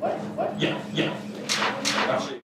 Yeah, yeah. Actually.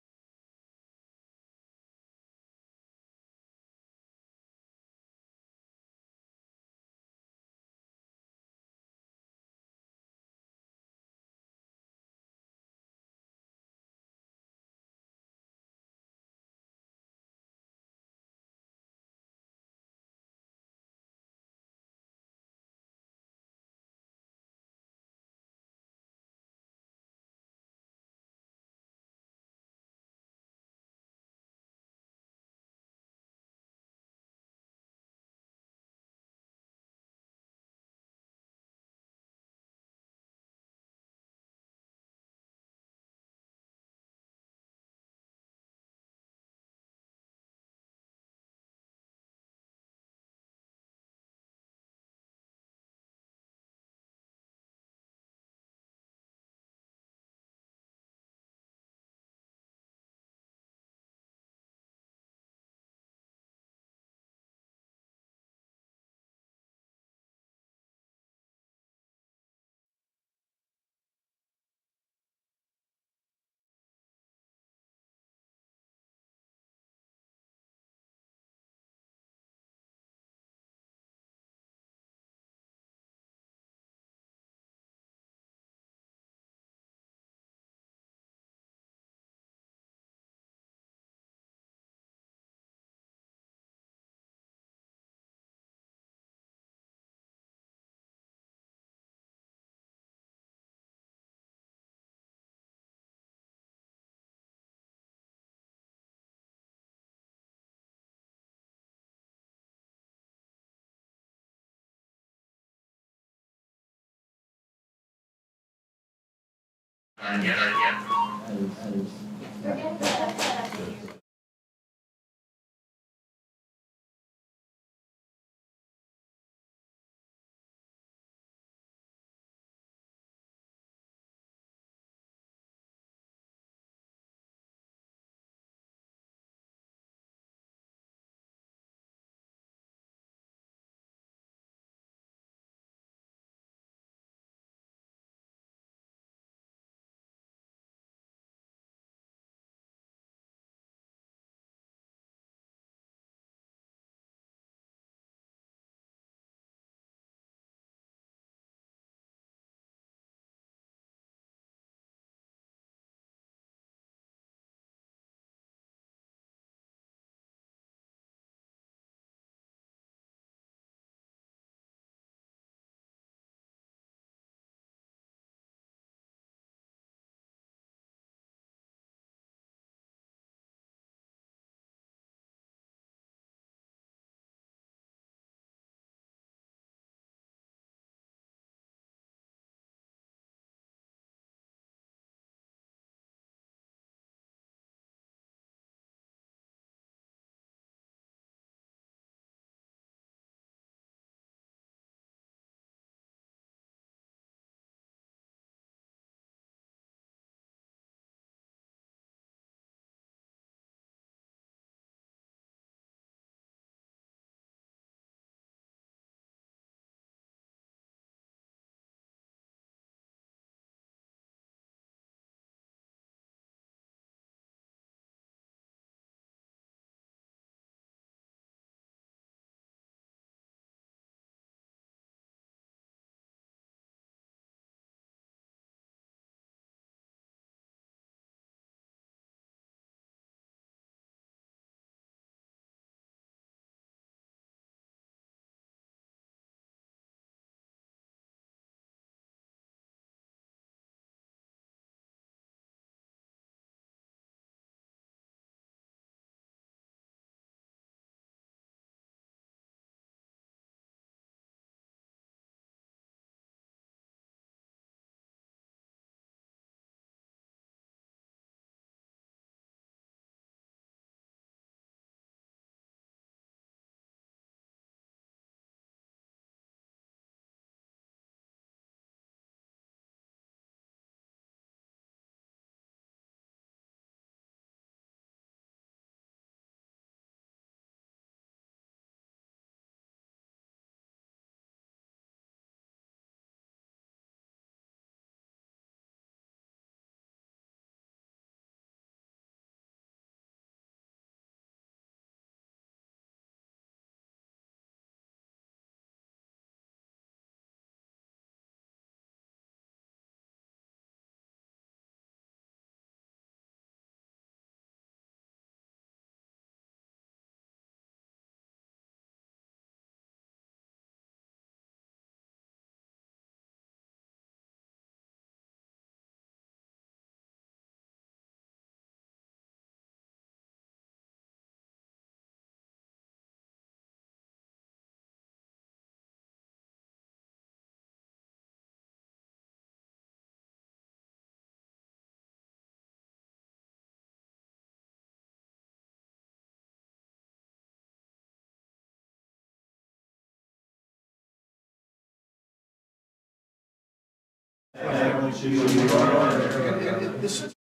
This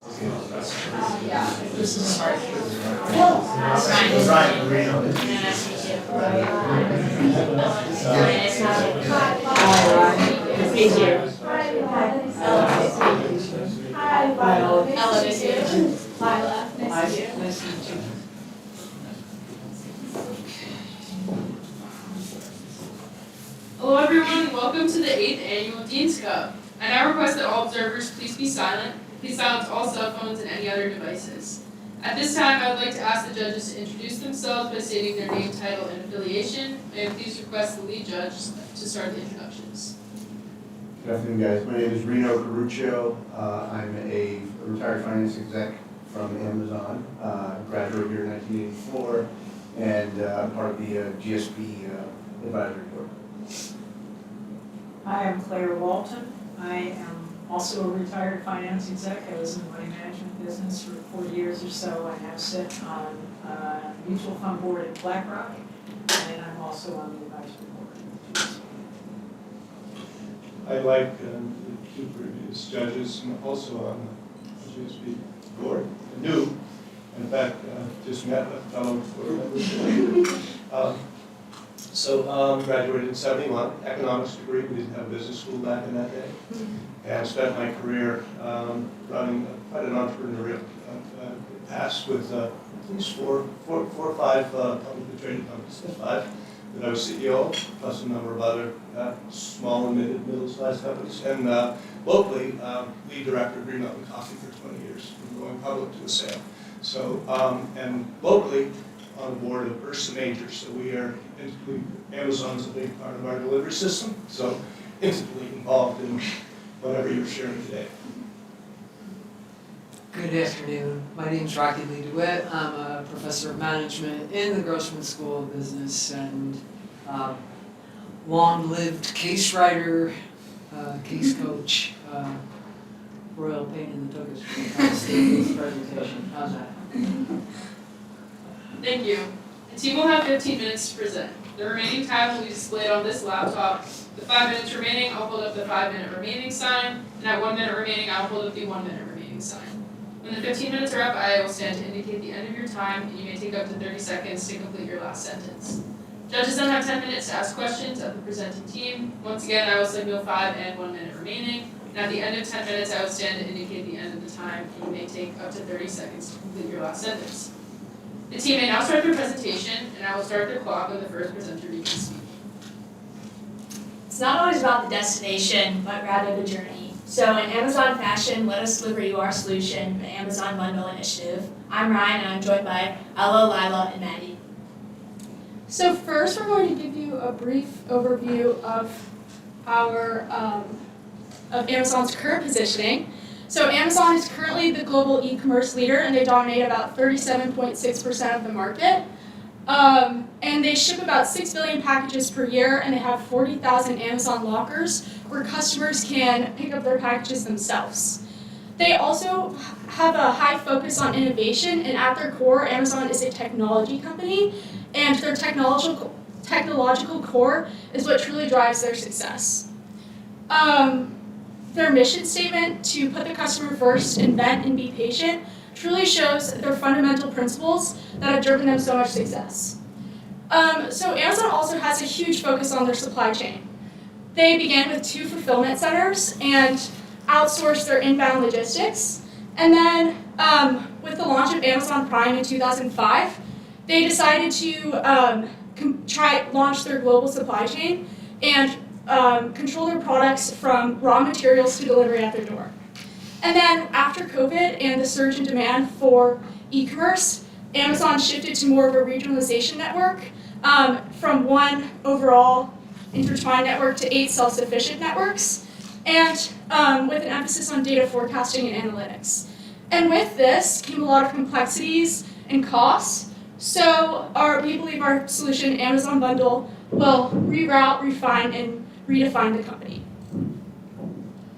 This is Ryan. Hello everyone, and welcome to the 8th Annual Dean's Cup. I now request that all observers please be silent. Please silence all cell phones and any other devices. At this time, I would like to ask the judges to introduce themselves by stating their name, title, and affiliation. May I please request the lead judge to start the introductions. Good afternoon, guys. My name is Reno Caruccio. I'm a retired finance exec from Amazon. Graduated here in 1984 and part of the GSP advisory board. I am Claire Walton. I am also a retired finance exec. I was in the money management business for 40 years or so. I now sit on a mutual fund board at BlackRock, and I'm also on the advisory board. I like the two previous judges, and also on the GSP board, new. In fact, just met a fellow board member. Graduated in '71, economics degree. We didn't have a business school back in that day. And spent my career running quite an entrepreneurial past with at least four or five publicly traded companies, five, that I was CEO of, plus a number of other small and middle-sized companies. And locally, lead director of Green Mountain Coffee for 20 years, from going public to a sale. So, and locally, on the board of Ursa Major, so Amazon's a big part of our delivery system, so intimately involved in whatever you're sharing today. Good afternoon. My name is Rocky Lee DeWitt. I'm a professor of management in the Grossman School of Business and long-lived case writer, case coach, royal pain in the tuchus for this presentation. How's that? Thank you. The team will have 15 minutes to present. The remaining time will be displayed on this laptop. The 5 minutes remaining, I'll hold up the 5-minute remaining sign, and at 1 minute remaining, I'll hold up the 1-minute remaining sign. When the 15 minutes are up, I will stand to indicate the end of your time, and you may take up to 30 seconds to complete your last sentence. Judges then have 10 minutes to ask questions of the presenting team. Once again, I will signal 5 and 1 minute remaining, and at the end of 10 minutes, I will stand to indicate the end of the time, and you may take up to 30 seconds to complete your last sentence. The team may now start their presentation, and I will start the clock when the first presenter begins speaking. It's not always about the destination, but rather the journey. So in Amazon fashion, let us deliver you our solution, the Amazon Bundle Initiative. I'm Ryan, and I'm joined by Ella, Lila, and Maddie. So first, we're going to give you a brief overview of Amazon's current positioning. So Amazon is currently the global e-commerce leader, and they dominate about 37.6% of the market. And they ship about 6 billion packages per year, and they have 40,000 Amazon lockers where customers can pick up their packages themselves. They also have a high focus on innovation, and at their core, Amazon is a technology company, and their technological core is what truly drives their success. Their mission statement, to put the customer first, invent, and be patient, truly shows their fundamental principles that have driven them so much success. So Amazon also has a huge focus on their supply chain. They began with 2 fulfillment centers and outsourced their inbound logistics. And then with the launch of Amazon Prime in 2005, they decided to launch their global supply chain and control their products from raw materials to delivery at their door. And then after COVID and the surge in demand for e-commerce, Amazon shifted to more of a regionalization network, from 1 overall intertwined network to 8 self-sufficient networks, and with an emphasis on data forecasting and analytics. And with this came a lot of complexities and costs. So we believe our solution, Amazon Bundle, will reroute, refine, and redefine the company.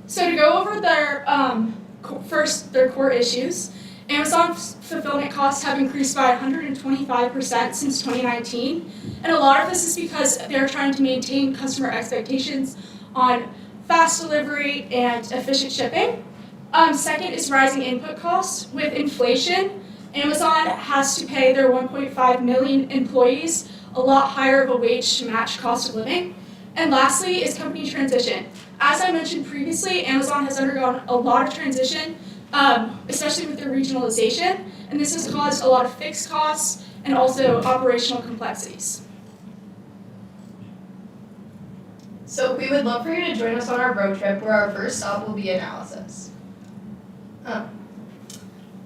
So to go over their their core issues, Amazon's fulfillment costs have increased by 125% since 2019, and a lot of this is because they're trying to maintain customer expectations on fast delivery and efficient shipping. Second is rising input costs. With inflation, Amazon has to pay their 1.5 million employees a lot higher of a wage to match cost of living. And lastly is company transition. As I mentioned previously, Amazon has undergone a lot of transition, especially with their regionalization, and this has caused a lot of fixed costs and also operational complexities. So we would love for you to join us on our road trip where our first stop will be analysis.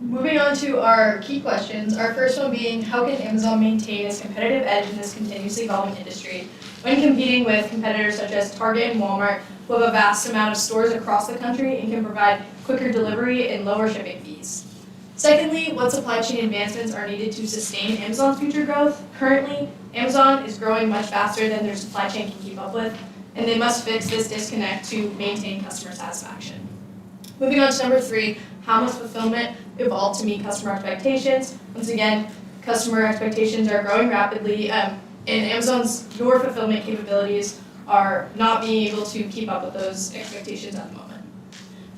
Moving on to our key questions, our first one being, how can Amazon maintain its competitive edge in this continuously evolving industry when competing with competitors such as Target and Walmart, who have a vast amount of stores across the country and can provide quicker delivery and lower shipping fees? Secondly, what supply chain advancements are needed to sustain Amazon's future growth? Currently, Amazon is growing much faster than their supply chain can keep up with, and they must fix this disconnect to maintain customer satisfaction. Moving on to number 3, how must fulfillment evolve to meet customer expectations? Once again, customer expectations are growing rapidly, and Amazon's your fulfillment capabilities are not being able to keep up with those expectations at the moment.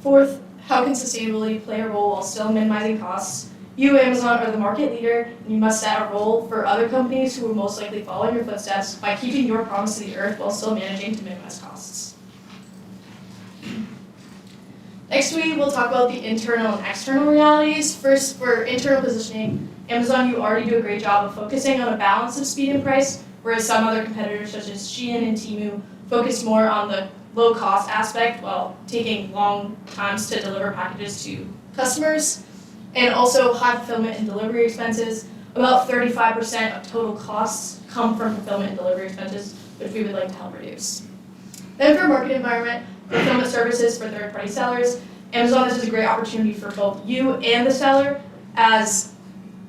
Fourth, how can sustainability play a role while still minimizing costs? You, Amazon, are the market leader, and you must set a role for other companies who will most likely follow in your footsteps by keeping your promise to the earth while still managing to minimize costs. Next, we will talk about the internal and external realities. First, for internal positioning, Amazon, you already do a great job of focusing on a balance of speed and price, whereas some other competitors such as Shein and Temu focus more on the low cost aspect while taking long times to deliver packages to customers, and also high fulfillment and delivery expenses. About 35% of total costs come from fulfillment and delivery expenses, which we would like to help reduce. Then for market environment, fulfillment services for third-party sellers, Amazon, this is a great opportunity for both you and the seller, as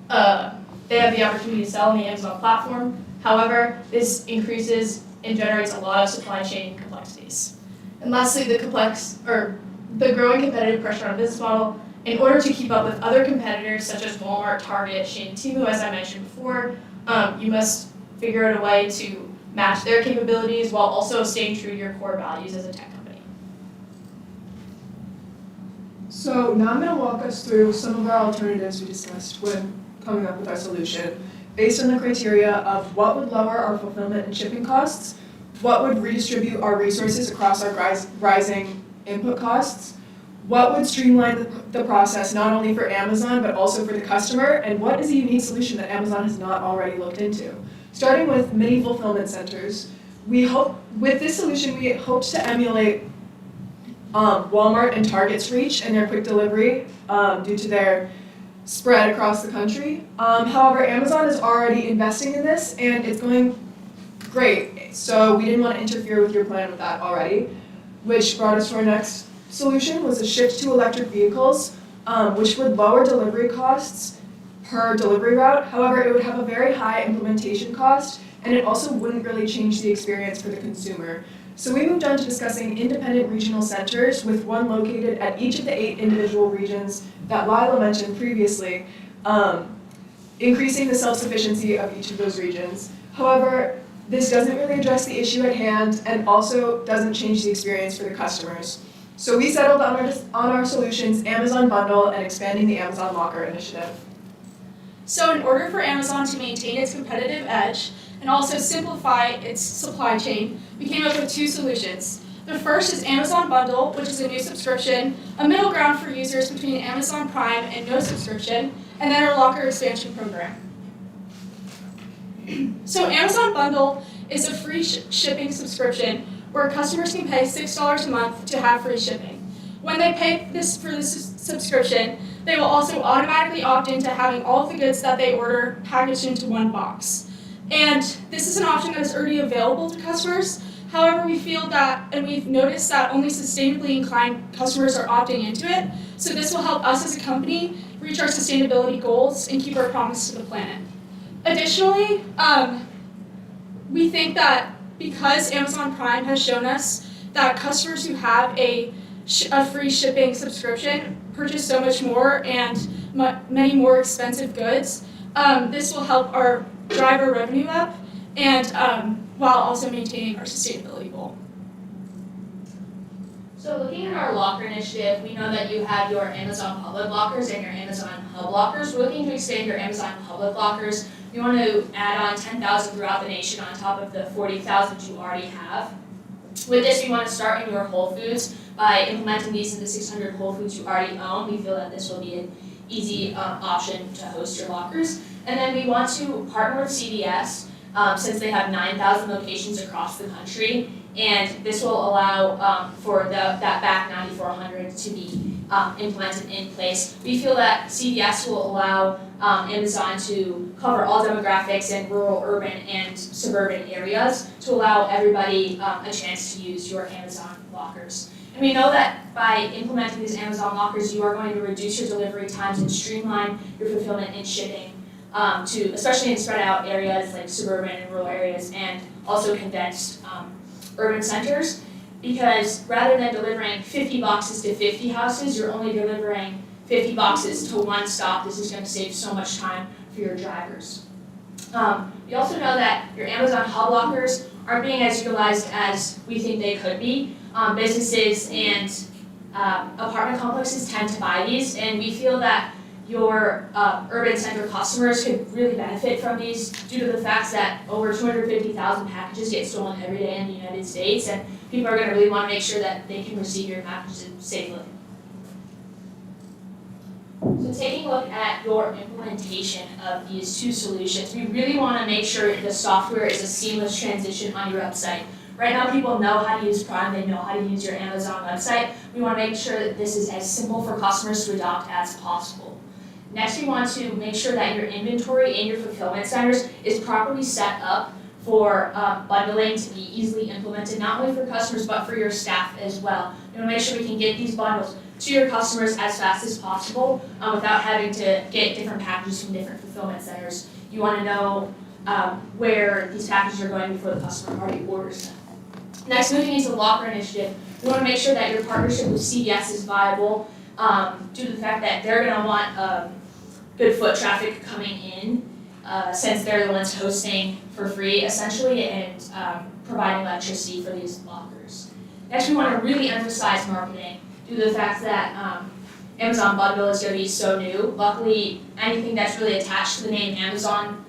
they have the opportunity to sell on the Amazon platform. However, this increases and generates a lot of supply chain complexities. And lastly, the growing competitive pressure on a business model. In order to keep up with other competitors such as Walmart, Target, Shein, Temu, as I mentioned before, you must figure out a way to match their capabilities while also staying true to your core values as a tech company. So now I'm going to walk us through some of our alternatives we discussed when coming up with our solution, based on the criteria of what would lower our fulfillment and shipping costs, what would redistribute our resources across our rising input costs, what would streamline the process not only for Amazon but also for the customer, and what is a unique solution that Amazon has not already looked into. Starting with mini fulfillment centers, with this solution we hoped to emulate Walmart and Target's reach and their quick delivery due to their spread across the country. However, Amazon is already investing in this and it's going great, so we didn't want to interfere with your plan with that already, which brought us to our next solution, was a shift to electric vehicles, which would lower delivery costs per delivery route. However, it would have a very high implementation cost, and it also wouldn't really change the experience for the consumer. So we moved on to discussing independent regional centers, with one located at each of the 8 individual regions that Lila mentioned previously, increasing the self-sufficiency of each of those regions. However, this doesn't really address the issue at hand and also doesn't change the experience for the customers. So we settled on our solutions, Amazon Bundle and expanding the Amazon Locker initiative. So in order for Amazon to maintain its competitive edge and also simplify its supply chain, we came up with 2 solutions. The first is Amazon Bundle, which is a new subscription, a middle ground for users between Amazon Prime and no subscription, and then our Locker expansion program. So Amazon Bundle is a free shipping subscription where customers can pay $6 a month to have free shipping. When they pay for this subscription, they will also automatically opt into having all of the goods that they order packaged into one box. And this is an option that is already available to customers. However, we feel that, and we've noticed that only sustainably inclined customers are opting into it. So this will help us as a company reach our sustainability goals and keep our promise to the planet. Additionally, we think that because Amazon Prime has shown us that customers who have a free shipping subscription purchase so much more and many more expensive goods, this will help drive our revenue up and while also maintaining our sustainability goal. So looking at our locker initiative, we know that you have your Amazon public lockers and your Amazon hub lockers. We're looking to expand your Amazon public lockers. We want to add on 10,000 throughout the nation on top of the 40,000 you already have. With this, we want to start in your Whole Foods by implementing these in the 600 Whole Foods you already own. We feel that this will be an easy option to host your lockers. And then we want to partner with CVS since they have 9,000 locations across the country. And this will allow for that back 9,400 to be implemented in place. We feel that CVS will allow Amazon to cover all demographics in rural, urban, and suburban areas to allow everybody a chance to use your Amazon lockers. And we know that by implementing these Amazon lockers, you are going to reduce your delivery times and streamline your fulfillment and shipping to, especially in spread out areas like suburban and rural areas, and also condensed urban centers, because rather than delivering 50 boxes to 50 houses, you're only delivering 50 boxes to one stop. This is going to save so much time for your drivers. We also know that your Amazon hub lockers aren't being as utilized as we think they could be. Businesses and apartment complexes tend to buy these, and we feel that your urban center customers could really benefit from these due to the fact that over 250,000 packages get stolen every day in the United States, and people are going to really want to make sure that they can receive your packages safely. So taking a look at your implementation of these two solutions, we really want to make sure the software is a seamless transition on your website. Right now people know how to use Prime, they know how to use your Amazon website. We want to make sure that this is as simple for customers to adopt as possible. Next, we want to make sure that your inventory in your fulfillment centers is properly set up for bundling to be easily implemented, not only for customers, but for your staff as well. We want to make sure we can get these bundles to your customers as fast as possible without having to get different packages from different fulfillment centers. You want to know where these packages are going before the customer already orders them. Next, moving into the locker initiative, we want to make sure that your partnership with CVS is viable due to the fact that they're going to want good foot traffic coming in since they're the ones hosting for free, essentially, and providing electricity for these lockers. Next, we want to really emphasize marketing due to the fact that Amazon Bundle is going to be so new. Luckily, anything that's really attached to the name Amazon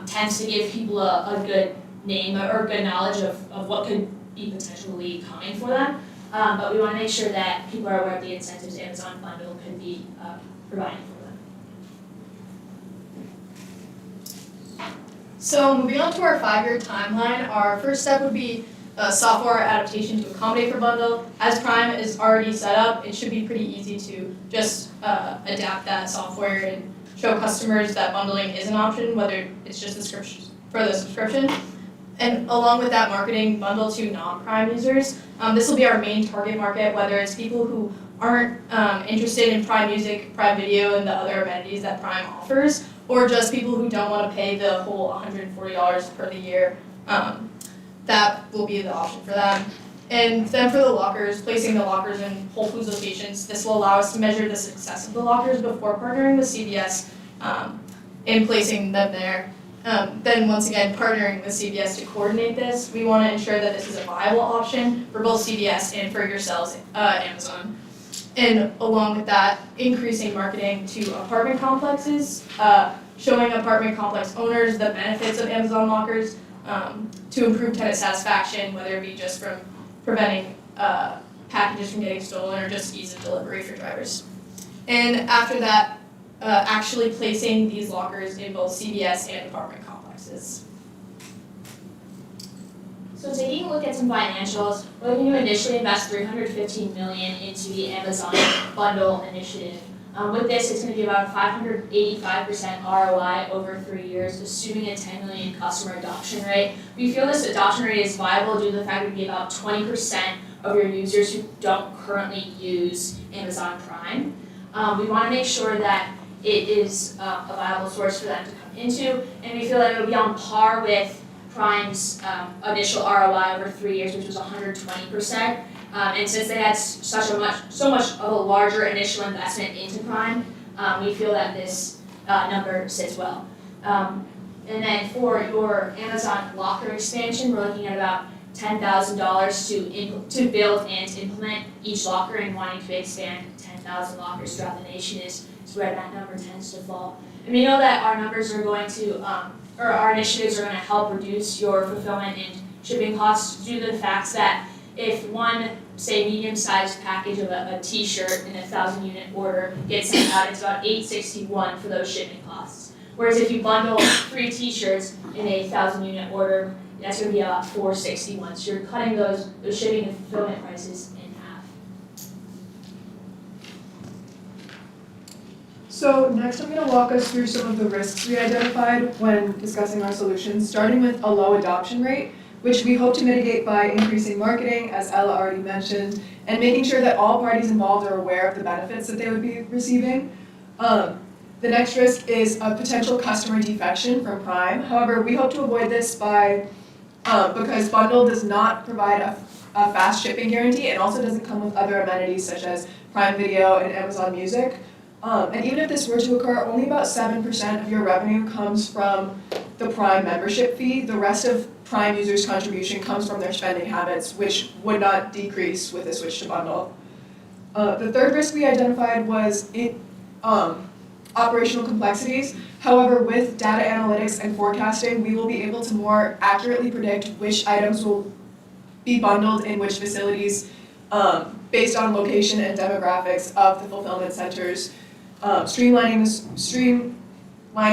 tends to give people a good name or good knowledge of what could be potentially coming for them. But we want to make sure that people are aware of the incentives Amazon Bundle could be providing for them. So moving on to our 5-year timeline, our first step would be software adaptation to accommodate for bundle. As Prime is already set up, it should be pretty easy to just adapt that software and show customers that bundling is an option, whether it's just for the subscription. And along with that, marketing bundle to non-Prime users. This will be our main target market, whether it's people who aren't interested in Prime Music, Prime Video, and the other amenities that Prime offers, or just people who don't want to pay the whole $140 per the year. That will be the option for them. And then for the lockers, placing the lockers in Whole Foods locations, this will allow us to measure the success of the lockers before partnering with CVS and placing them there. Then once again, partnering with CVS to coordinate this, we want to ensure that this is a viable option for both CVS and for yourselves, Amazon. And along with that, increasing marketing to apartment complexes, showing apartment complex owners the benefits of Amazon lockers to improve tenant satisfaction, whether it be just from preventing packages from getting stolen or just ease of delivery for drivers. And after that, actually placing these lockers in both CVS and apartment complexes. So taking a look at some financials, we're looking to initially invest $315 million into the Amazon Bundle initiative. With this, it's going to be about a 585% ROI over 3 years, assuming a 10 million customer adoption rate. We feel this adoption rate is viable due to the fact it would be about 20% of your users who don't currently use Amazon Prime. We want to make sure that it is a viable source for them to come into, and we feel that it will be on par with Prime's initial ROI over 3 years, which was 120%. And since they had so much of a larger initial investment into Prime, we feel that this number sits well. And then for your Amazon locker expansion, we're looking at about $10,000 to build and implement each locker, and wanting to expand 10,000 lockers throughout the nation is where that number tends to fall. And we know that our numbers are going to, or our initiatives are going to help reduce your fulfillment and shipping costs due to the fact that if one, say, medium-sized package of a t-shirt in a 1,000-unit order gets sent out, it's about $861 for those shipping costs. Whereas if you bundle 3 t-shirts in a 1,000-unit order, that's going to be about $461. So you're cutting those shipping and fulfillment prices in half. So next I'm going to walk us through some of the risks we identified when discussing our solutions, starting with a low adoption rate, which we hope to mitigate by increasing marketing, as Ella already mentioned, and making sure that all parties involved are aware of the benefits that they would be receiving. The next risk is a potential customer defection from Prime. However, we hope to avoid this by, because Bundle does not provide a fast shipping guarantee and also doesn't come with other amenities such as Prime Video and Amazon Music. And even if this were to occur, only about 7% of your revenue comes from the Prime membership fee. The rest of Prime users' contribution comes from their spending habits, which would not decrease with a switch to Bundle. The third risk we identified was operational complexities. However, with data analytics and forecasting, we will be able to more accurately predict which items will be bundled in which facilities based on location and demographics of the fulfillment centers, streamlining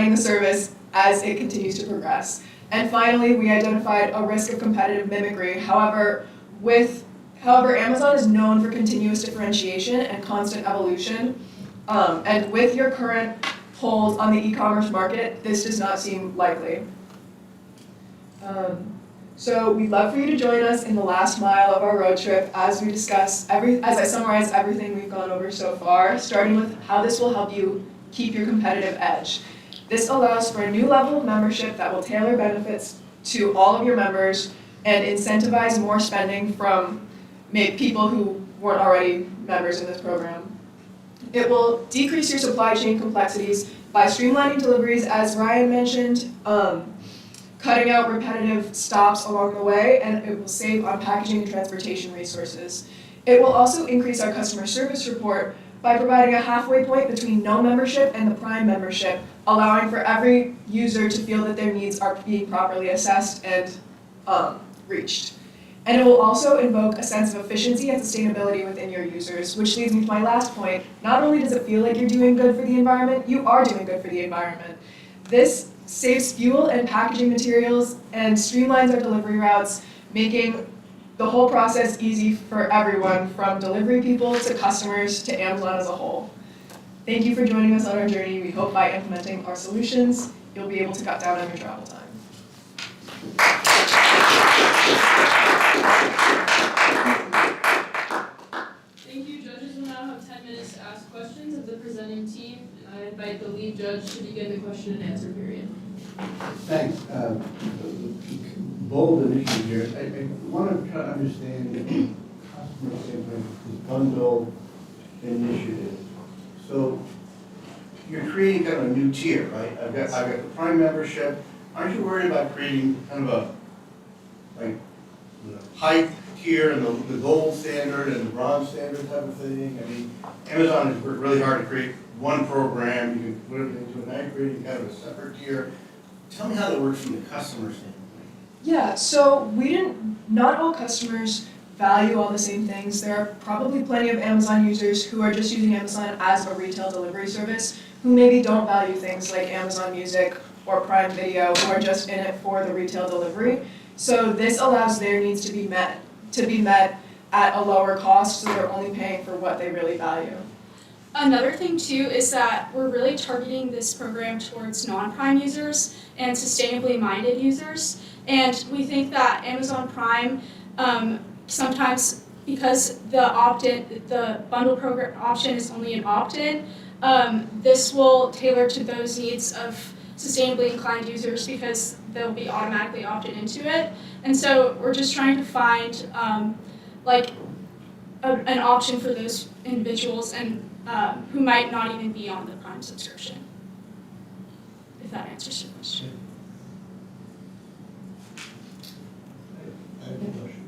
the service as it continues to progress. And finally, we identified a risk of competitive mimicry. However, Amazon is known for continuous differentiation and constant evolution. And with your current hold on the e-commerce market, this does not seem likely. So we'd love for you to join us in the last mile of our road trip as we discuss as I summarize everything we've gone over so far, starting with how this will help you keep your competitive edge. This allows for a new level of membership that will tailor benefits to all of your members and incentivize more spending from people who weren't already members in this program. It will decrease your supply chain complexities by streamlining deliveries, as Ryan mentioned, cutting out repetitive stops along the way, and it will save on packaging and transportation resources. It will also increase our customer service report by providing a halfway point between no membership and the Prime membership, allowing for every user to feel that their needs are being properly assessed and reached. And it will also invoke a sense of efficiency and sustainability within your users, which leads me to my last point. Not only does it feel like you're doing good for the environment, you are doing good for the environment. This saves fuel and packaging materials and streamlines our delivery routes, making the whole process easy for everyone, from delivery people to customers to Amazon as a whole. Thank you for joining us on our journey. We hope by implementing our solutions, you'll be able to cut down on your travel time. Thank you. Judges will now have 10 minutes to ask questions of the presenting team. And I invite the lead judge to begin the question and answer period. Thanks. Bold initiative here. I want to try to understand the customer standpoint, this bundle initiative. So you're creating kind of a new tier, right? I've got the Prime membership. Aren't you worried about creating kind of a high tier and the gold standard and the bronze standard type of thing? I mean, Amazon has worked really hard to create one program. You can put everything into it. Now you're creating kind of a separate tier. Tell me how that works from the customer standpoint. Yeah, so not all customers value all the same things. There are probably plenty of Amazon users who are just using Amazon as a retail delivery service, who maybe don't value things like Amazon Music or Prime Video, who are just in it for the retail delivery. So this allows their needs to be met at a lower cost, so they're only paying for what they really value. Another thing too is that we're really targeting this program towards non-Prime users and sustainably minded users. And we think that Amazon Prime, sometimes because the bundle program option is only an opt-in, this will tailor to those needs of sustainably inclined users because they'll be automatically opted into it. And so we're just trying to find an option for those individuals and who might not even be on the Prime subscription, if that answers your question. I have a question.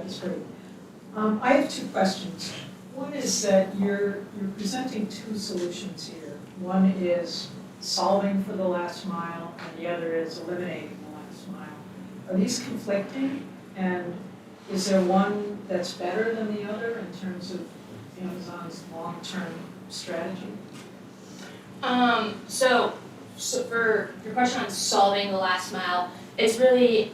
that was great. I have two questions. One is that you're presenting two solutions here. One is solving for the last mile, and the other is eliminating the last mile. Are these conflicting? And is there one that's better than the other in terms of Amazon's long-term strategy? So for your question on solving the last mile, it's really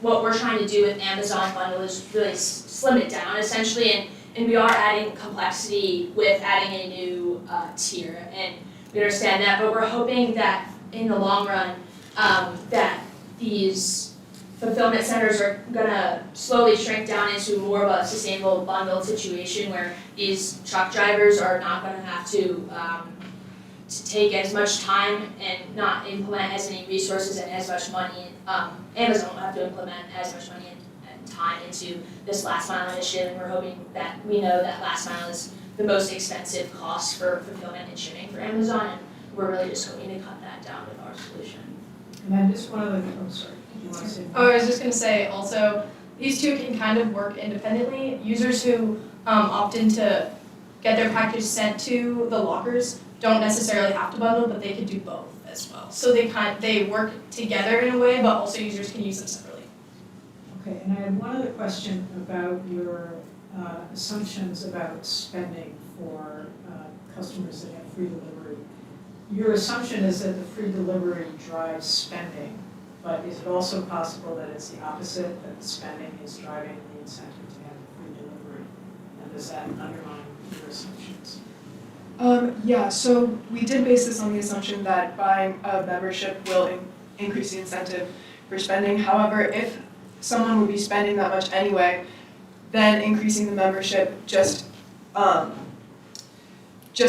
what we're trying to do with Amazon Bundle is really slim it down essentially, and we are adding complexity with adding a new tier, and we understand that, but we're hoping that in the long run, that these fulfillment centers are gonna slowly shrink down into more of a sustainable bundled situation where these truck drivers are not gonna have to take as much time and not implement as many resources and as much money. Amazon will have to implement as much money and time into this last mile initiative, and we're hoping that we know that last mile is the most expensive cost for fulfillment and shipping for Amazon, and we're really just hoping to cut that down with our solution. And then just one other, I'm sorry, did you want to say more? Oh, I was just gonna say also, these two can kind of work independently. Users who opt in to get their package sent to the lockers don't necessarily have to bundle, but they could do both as well. So they work together in a way, but also users can use them separately. Okay, and I had one other question about your assumptions about spending for customers that have free delivery. Your assumption is that the free delivery drives spending, but is it also possible that it's the opposite, that the spending is driving the incentive to have free delivery? And does that undermine your assumptions? Yeah, so we did base this on the assumption that buying a membership will increase the incentive for spending. However, if someone would be spending that much anyway, then increasing the membership just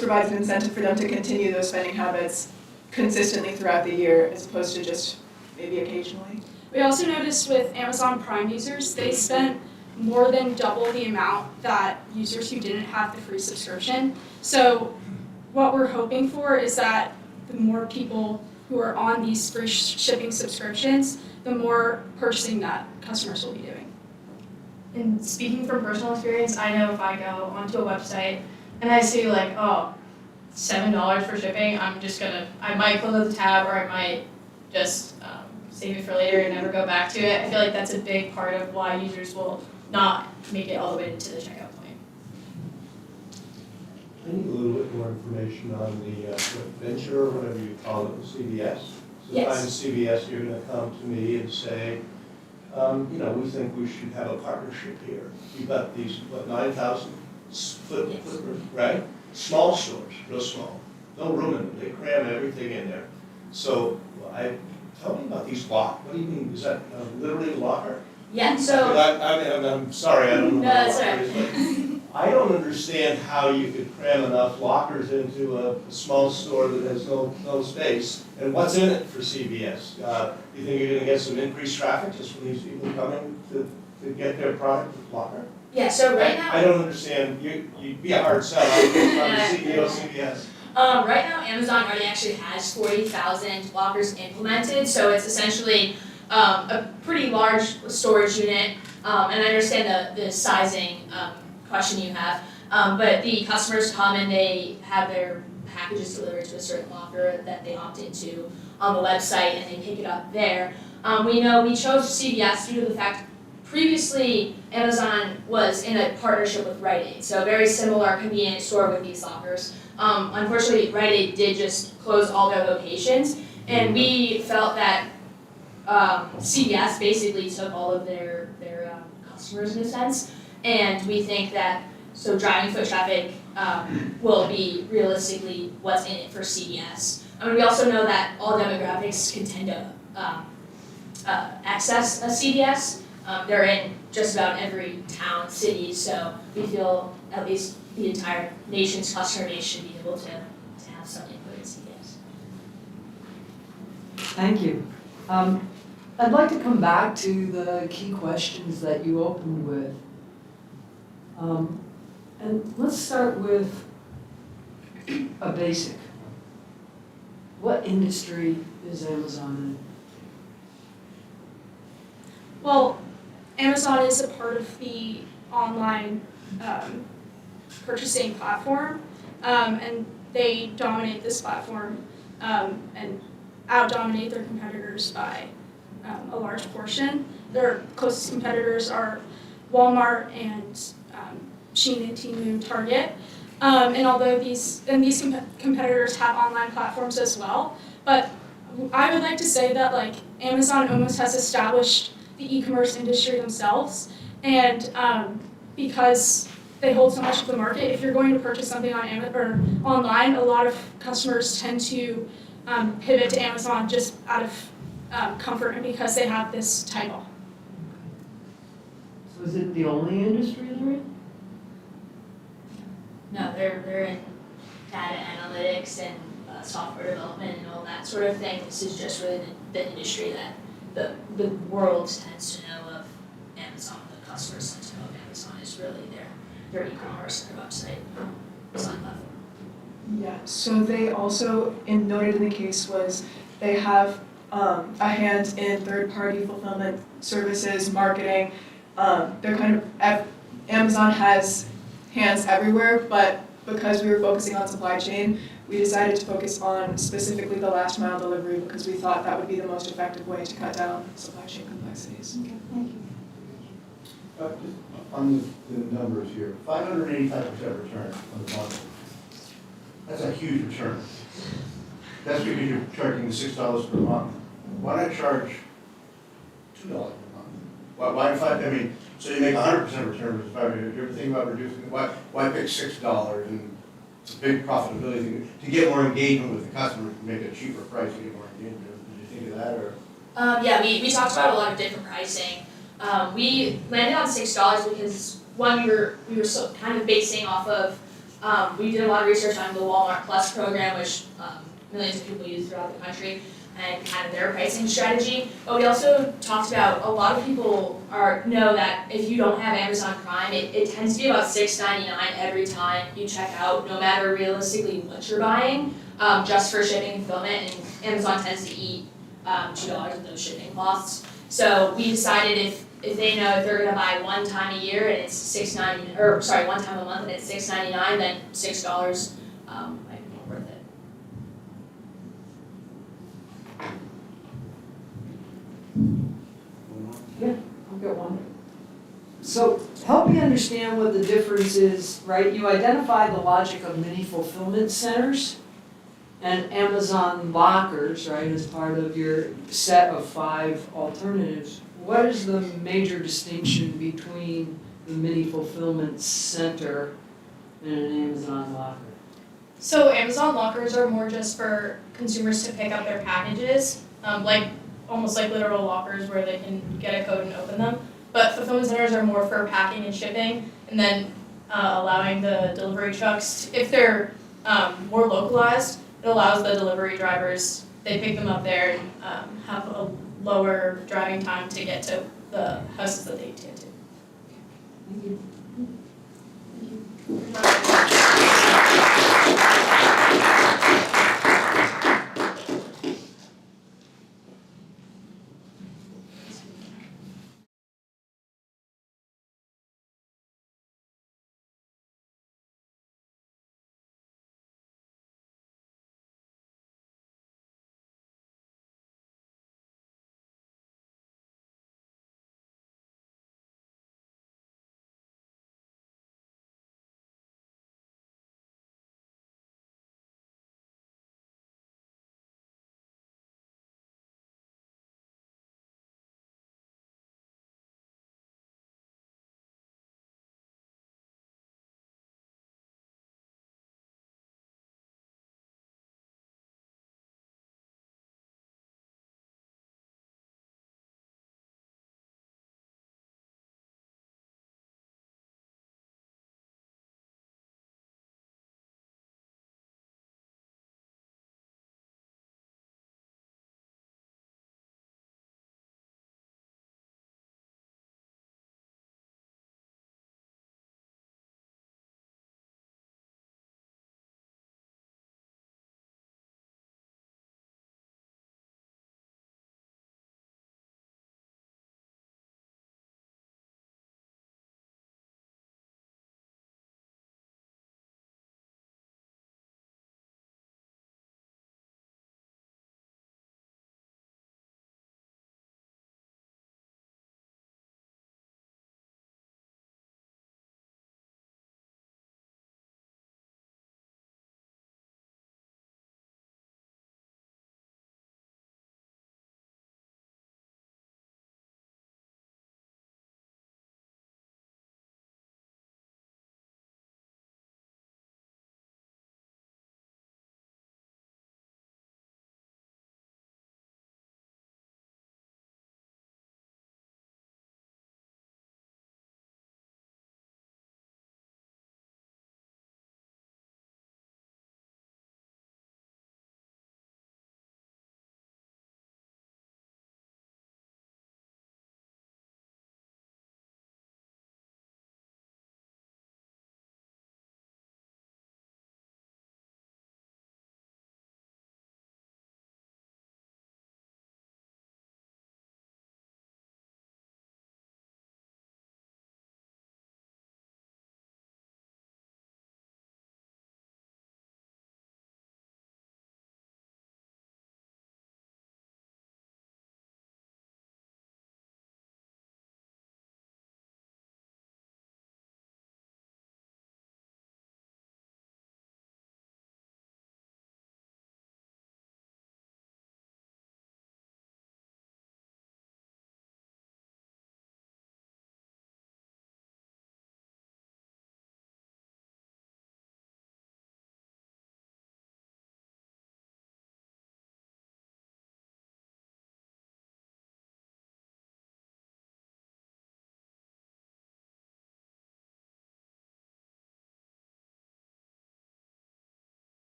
provides an incentive for them to continue those spending habits consistently throughout the year as opposed to just maybe occasionally. We also noticed with Amazon Prime users, they spent more than double the amount that users who didn't have the free subscription. So what we're hoping for is that the more people who are on these free shipping subscriptions, the more purchasing that customers will be doing. And speaking from personal experience, I know if I go onto a website and I see like, oh, $7 for shipping, I might close the tab or I might just save it for later and never go back to it. I feel like that's a big part of why users will not make it all the way to the checkout point. I need a little bit more information on the joint venture, or whatever you call it, with CVS. So if I'm CVS, you're gonna come to me and say, we think we should have a partnership here. You've got these, 9,000 footprint, right? Small stores, real small, no room in them, they cram everything in there. So tell me about these lockers. What do you mean, is that literally a locker? Yeah, so. I'm sorry, I don't know No, what a that's locker all is, right. but I don't understand how you could cram enough lockers into a small store that has no space. And what's in it for CVS? You think you're gonna get some increased traffic just from these people coming to get their product with locker? Yeah, so right now. I don't understand, you'd be a hard sell, I'm the CEO of CVS. Right now, Amazon already actually has 40,000 lockers implemented, so it's essentially a pretty large storage unit. And I understand the sizing question you have, but the customers come and they have their packages delivered to a certain locker that they opt into on the website, and they pick it up there. We know we chose CVS due to the fact previously Amazon was in a partnership with Rite Aid, so a very similar convenience store with these lockers. Unfortunately, Rite Aid did just close all their locations, and we felt that CVS basically took all of their customers in a sense, and we think that driving foot traffic will be realistically what's in it for CVS. I mean, we also know that all demographics can tend to access a CVS. They're in just about every town, city, so we feel at least the entire nation's customer base should be able to have some input in CVS. Thank you. I'd like to come back to the key questions that you opened with. And let's start with a basic. What industry is Amazon Well, Amazon is a part of the online purchasing platform, and they dominate this platform and out-dominate their competitors by a large portion. Their closest competitors are Walmart and Shein and Temu, Target. And although these competitors have online platforms as well, but I would like to say that like Amazon almost has established the e-commerce industry themselves, and because they hold so much of the market, if you're going to purchase something on Amazon or online, a lot of customers tend to pivot to Amazon just out of comfort and because they have this title. So is it the only industry they're in? No, they're in data analytics and software development and all that sort of thing. This is just really the industry that the world tends to know of Amazon. The customers tend to know of Amazon is really their e-commerce, their website, design platform. Yeah, so they also, noted in the case was, they have a hand in third-party fulfillment services, marketing. They're kind of, Amazon has hands everywhere, but because we were focusing on supply chain, we decided to focus on specifically the last mile delivery because we thought that would be the most effective way to cut down supply chain complexities. Okay, thank you. Just on the numbers here, 585% return on the bundle. That's a huge return. That's because you're charging the $6 per month. Why not charge $2 per month? Why I mean, so you make 100% return versus 500. You ever think about reducing, why pick $6 and it's a big profitability thing, to get more engagement with the customer, to make a cheaper price to get more engagement? Did you think of that, or? Yeah, we talked about a lot of different pricing. We landed on $6 because one, we were so kind of basing off of, we did a lot of research on the Walmart Plus program, which millions of people use throughout the country, and kind of their pricing strategy. But we also talked about a lot of people know that if you don't have Amazon Prime, it tends to be about $6.99 every time you check out, no matter realistically what you're buying, just for shipping and fulfillment, and Amazon tends to eat $2 of those shipping costs. So we decided if they know if they're gonna buy one time a year and it's one time a month and it's $6.99, then $6 might be more worth it. I'll get one. So help me understand what the difference is, right? You identify the logic of mini fulfillment centers and Amazon lockers, right, as part of your set of 5 alternatives. What is the major distinction between the mini fulfillment center and an Amazon locker? So Amazon lockers are more just for consumers to pick up their packages, almost like literal lockers where they can get a code and open them. But fulfillment centers are more for packing and shipping, and then allowing the delivery trucks, if they're more localized, it allows the delivery drivers, they pick them up there and have a lower driving time to get to the houses that they tend to. Thank you.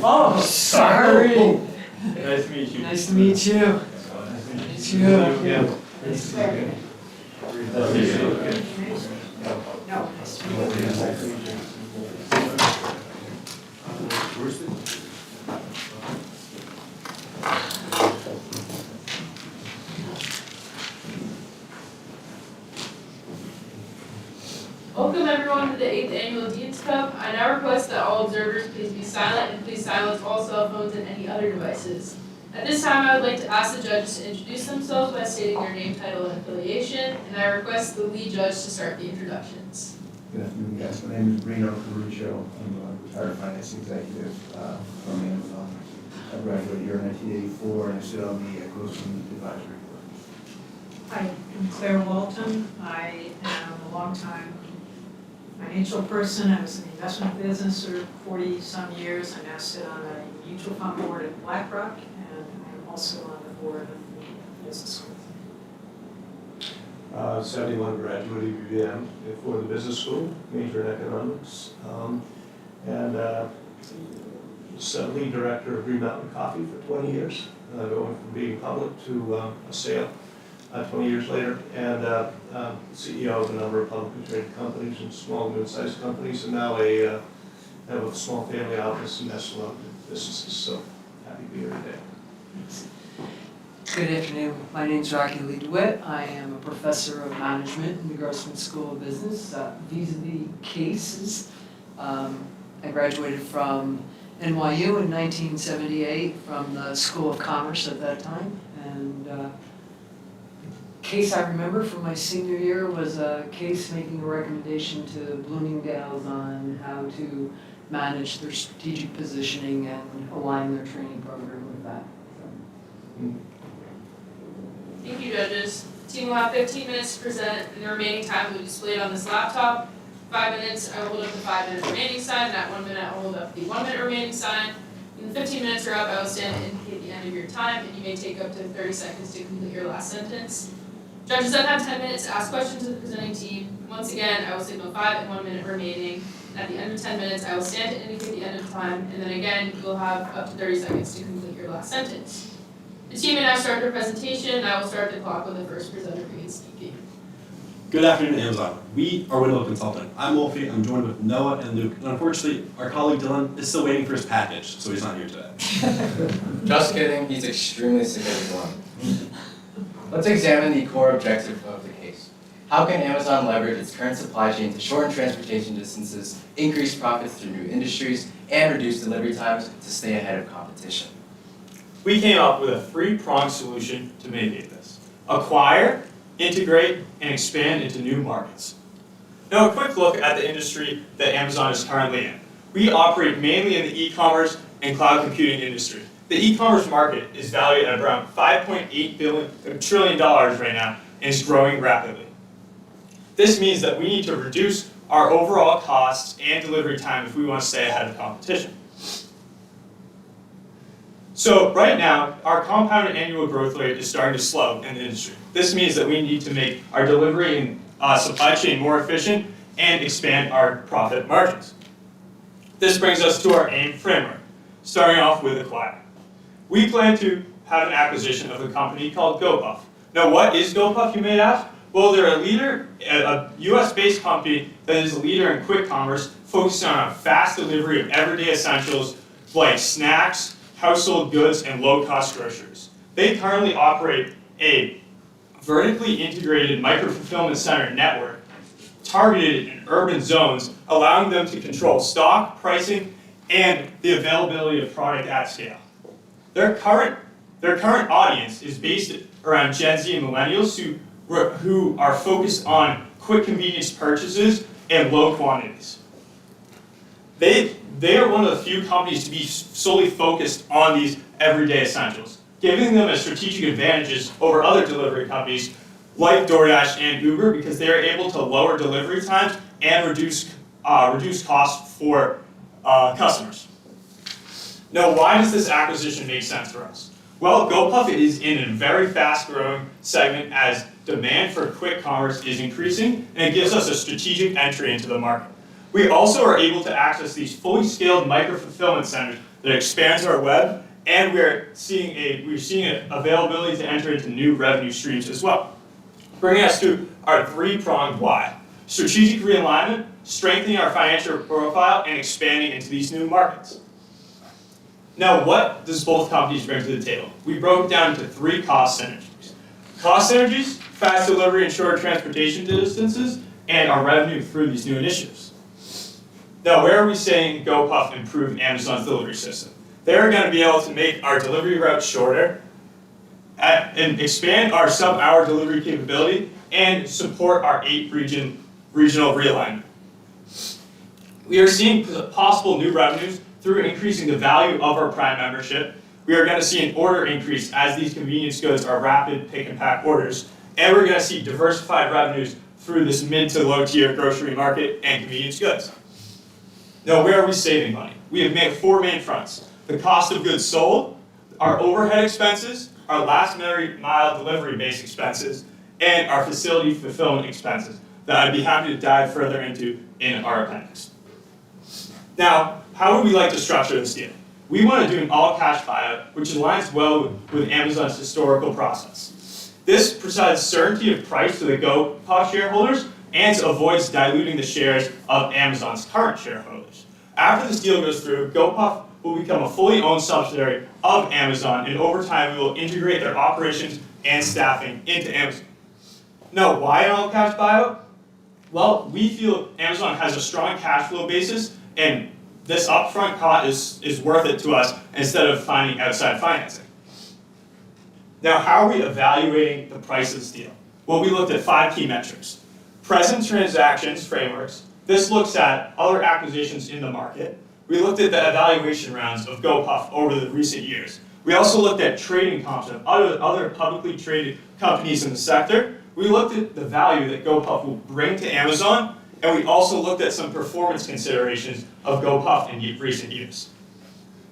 Oh, sorry. Nice to meet you. Nice to meet you. Nice to meet you again. Nice to meet you. No, nice to meet you. Welcome everyone to the 8th Annual Dean's Cup. I now request that all observers please be silent and please silence all cell phones and any other devices. At this time, I would like to ask the judges to introduce themselves by stating their name, title, and affiliation, and I request the lead judge to start the introductions. Good afternoon, guys. My name is Reno Caruccio. I'm a retired finance executive from Amazon. I graduated here in 1984 and I sit on the Grossman Advisory Board. Hi, I'm Claire Walton. I am a longtime financial person. I was in the investment business for 40-some years. I now sit on a mutual fund board at BlackRock, and I'm also on the board of the business school. 71 graduate of UVM for the business school, major in economics, and was lead director of Green Mountain Coffee for 20 years, going from being public to a sale 20 years later, and CEO of a number of publicly traded companies and small and mid-sized companies, and now I have a small family office in Essalone businesses, so happy to be here today. Good afternoon. My name's Rocky Lee DeWitt. I am a professor of management in the Grossman School of Business. Vis-a-vis cases, I graduated from NYU in 1978 from the School of Commerce at that time. And the case I remember from my senior year was a case making a recommendation to Bloomingdale's on how to manage their strategic positioning and align their training program with that. Thank you, judges. The team will have 15 minutes to present, and the remaining time will be displayed on this laptop. 5 minutes, I will hold up the 5-minute remaining sign, and at 1 minute, I will hold up the 1-minute remaining sign. When the 15 minutes are up, I will stand and indicate the end of your time, and you may take up to 30 seconds to complete your last sentence. Judges then have 10 minutes to ask questions of the presenting team. Once again, I will signal 5 and 1 minute remaining. And at the end of 10 minutes, I will stand to indicate the end of time, and then again, you will have up to 30 seconds to complete your last sentence. The team may now start their presentation, and I will start the clock when the first presenter begins speaking. Good afternoon, Amazon. We are Window Consulting. I'm Wolfie. I'm joined with Noah and Luke. And unfortunately, our colleague Dylan is still waiting for his package, so he's not here today. Just kidding, he's extremely sick of his one. Let's examine the core objective of the case. How can Amazon leverage its current supply chain to shorten transportation distances, increase profits through new industries, and reduce delivery times to stay ahead of competition? We came up with a 3-pronged solution to mitigate this. Acquire, integrate, and expand into new markets. Now a quick look at the industry that Amazon is currently in. We operate mainly in the e-commerce and cloud computing industry. The e-commerce market is valued at around $5.8 trillion right now and is growing rapidly. This means that we need to reduce our overall costs and delivery time if we want to stay ahead of competition. So right now, our compounded annual growth rate is starting to slow in the industry. This means that we need to make our delivery and supply chain more efficient and expand our profit margins. This brings us to our AIM framework, starting off with acquire. We plan to have an acquisition of a company called GoPuff. Now what is GoPuff, you may ask? Well, they're a leader, a US-based company that is a leader in quick commerce, focusing on a fast delivery of everyday essentials like snacks, household goods, and low-cost groceries. They currently operate a vertically integrated micro-fulfillment center network targeted in urban zones, allowing them to control stock, pricing, and the availability of product at scale. Their current audience is based around Gen Z and millennials who are focused on quick convenience purchases and low quantities. They are one of the few companies to be solely focused on these everyday essentials, giving them a strategic advantages over other delivery companies like DoorDash and Uber because they are able to lower delivery times and reduce costs for customers. Now, why does this acquisition make sense for us? Well, GoPuff is in a very fast-growing segment as demand for quick commerce is increasing, and it gives us a strategic entry into the market. We also are able to access these fully scaled micro-fulfillment centers that that expands our web, and we're seeing an availability to enter into new revenue streams as well. Bringing us to our three-pronged why. Strategic realignment, strengthening our financial profile, and expanding into these new markets. Now, what does both companies bring to the table? We broke it down into three cost synergies. Cost synergies, fast delivery and shorter transportation distances, and our revenue through these new initiatives. Now, where are we saying GoPuff improved Amazon's delivery system? They're going to be able to make our delivery routes shorter, and expand our sub-hour delivery capability, and support our 8 regional realignment. We are seeing possible new revenues through increasing the value of our Prime membership. We are going to see an order increase as these convenience goods are rapid pick and pack orders, and we're going to see diversified revenues through this mid to low tier grocery market and convenience goods. Now, where are we saving money? We have made 4 main fronts: the cost of goods sold, our overhead expenses, our last mile delivery-based expenses, and our facility fulfillment expenses that I'd be happy to dive further into in our appendix. Now, how would we like to structure this deal? We want to do an all-cash buyout, which aligns well with Amazon's historical process. This provides certainty of price to the GoPuff shareholders and avoids diluting the shares of Amazon's current shareholders. After this deal goes through, GoPuff will become a fully owned subsidiary of Amazon, and over time we will integrate their operations and staffing into Amazon. Now, why an all-cash buyout? Well, we feel Amazon has a strong cash flow basis, and this upfront cost is worth it to us instead of finding outside financing. Now, how are we evaluating the price of this deal? Well, we looked at 5 key metrics. Present transactions frameworks. This looks at other acquisitions in the market. We looked at the evaluation rounds of GoPuff over the recent years. We also looked at trading comps of other publicly traded companies in the sector. We looked at the value that GoPuff will bring to Amazon, and we also looked at some performance considerations of GoPuff in recent years.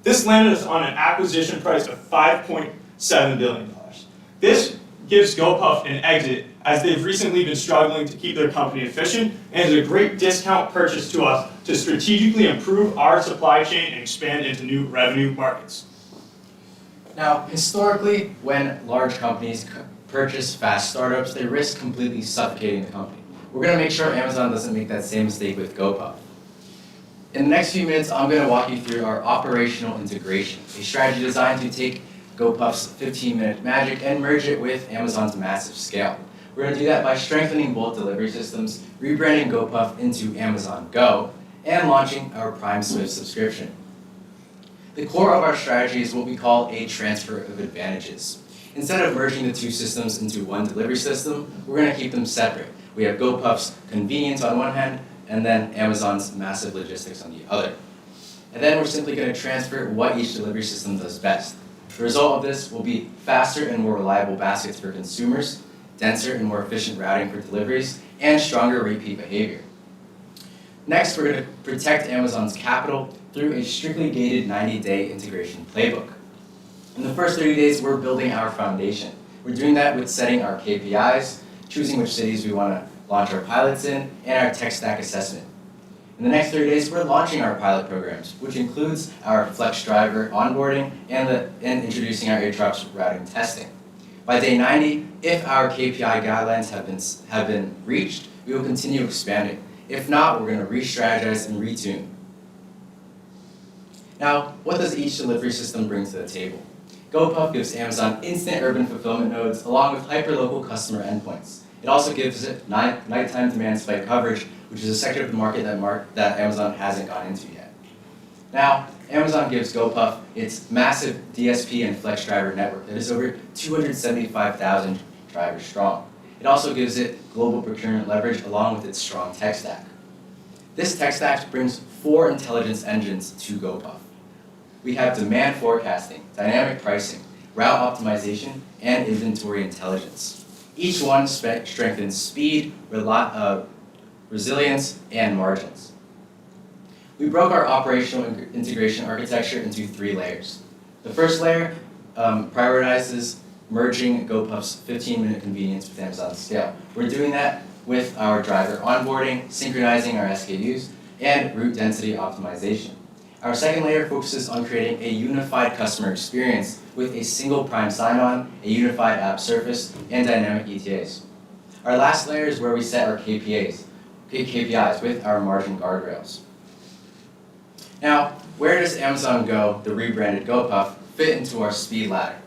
This landed us on an acquisition price of $5.7 billion. This gives GoPuff an exit, as they've recently been struggling to keep their company efficient, and is a great discount purchase to us to strategically improve our supply chain and expand into new revenue markets. Now, historically, when large companies purchase fast startups, they risk completely suffocating the company. We're going to make sure Amazon doesn't make that same mistake with GoPuff. In the next few minutes, I'm going to walk you through our operational integration, a strategy designed to take GoPuff's 15-minute magic and merge it with Amazon's massive scale. We're going to do that by strengthening both delivery systems, rebranding GoPuff into Amazon Go, and launching our Prime Swift subscription. The core of our strategy is what we call a transfer of advantages. Instead of merging the 2 systems into one delivery system, we're going to keep them separate. We have GoPuff's convenience on one hand, and then Amazon's massive logistics on the other. And then we're simply going to transfer what each delivery system does best. The result of this will be faster and more reliable baskets for consumers, denser and more efficient routing for deliveries, and stronger repeat behavior. Next, we're going to protect Amazon's capital through a strictly gated 90-day integration playbook. In the first 30 days, we're building our foundation. We're doing that with setting our KPIs, choosing which cities we want to launch our pilots in, and our tech stack assessment. In the next 30 days, we're launching our pilot programs, which includes our Flex driver onboarding and introducing our AirDrops routing testing. By day 90, if our KPI guidelines have been reached, we will continue expanding. If not, we're going to re-strategize and retune. Now, what does each delivery system bring to the table? GoPuff gives Amazon instant urban fulfillment nodes along with hyperlocal customer endpoints. It also gives it nighttime demand spike coverage, which is a sector of the market that Amazon hasn't gone into yet. Now, Amazon gives GoPuff its massive DSP and Flex driver network that is over 275,000 drivers strong. It also gives it global procurement leverage along with its strong tech stack. This tech stack brings 4 intelligence engines to GoPuff. We have demand forecasting, dynamic pricing, route optimization, and inventory intelligence. Each one strengthens speed, resilience, and margins. We broke our operational integration architecture into 3 layers. The first layer prioritizes merging GoPuff's 15-minute convenience with Amazon's scale. We're doing that with our driver onboarding, synchronizing our SKUs, and route density optimization. Our second layer focuses on creating a unified customer experience with a single Prime sign-on, a unified app surface, and dynamic ETAs. Our last layer is where we set our KPIs with our margin guardrails. Now, where does Amazon Go, the rebranded GoPuff, fit into our speed ladder?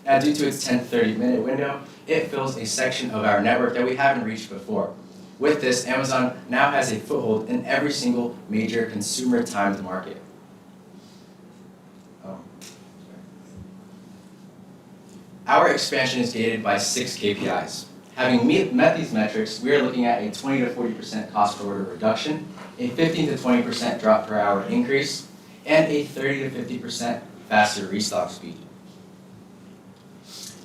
Now, due to its 10 to 30-minute window, it fills a section of our network that we haven't reached before. With this, Amazon now has a foothold in every single major consumer-timed market. Our expansion is gated by 6 KPIs. Having met these metrics, we are looking at a 20 to 40% cost per order reduction, a 15 to 20% drop per hour increase, and a 30 to 50% faster restock speed.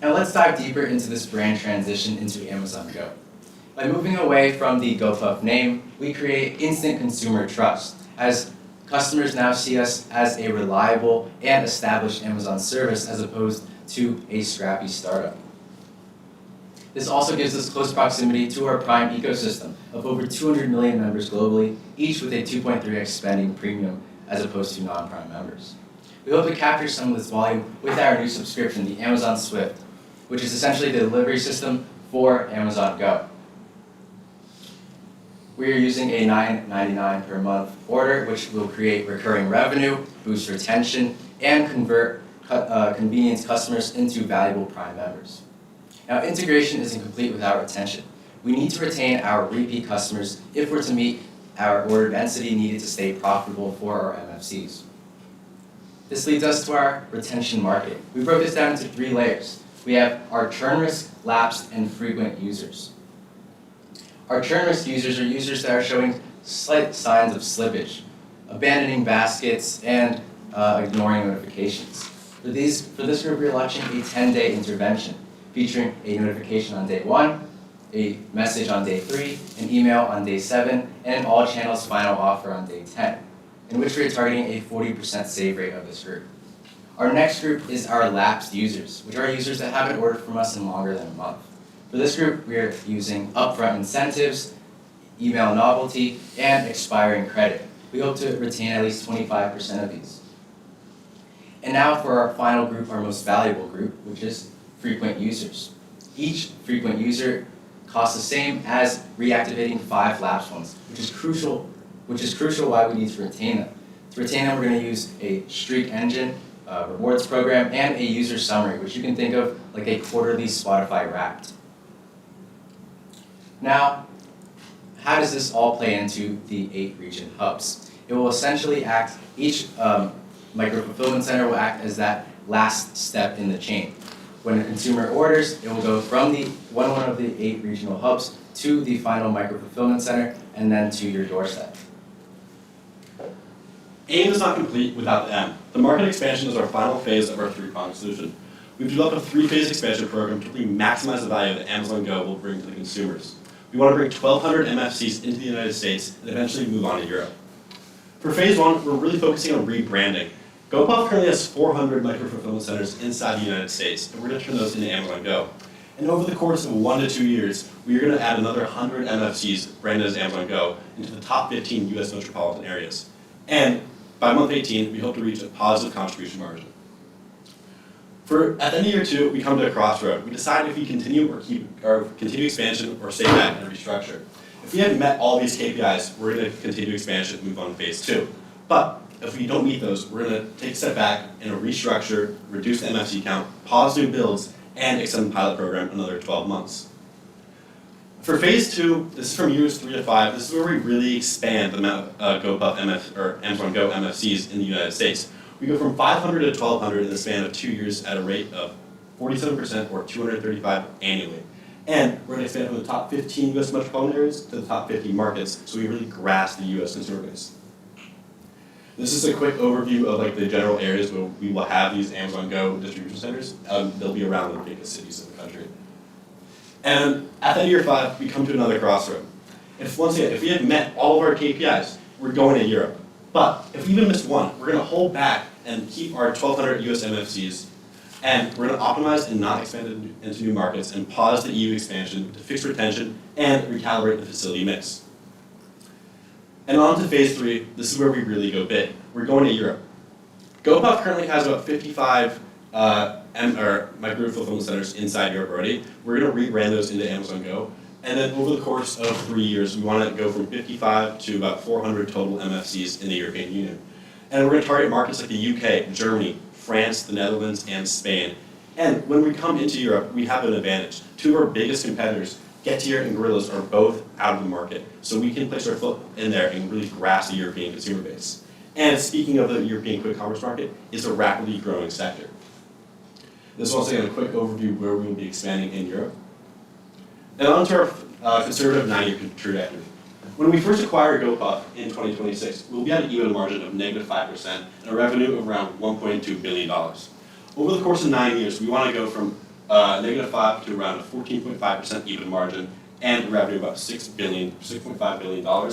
Now let's dive deeper into this brand transition into Amazon Go. By moving away from the GoPuff name, we create instant consumer trust, as customers now see us as a reliable and established Amazon service as opposed to a scrappy startup. This also gives us close proximity to our Prime ecosystem of over 200 million members globally, each with a 2.3x spending premium as opposed to non-Prime members. We hope to capture some of this volume with our new subscription, the Amazon Swift, which is essentially the delivery system for Amazon Go. We are using a $9.99 per month order, which will create recurring revenue, boost retention, and convert convenience customers into valuable Prime members. Now, integration isn't complete without retention. We need to retain our repeat customers if we're to meet our order density needed to stay profitable for our MFCs. This leads us to our retention marketing. We broke this down into 3 layers. We have our churn risk, lapsed, and frequent users. Our churn risk users are users that are showing slight signs of slippage, abandoning baskets, and ignoring notifications. For this group, we're launching a 10-day intervention, featuring a notification on day 1, a message on day 3, an email on day 7, and an all channels final offer on day 10, in which we are targeting a 40% save rate of this group. Our next group is our lapsed users, which are users that haven't ordered from us in longer than a month. For this group, we are using upfront incentives, email novelty, and expiring credit. We hope to retain at least 25% of these. And now for our final group, our most valuable group, which is frequent users. Each frequent user costs the same as reactivating 5 lapsed ones, which is crucial why we need to retain them. To retain them, we're going to use a streak engine, rewards program, and a user summary, which you can think of like a quarterly Spotify Wrapped. Now, how does this all play into the 8 region hubs? It will essentially act, each micro-fulfillment center will act as that last step in the chain. When a consumer orders, it will go from one of the 8 regional hubs to the final micro-fulfillment center and then to your doorstep. AIM is not complete without the M. The market expansion is our final phase of our 3-pronged solution. We've developed a 3-phase expansion program to really maximize the value that Amazon Go will bring to the consumers. We want to bring 1,200 MFCs into the United States and eventually move on to Europe. For phase 1, we're really focusing on rebranding. GoPuff currently has 400 micro-fulfillment centers inside the United States, and we're going to turn those into Amazon Go. And over the course of 1 to 2 years, we are going to add another 100 MFCs branded as Amazon Go into the top 15 US metropolitan areas. And by month 18, we hope to reach a positive contribution margin. At the end of year 2, we come to a crossroad. We decide if we continue expansion or stay back and restructure. If we haven't met all these KPIs, we're going to continue expansion and move on to phase 2. But if we don't meet those, we're going to take a step back and restructure, reduce the MFC count, pause new builds, and extend the pilot program another 12 months. For phase 2, this is from years 3 to 5. This is where we really expand the amount of Amazon Go MFCs in the United States. We go from 500 to 1,200 in the span of 2 years at a rate of 47% or 235 annually. And we're going to expand from the top 15 US metropolitan areas to the top 50 markets, so we really grasp the US consumer base. This is a quick overview of the general areas where we will have these Amazon Go distribution centers. They'll be around the biggest cities in the country. And at the end of year 5, we come to another crossroad. Once again, if we have met all of our KPIs, we're going to Europe. But if we even miss one, we're going to hold back and keep our 1,200 US MFCs, and we're going to optimize and not expand into new markets and pause the EU expansion to fix retention and recalibrate the facility mix. And on to phase 3, this is where we really go big. we're going to Europe. GoPuff currently has about 55 micro fulfillment centers inside Europe already. We're going to rebrand those into Amazon Go. And then over the course of 3 years, we want to go from 55 to about 400 total MFCs in the European Union. And we're going to target markets like the UK, Germany, France, the Netherlands, and Spain. And when we come into Europe, we have an advantage. Two of our biggest competitors, Getir and Gorillas, are both out of the market. So we can place our foot in there and really grasp the European consumer base. And speaking of the European quick commerce market, it's a rapidly growing sector. This is also a quick overview of where we will be expanding in Europe. And on to our conservative 9-year trajectory. When we first acquired GoPuff in 2026, we'll be at an EBITDA margin of -5% and a revenue of around $1.2 billion. Over the course of 9 years, we want to go from -5 to around a 14.5% EBITDA margin and revenue of about $6.5 billion.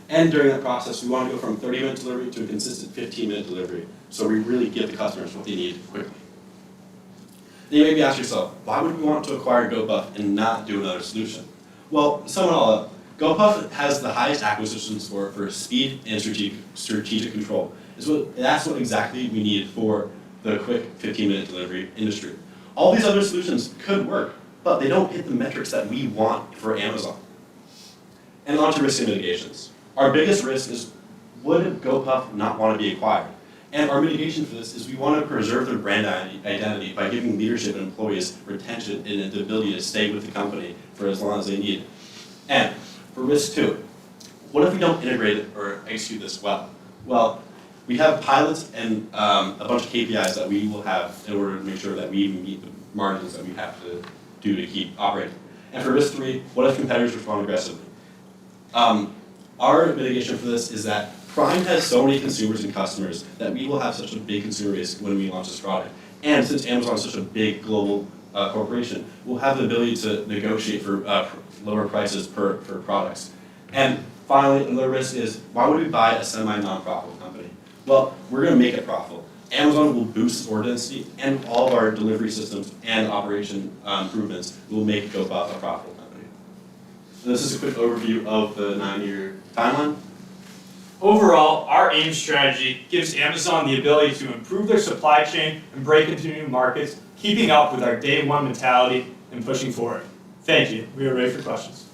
And during that process, we want to go from 30-minute delivery to a consistent 15-minute delivery. So we really give the customers what they need quickly. Then you maybe ask yourself, why would we want to acquire GoPuff and not do another solution? Well, to sum it all up, GoPuff has the highest acquisition score for speed and strategic control. That's what exactly we need for the quick 15-minute delivery industry. All these other solutions could work, but they don't hit the metrics that we want for Amazon. And on to risk and mitigations. Our biggest risk is, would GoPuff not want to be acquired? And our mitigation for this is we want to preserve their brand identity by giving leadership and employees retention and the ability to stay with the company for as long as they need. And for risk two, what if we don't integrate it or execute this well? Well, we have pilots and a bunch of KPIs that we will have in order to make sure that we even meet the margins that we have to do to keep operating. And for risk three, what if competitors respond aggressively? Our mitigation for this is that Prime has so many consumers and customers that we will have such a big consumer base when we launch this product. And since Amazon is such a big global corporation, we'll have the ability to negotiate for lower prices for products. And finally, another risk is, why would we buy a semi-non-profitable company? Well, we're going to make it profitable. Amazon will boost its order density, and all of our delivery systems and operation improvements will make GoPuff a profitable company. And this is a quick overview of the 9-year timeline. Overall, our AIM strategy gives Amazon the ability to improve their supply chain and break into new markets, keeping up with our day one mentality and pushing forward. Thank you. We are ready for questions.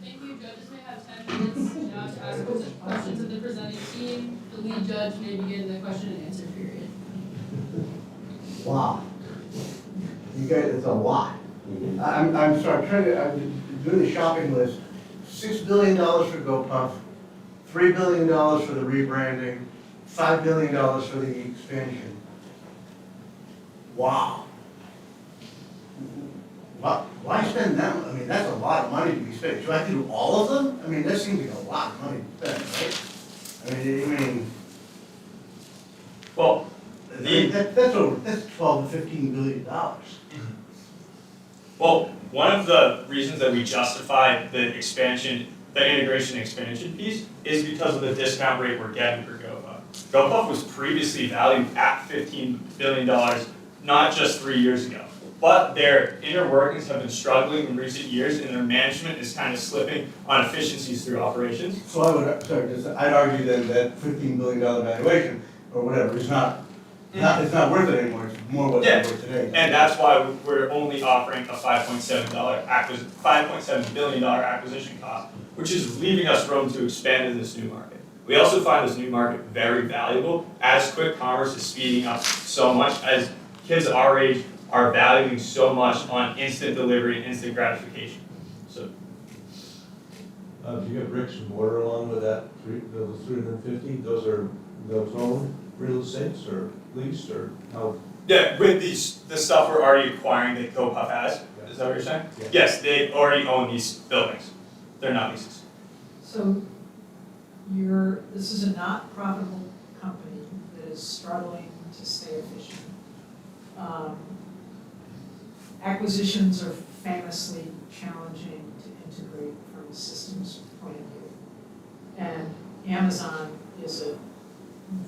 Thank you. Judges may have 10 minutes now to ask questions of the presenting team. The lead judge may begin the question and answer period. Wow. You guys, it's a lot. I'm sorry, I'm doing the shopping list. $6 billion for GoPuff, $3 billion for the rebranding, $5 billion for the expansion. Wow. Why spend that? I mean, that's a lot of money to be spent. Do I have to do all of them? I mean, that seems like a lot of money to spend, right? I mean, Well, that's 12 to $15 billion. Well, one of the reasons that we justify the integration expansion piece is because of the discount rate we're getting for GoPuff. GoPuff was previously valued at $15 billion, not just 3 years ago. But their inner workings have been struggling in recent years, and their management is kind of slipping on efficiencies through operations. So I'd argue then that $15 billion valuation, or whatever, is not, it's not worth it anymore, it's more what it's worth today. And that's why we're only offering a $5.7 billion acquisition cost, which is leaving us room to expand in this new market. We also find this new market very valuable as quick commerce is speeding up so much, as kids our age are valuing so much on instant delivery and instant gratification. So, Do you have bricks and mortar along with that, those 350? Those are those owned real estates or leased or how? yeah, with the stuff we're already acquiring that GoPuff has, is that what you're saying? Yeah. Yes, they already own these buildings. They're not leases. So this is a not profitable company that is struggling to stay efficient. Acquisitions are famously challenging to integrate from a systems point of view. And Amazon is a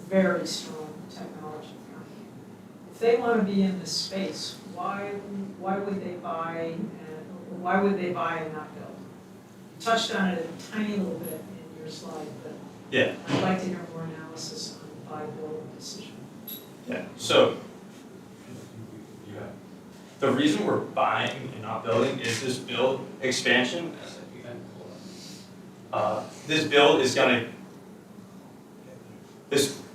very strong technology company. If they want to be in this space, why would they buy why would they buy and not build? You touched on it a tiny little bit in your slide, but Yeah. I'd like to hear more analysis on the buy build decision. Yeah, so the reason we're buying and not building is this build expansion. This build is gonna,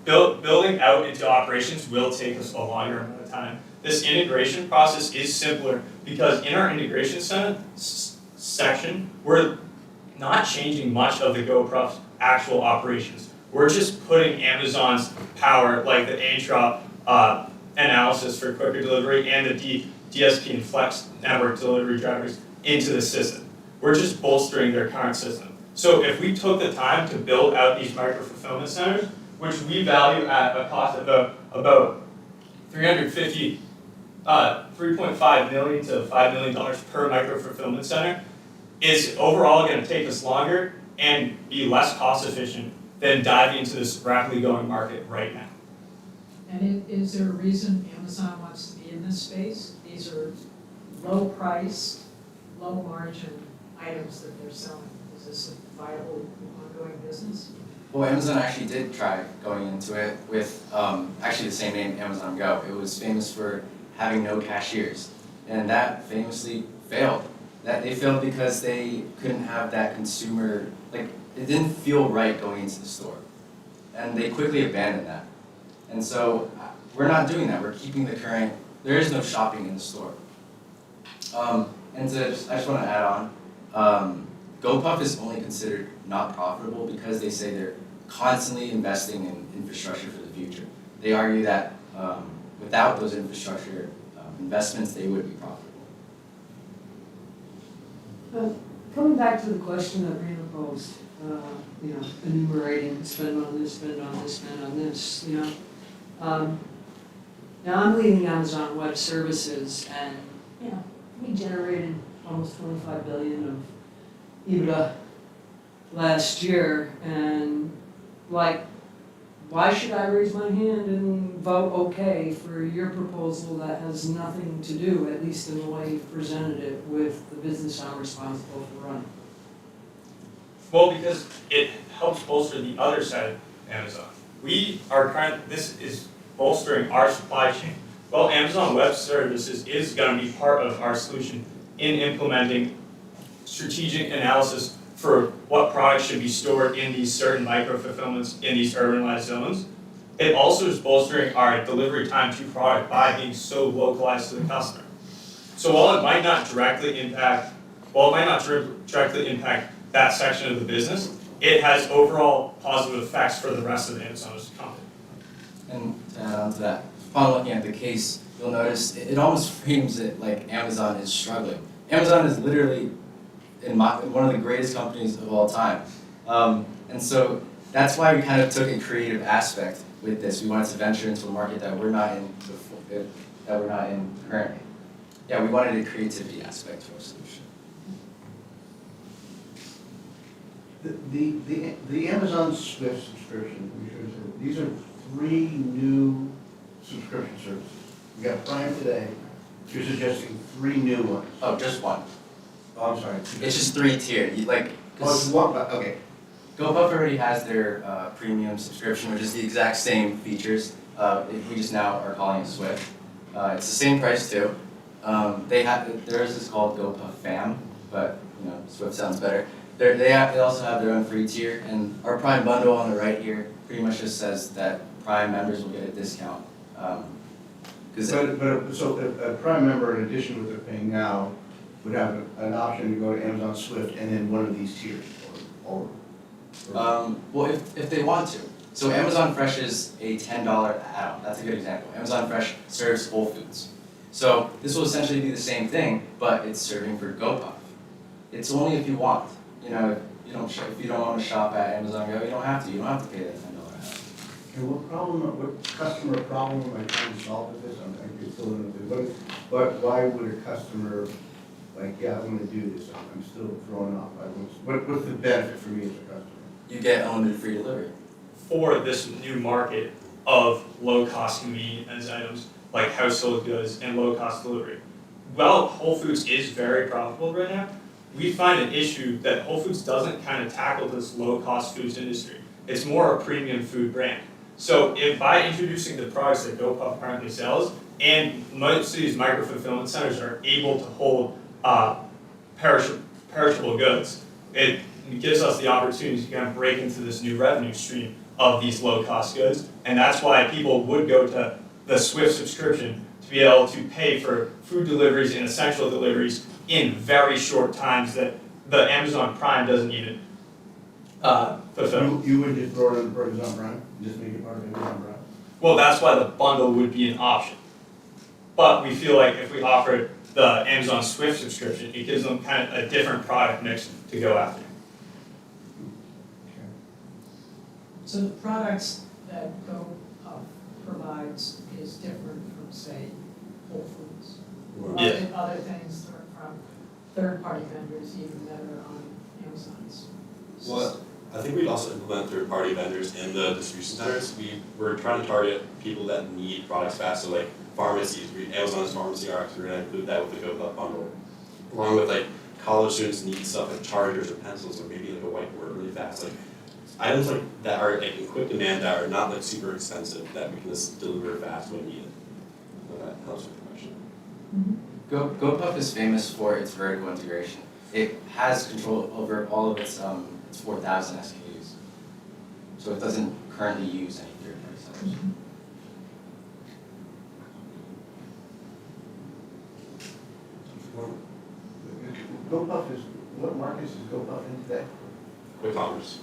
building out into operations will take us a longer amount of time. This integration process is simpler because in our integration section, we're not changing much of the GoProf's actual operations. We're just putting Amazon's power, like the ATROP analysis for quicker delivery and the DSP and Flex network delivery drivers into the system. We're just bolstering their current system. So if we took the time to build out these micro-fulfillment centers, which we value at a cost of about $3.5 million to $5 million per micro-fulfillment center, is overall going to take us longer and be less cost efficient than diving into this rapidly growing market right now. And is there a reason Amazon wants to be in this space? These are low price, low margin items that they're selling. Is this a viable ongoing business? Well, Amazon actually did try going into it with actually the same name, Amazon Go. It was famous for having no cashiers, and that famously failed. That they failed because they couldn't have that consumer, like it didn't feel right going into the store, and they quickly abandoned that. And so we're not doing that. We're keeping the current. There is no shopping in the store. I just want to add on. GoPuff is only considered not profitable because they say they're constantly investing in infrastructure for the future. They argue that without those infrastructure investments, they would be profitable. Coming back to the question that Rena posed, enumerating spend on this, spend on this, spend on this, now I'm leading Amazon Web Services, and we generated almost 25 billion of EBITDA last year, and why should I raise my hand and vote okay for your proposal that has nothing to do, at least in the way you've presented it, with the business I'm responsible for running? Well, because it helps bolster the other side of Amazon. This is bolstering our supply chain. Well, Amazon Web Services is going to be part of our solution in implementing strategic analysis for what products should be stored in these certain micro-fulfillments in these urbanized zones. It also is bolstering our delivery time to product by being so localized to the customer. So while it might not directly impact that section of the business, it has overall positive effects for the rest of the Amazon's company. And to add on to that, upon looking at the case, you'll notice it almost frames it like Amazon is struggling. Amazon is literally one of the greatest companies of all time. And so that's why we kind of took a creative aspect with this. We wanted to venture into a market that we're not in currently. Yeah, we wanted a creativity aspect to our solution. The Amazon Swift subscription, these are 3 new subscription services. We got Prime today. You're suggesting 3 new ones. Oh, just one. Oh, I'm sorry. It's just 3-tiered. It's one, okay. GoPuff already has their premium subscription, which is the exact same features. We just now are calling it Swift. It's the same price too. Theirs is called GoPuff Fam, but Swift sounds better. They also have their own free tier, and our Prime bundle on the right here pretty much just says that Prime members will get a discount. So a Prime member, in addition to what they're paying now, would have an option to go to Amazon Swift and then one of these tiers, well, if they want to. So Amazon Fresh is a $10 add-on. That's a good example. Amazon Fresh serves Whole Foods. So this will essentially be the same thing, but it's serving for GoPuff. It's only if you want. If you don't want to shop at Amazon Go, you don't have to. You don't have to pay that $10 add-on. And what customer problem am I trying to solve with this? I'm still in the, why would a customer, I'm going to do this, I'm still thrown off. What's the benefit for me as a customer? You get unlimited free delivery. For this new market of low-cost convenience items like household goods and low-cost delivery. while Whole Foods is very profitable right now, we find an issue that Whole Foods doesn't kind of tackle this low-cost foods industry. It's more a premium food brand. So if by introducing the products that GoPuff currently sells, and most of these micro-fulfillment centers are able to hold perishable goods, it gives us the opportunity to kind of break into this new revenue stream of these low-cost goods, and that's why people would go to the Swift subscription to be able to pay for food deliveries and essential deliveries in very short times that the Amazon Prime doesn't even fulfill. You would just throw it on the Amazon Prime, just make it part of Amazon Prime? Well, that's why the bundle would be an option. But we feel like if we offered the Amazon Swift subscription, it gives them kind of a different product mix to go after. So the products that GoPuff provides is different from, say, Whole Foods? Or Yes. other things that are from third-party vendors even that are on Amazon's system? Well, I think we'd also implement third-party vendors in the distribution centers. We're trying to target people that need products fast, so like pharmacies, Amazon's Pharmacy Rx, we're gonna include that with the GoPuff bundle. Along with like college students need stuff like chargers or pencils or maybe like a whiteboard really fast. Like items like that are like in quick demand that are not like super expensive that we can just deliver fast when needed. So that helps with the question. GoPuff is famous for its vertical integration. It has control over all of its 4,000 SKUs. So it doesn't currently use any third-party sellers. GoPuff is, what markets is GoPuff in today? Quick commerce.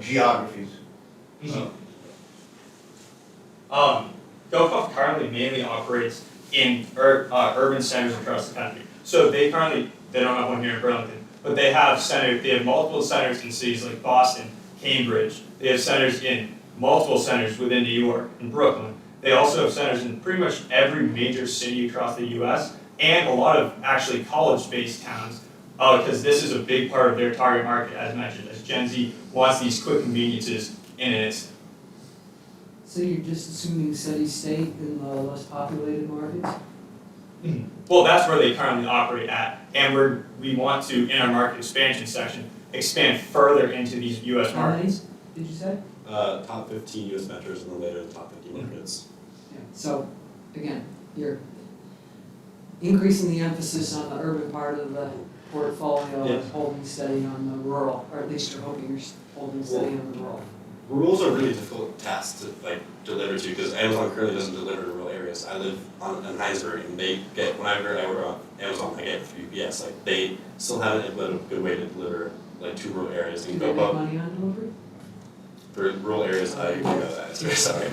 Geographies. GoPuff currently mainly operates in urban centers across the country. So they don't have one here in Burlington, but they have multiple centers in cities like Boston, Cambridge. They have centers in multiple centers within New York and Brooklyn. They also have centers in pretty much every major city across the US and a lot of actually college-based towns, because this is a big part of their target market, as mentioned, as Gen Z wants these quick conveniences in an instant. So you're just assuming steady state in the less populated markets? Well, that's where they currently operate at, and we want to, in our market expansion section, expand further into these US How many, markets. did you say? Top 15 US metros and then later the top 50 markets. Yeah, so, again, you're increasing the emphasis on the urban part of the portfolio Yeah. and holding steady on the rural, or at least you're hoping you're holding steady on the rural. Rules are really difficult tasks to like deliver to because Amazon currently doesn't deliver to rural areas. I live in Heinsberg and they get, whenever I order on Amazon, I get through UPS. Like they still haven't implemented a good way to deliver like to rural areas. Do And they make GoPuff, money on delivery? for rural areas, I know that. Sorry.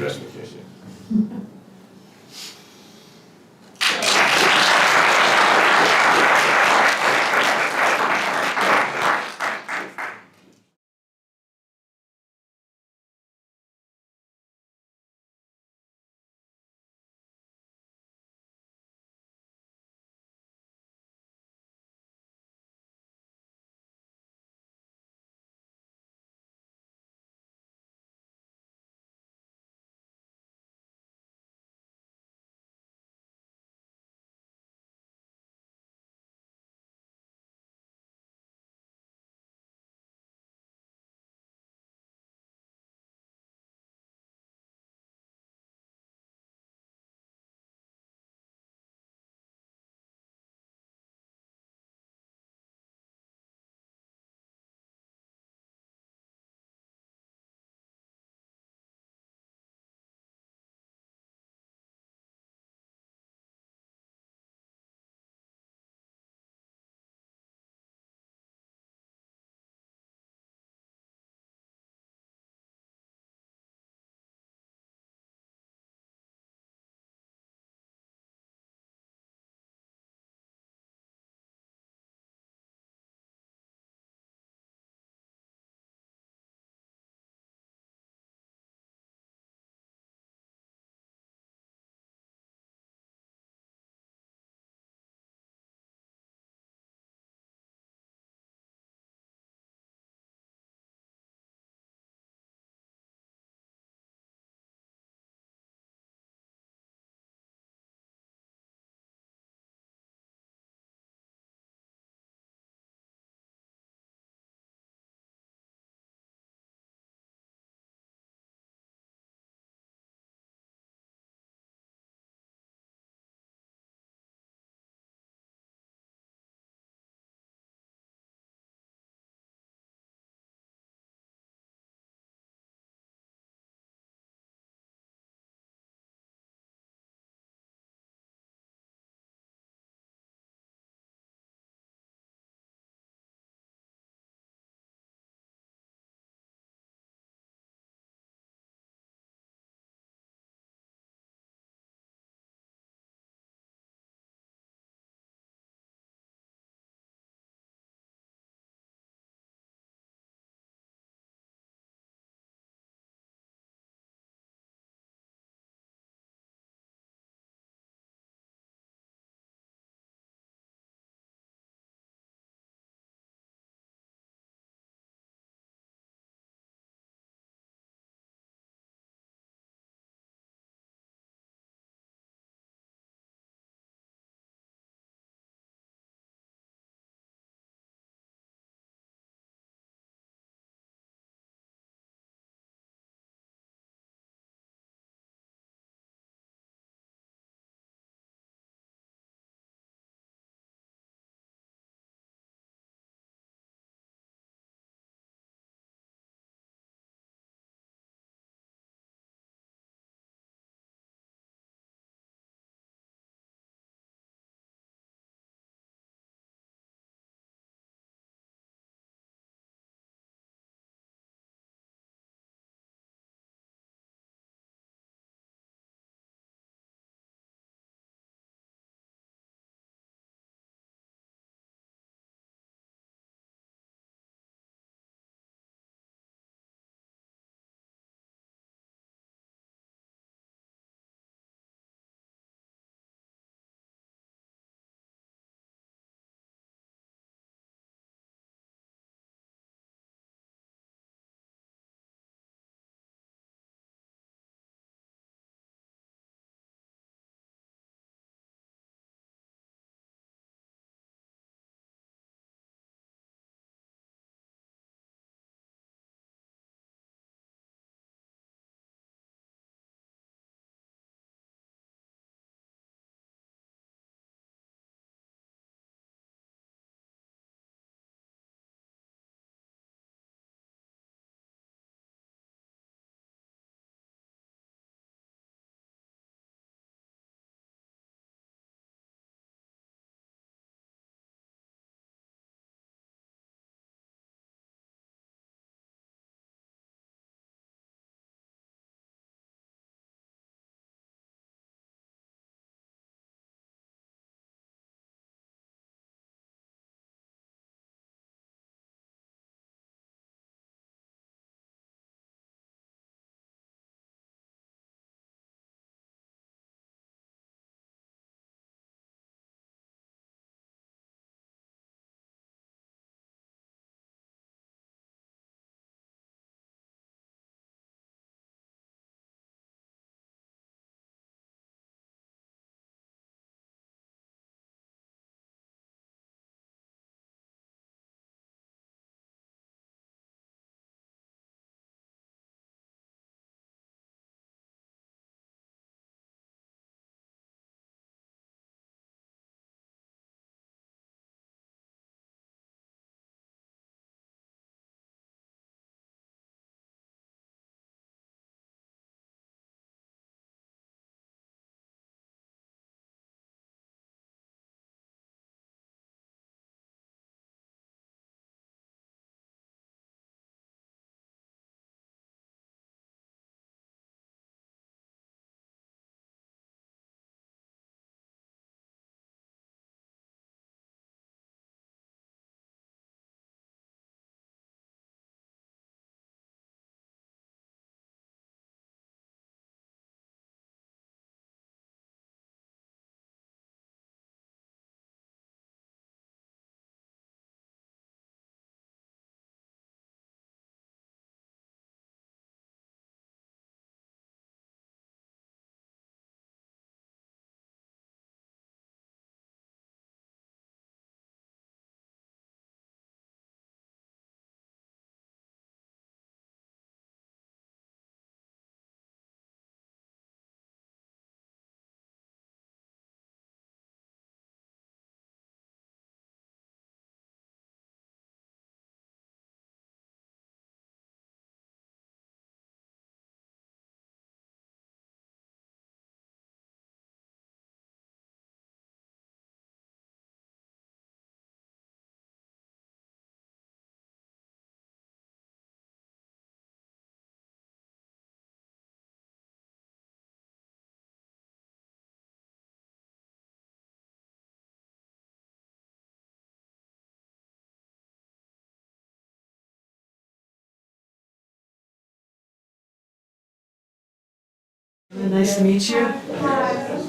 Nice to meet you.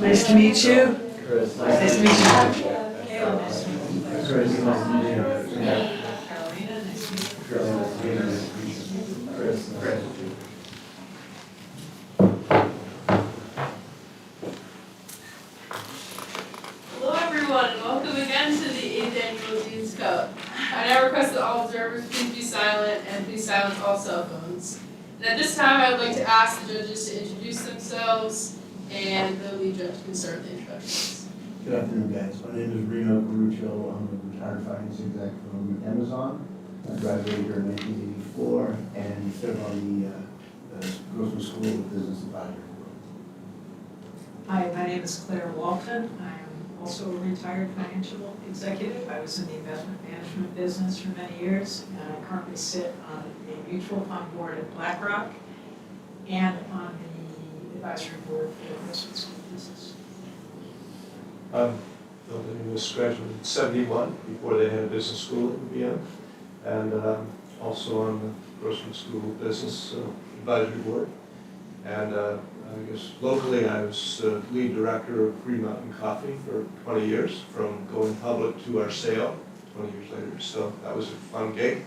Nice to meet you. Nice to meet you. Kayla, nice to meet you. Chris, nice to meet you. Carolina, nice to meet you. Hello everyone, and welcome again to the 8th Annual Dean's Cup. I now request that all observers please be silent and please silence all cell phones. And at this time, I would like to ask the judges to introduce themselves, and the lead judge can start the introductions. Good afternoon, guys. My name is Reno Caruccio. I'm a retired finance exec from Amazon. I graduated here in 1984 and served on the Grossman School of Business advisory board. Hi, my name is Claire Walton. I am also a retired financial executive. I was in the investment management business for many years, and I currently sit on a mutual fund board at BlackRock and on the advisory board for the Grossman School of Business. Bill was graduated in 71, before they had a business school at UVM, and also on the Grossman School of Business advisory board. And I guess locally I was lead director of Green Mountain Coffee for 20 years, from going public to our sale 20 years later. So that was a fun gig.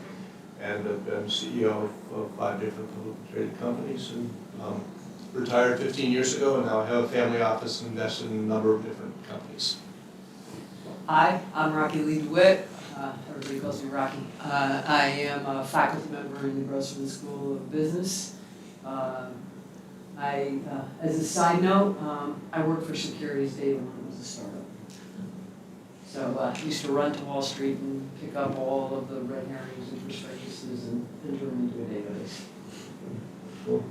And I've been CEO of 5 different publicly traded companies, and retired 15 years ago, and now I have a family office and invested in a number of different companies. Hi, I'm Rocky Lee DeWitt. Everybody calls me Rocky. I am a faculty member in the Grossman School of Business. As a side note, I worked for Securities Data when it was a startup. So I used to run to Wall Street and pick up all of the red herrings and prospectuses and enter them into a database. Cool.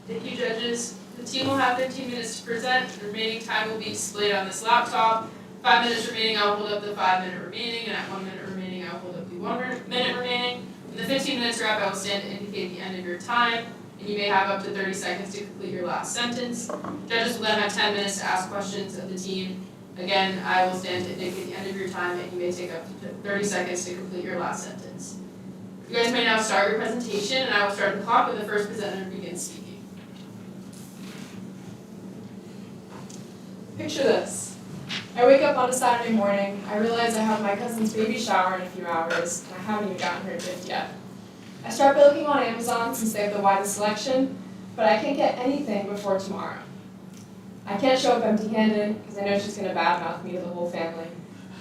Thank you, judges. The team will have 15 minutes to present. The remaining time will be displayed on this laptop. 5 minutes remaining, I'll hold up the 5-minute remaining, and at 1 minute remaining, I'll hold up the 1 minute remaining. When the 15 minutes are up, I will stand to indicate the end of your time, and you may have up to 30 seconds to complete your last sentence. Judges will then have 10 minutes to ask questions of the team. Again, I will stand to indicate the end of your time, and you may take up to 30 seconds to complete your last sentence. You guys may now start your presentation, and I will start the clock when the first presenter begins speaking. Picture this. I wake up on a Saturday morning, I realize I have my cousin's baby shower in a few hours, and I haven't even gotten her a gift yet. I start by looking on Amazon since they have the widest selection, but I can't get anything before tomorrow. I can't show up empty-handed, because I know she's going to badmouth me to the whole family.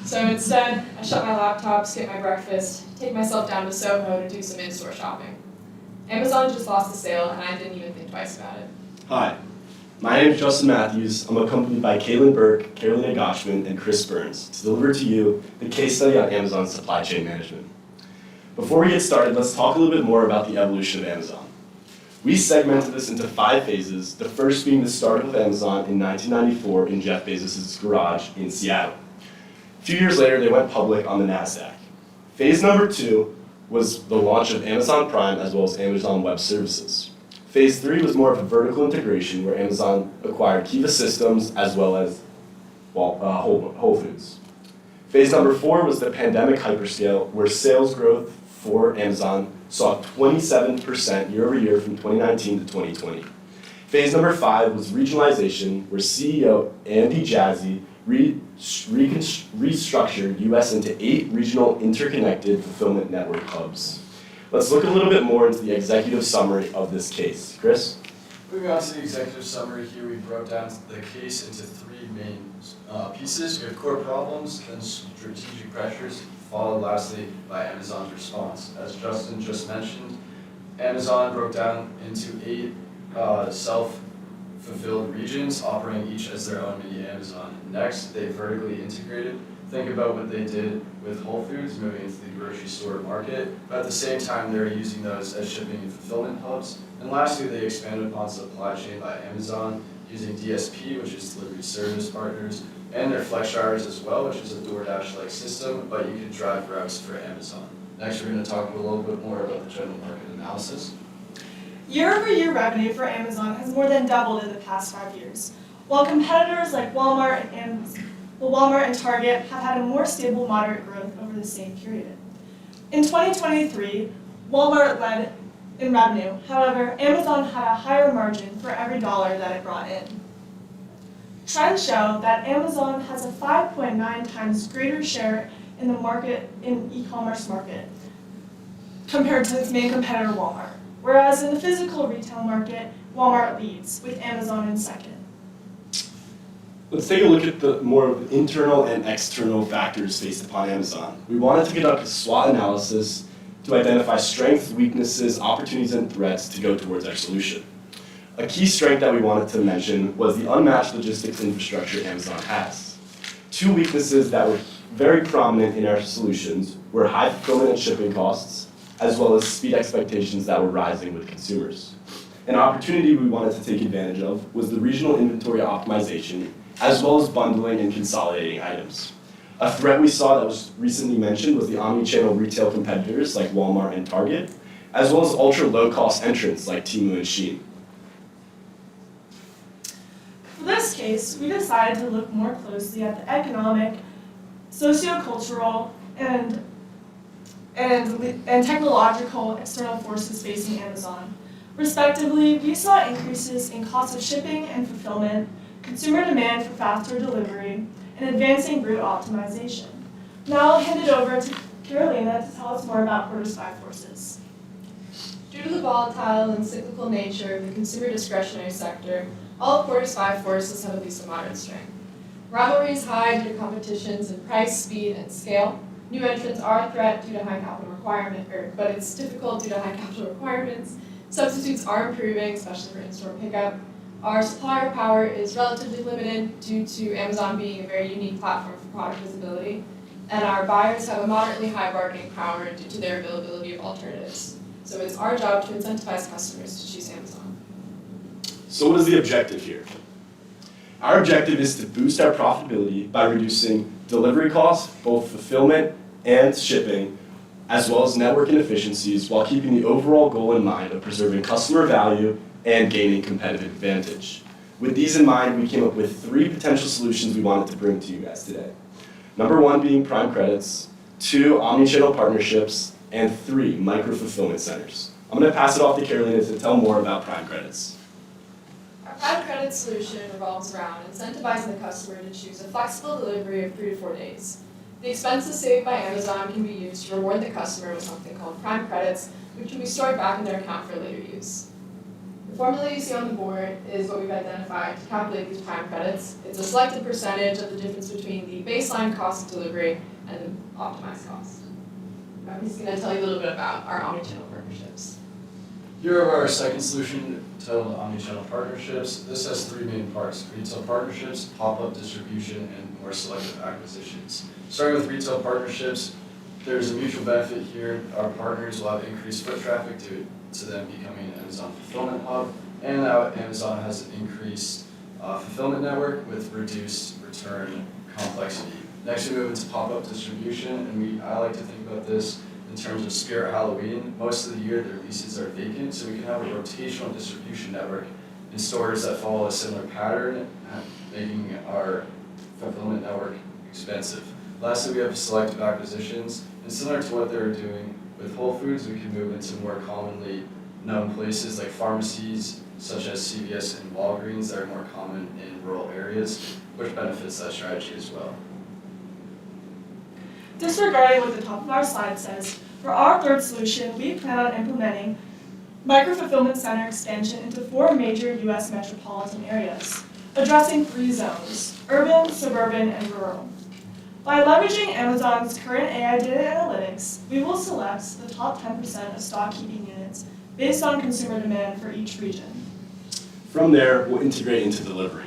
So instead, I shut my laptop, skip my breakfast, take myself down to Soho to do some in-store shopping. Amazon just lost the sale, and I didn't even think twice about it. Hi, my name is Justin Matthews. I'm accompanied by Caitlin Burke, Carolina Goshman, and Chris Burns to deliver to you the case study on Amazon's supply chain management. Before we get started, let's talk a little bit more about the evolution of Amazon. We segmented this into 5 phases, the first being the start of Amazon in 1994 in Jeff Bezos' garage in Seattle. A few years later, they went public on the NASDAQ. Phase number 2 was the launch of Amazon Prime as well as Amazon Web Services. Phase 3 was more of a vertical integration where Amazon acquired Kiva Systems as well as Whole Foods. Phase number 4 was the pandemic hyperscale where sales growth for Amazon saw 27% year over year from 2019 to 2020. Phase number 5 was regionalization where CEO Andy Jassy restructured US into 8 regional interconnected fulfillment network hubs. Let's look a little bit more into the executive summary of this case. Chris? Moving on to the executive summary here, we broke down the case into 3 main pieces. We have core problems, then strategic pressures, followed lastly by Amazon's response. As Justin just mentioned, Amazon broke down into 8 self-fulfilled regions, operating each as their own mini Amazon. Next, they vertically integrated. Think about what they did with Whole Foods, moving into the grocery store market, but at the same time, they're using those as shipping and fulfillment hubs. And lastly, they expanded upon supply chain by Amazon, using DSP, which is delivery service partners, and their flex drivers as well, which is a DoorDash-like system, but you can drive routes for Amazon. Next, we're going to talk a little bit more about the general market analysis. Year-over-year revenue for Amazon has more than doubled in the past 5 years, while competitors like Walmart and Target have had a more stable, moderate growth over the same period. In 2023, Walmart led in revenue. However, Amazon had a higher margin for every dollar that it brought in. Trends show that Amazon has a 5.9 times greater share in the market, in e-commerce market, compared to its main competitor, Walmart. Whereas in the physical retail market, Walmart leads, with Amazon in second. Let's take a look at the more of the internal and external factors faced upon Amazon. We wanted to conduct a SWOT analysis to identify strengths, weaknesses, opportunities, and threats to go towards our solution. A key strength that we wanted to mention was the unmatched logistics infrastructure Amazon has. Two weaknesses that were very prominent in our solutions were high fulfillment and shipping costs, as well as speed expectations that were rising with consumers. An opportunity we wanted to take advantage of was the regional inventory optimization, as well as bundling and consolidating items. A threat we saw that was recently mentioned was the omni-channel retail competitors like Walmart and Target, as well as ultra low-cost entrants like Temu and Shein. For this case, we decided to look more closely at the economic, sociocultural, and technological external forces facing Amazon. Respectively, we saw increases in cost of shipping and fulfillment, consumer demand for faster delivery, and advancing route optimization. Now I'll hand it over to Carolina to tell us more about Porter's 5 forces. Due to the volatile and cyclical nature of the consumer discretionary sector, all of Porter's 5 forces have at least a moderate strength. Rivalry is high due to competitions in price, speed, and scale. New entrants are a threat due to high capital but it's difficult due to high capital requirements. Substitutes are improving, especially for in-store pickup. Our supplier power is relatively limited due to Amazon being a very unique platform for product visibility. And our buyers have a moderately high bargaining power due to their availability of alternatives. So it's our job to incentivize customers to choose Amazon. So what is the objective here? Our objective is to boost our profitability by reducing delivery costs, both fulfillment and shipping, as well as network inefficiencies, while keeping the overall goal in mind of preserving customer value and gaining competitive advantage. With these in mind, we came up with 3 potential solutions we wanted to bring to you guys today. Number 1 being Prime Credits, 2 omnichannel partnerships, and 3 micro-fulfillment centers. I'm going to pass it off to Carolina to tell more about Prime Credits. Our Prime Credit solution revolves around incentivizing the customer to choose a flexible delivery of 3 to 4 days. The expenses saved by Amazon can be used to reward the customer with something called Prime Credits, which can be stored back in their account for later use. The formula you see on the board is what we've identified to calculate these Prime Credits. It's a selected percentage of the difference between the baseline cost of delivery and the optimized cost. He's going to tell you a little bit about our omnichannel partnerships. Here are our second solution titled Omnichannel Partnerships. This has 3 main parts: retail partnerships, pop-up distribution, and more selective acquisitions. Starting with retail partnerships, there's a mutual benefit here. Our partners will have increased foot traffic due to them becoming an Amazon fulfillment hub, and now Amazon has an increased fulfillment network with reduced return complexity. Next, we move into pop-up distribution, and I like to think about this in terms of Spirit Halloween. Most of the year, their leases are vacant, so we can have a rotational distribution network in stores that follow a similar pattern, making our fulfillment network expensive. Lastly, we have selective acquisitions, and similar to what they're doing with Whole Foods, we can move into more commonly known places like pharmacies, such as CVS and Walgreens, that are more common in rural areas, which benefits that strategy as well. Disregarding what the top of our slide says, for our third solution, we plan on implementing micro-fulfillment center expansion into 4 major U.S. metropolitan areas, addressing 3 zones: urban, suburban, and rural. By leveraging Amazon's current AI data analytics, we will select the top 10% of stock keeping units based on consumer demand for each region. From there, we'll integrate into delivery.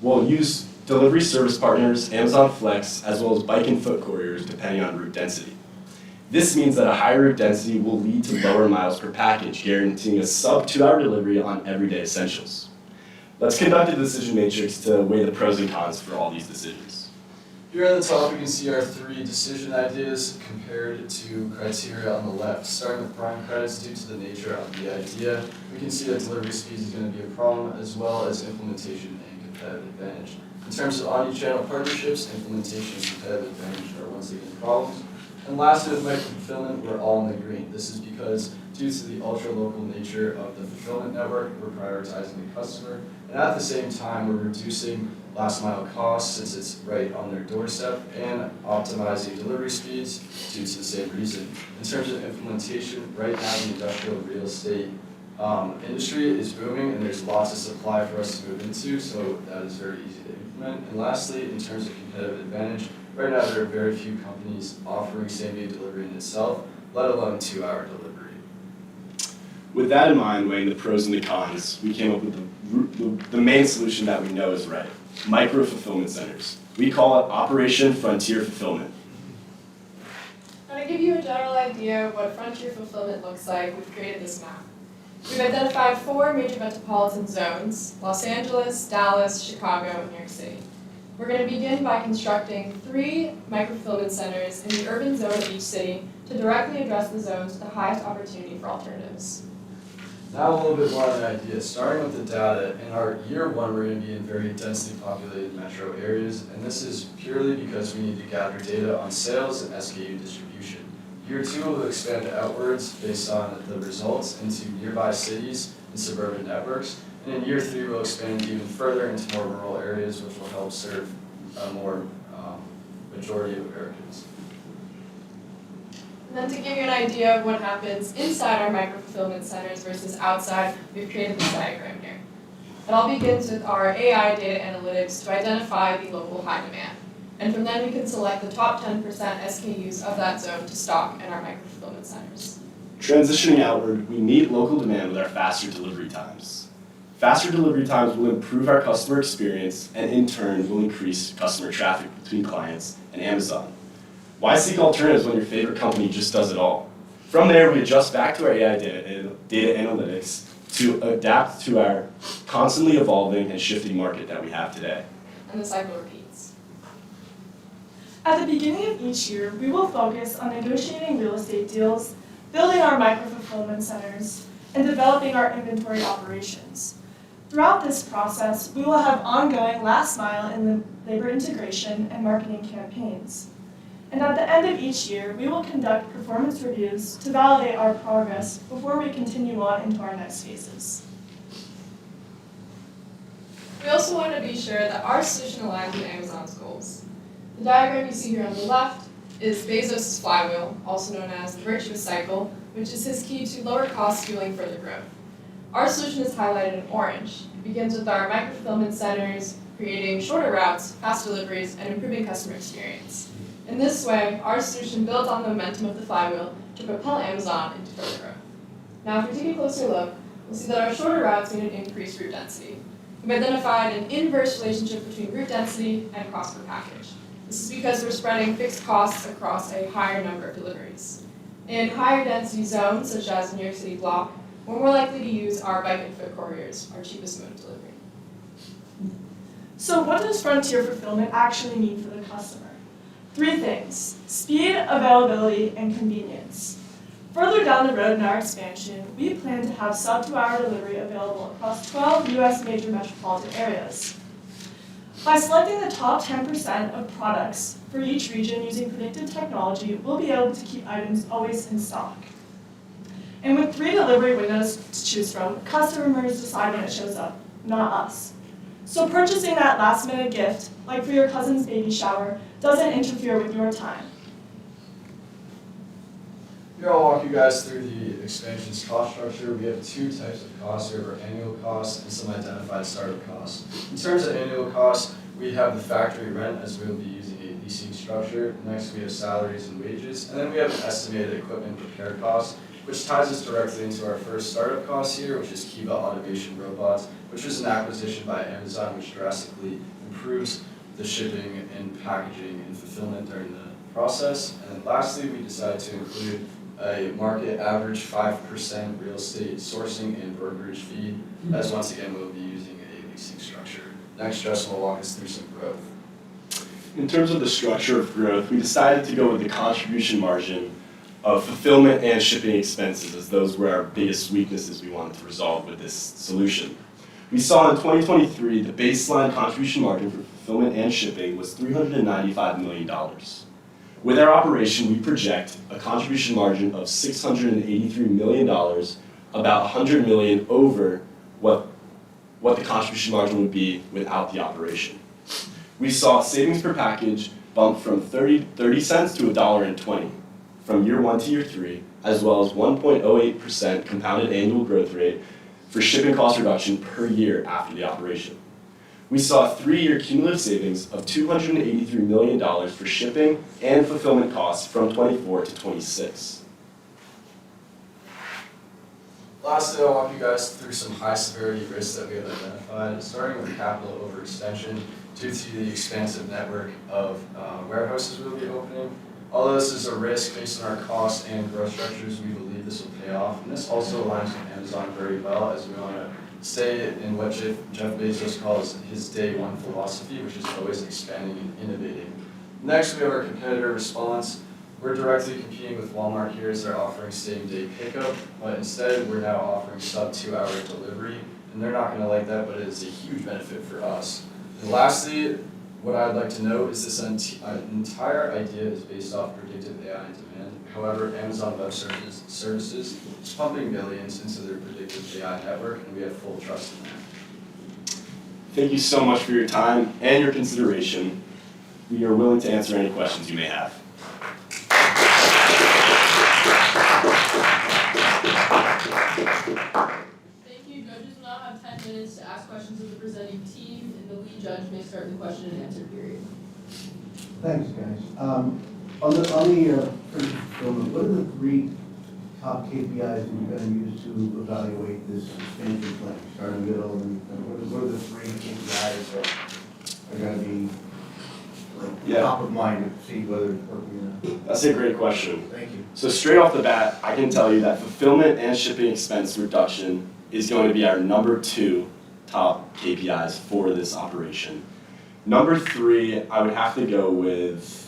We'll use delivery service partners, Amazon Flex, as well as bike and foot couriers depending on route density. This means that a higher route density will lead to lower miles per package, guaranteeing a sub 2-hour delivery on everyday essentials. Let's conduct a decision matrix to weigh the pros and cons for all these decisions. Here at the top, we can see our 3 decision ideas compared to criteria on the left. Starting with Prime Credits, due to the nature of the idea, we can see that delivery speed is going to be a problem, as well as implementation and competitive advantage. In terms of omnichannel partnerships, implementation and competitive advantage are once again problems. And lastly, with micro-fulfillment, we're all in the green. This is because due to the ultra-local nature of the fulfillment network, we're prioritizing the customer, and at the same time, we're reducing last mile costs since it's right on their doorstep, and optimizing delivery speeds due to the same reason. In terms of implementation, right now the industrial real estate industry is booming, and there's lots of supply for us to move into, so that is very easy to implement. And lastly, in terms of competitive advantage, right now there are very few companies offering same-day delivery in itself, let alone 2-hour delivery. With that in mind, weighing the pros and the cons, we came up with the main solution that we know is right: micro-fulfillment centers. We call it Operation Frontier Fulfillment. Now, to give you a general idea of what frontier fulfillment looks like, we've created this map. We've identified 4 major metropolitan zones: Los Angeles, Dallas, Chicago, and New York City. We're going to begin by constructing 3 micro-fulfillment centers in the urban zone of each city to directly address the zones with the highest opportunity for alternatives. Now a little bit more on the idea. Starting with the data, in our year 1, we're going to be in very densely populated metro areas, and this is purely because we need to gather data on sales and SKU distribution. Year 2 will expand outwards based on the results into nearby cities and suburban networks, and in year 3 we'll expand even further into more rural areas, which will help serve a more majority of Americans. And then to give you an idea of what happens inside our micro-fulfillment centers versus outside, we've created this diagram here. It all begins with our AI data analytics to identify the local high demand. And from then we can select the top 10% SKUs of that zone to stock in our micro-fulfillment centers. Transitioning outward, we meet local demand with our faster delivery times. Faster delivery times will improve our customer experience and in turn will increase customer traffic between clients and Amazon. Why seek alternatives when your favorite company just does it all? From there, we adjust back to our AI data analytics to adapt to our constantly evolving and shifting market that we have today. And the cycle repeats. At the beginning of each year, we will focus on negotiating real estate deals, building our micro-fulfillment centers, and developing our inventory operations. Throughout this process, we will have ongoing last mile and labor integration and marketing campaigns. And at the end of each year, we will conduct performance reviews to validate our progress before we continue on into our next phases. We also want to be sure that our solution aligns with Amazon's goals. The diagram you see here on the left is Bezos' flywheel, also known as the virtuous cycle, which is his key to lower costs fueling further growth. Our solution is highlighted in orange. It begins with our micro-fulfillment centers, creating shorter routes, fast deliveries, and improving customer experience. In this way, our solution builds on the momentum of the flywheel to propel Amazon into further growth. Now, if we take a closer look, we'll see that our shorter routes mean an increased route density. We've identified an inverse relationship between route density and cost per package. This is because we're spreading fixed costs across a higher number of deliveries. In higher density zones, such as the New York City block, we're more likely to use our bike and foot couriers, our cheapest mode of delivery. So what does frontier fulfillment actually mean for the customer? 3 things: speed, availability, and convenience. Further down the road in our expansion, we plan to have sub-2-hour delivery available across 12 U.S. major metropolitan areas. By selecting the top 10% of products for each region using predictive technology, we'll be able to keep items always in stock. And with 3 delivery windows to choose from, customers decide when it shows up, not us. So purchasing that last-minute gift, like for your cousin's baby shower, doesn't interfere with your time. Here I'll walk you guys through the expansion's cost structure. We have 2 types of costs. We have our annual costs and some identified startup costs. In terms of annual costs, we have the factory rent, as we'll be using a leasing structure. Next, we have salaries and wages. And then we have an estimated equipment repair cost, which ties us directly into our first startup cost here, which is Kiva Automation Robots, which was an acquisition by Amazon, which drastically improves the shipping and packaging and fulfillment during the process. And then lastly, we decided to include a market average 5% real estate sourcing and brokerage fee, as once again we'll be using a leasing structure. Next, Justin will walk us through some growth. In terms of the structure of growth, we decided to go with the contribution margin of fulfillment and shipping expenses, as those were our biggest weaknesses we wanted to resolve with this solution. We saw in 2023 the baseline contribution margin for fulfillment and shipping was $395 million. With our operation, we project a contribution margin of $683 million, about $100 million over what the contribution margin would be without the operation. We saw savings per package bump from 30 cents to $1.20 from year 1 to year 3, as well as 1.08% compounded annual growth rate for shipping cost reduction per year after the operation. We saw a 3-year cumulative savings of $283 million for shipping and fulfillment costs from 24 to 26. Lastly, I'll walk you guys through some high severity risks that we have identified, starting with capital overextension due to the expansive network of warehouses we'll be opening. Although this is a risk based on our costs and growth structures, we believe this will pay off. And this also aligns with Amazon very well, as we want to stay in what Jeff Bezos calls his day one philosophy, which is always expanding and innovating. Next, we have our competitor response. We're directly competing with Walmart here as they're offering same-day pickup, but instead we're now offering sub-2-hour delivery, and they're not going to like that, but it is a huge benefit for us. And lastly, what I'd like to note is this entire idea is based off predictive AI and demand. However, Amazon Web Services is pumping millions into their predictive AI network, and we have full trust in that. Thank you so much for your time and your consideration. We are willing to answer any questions you may have. Thank you. Judges will now have 10 minutes to ask questions of the presenting team, and the lead judge may start the question and answer period. Thanks, guys. On the fulfillment, what are the 3 top KPIs that you're going to use to evaluate this expansion plan? Start in the middle, and what are the 3 KPIs that are going to be top of mind to see whether it's working or not? That's a great question. Thank you. So straight off the bat, I can tell you that fulfillment and shipping expense reduction is going to be our number 2 top KPIs for this operation. Number 3, I would have to go with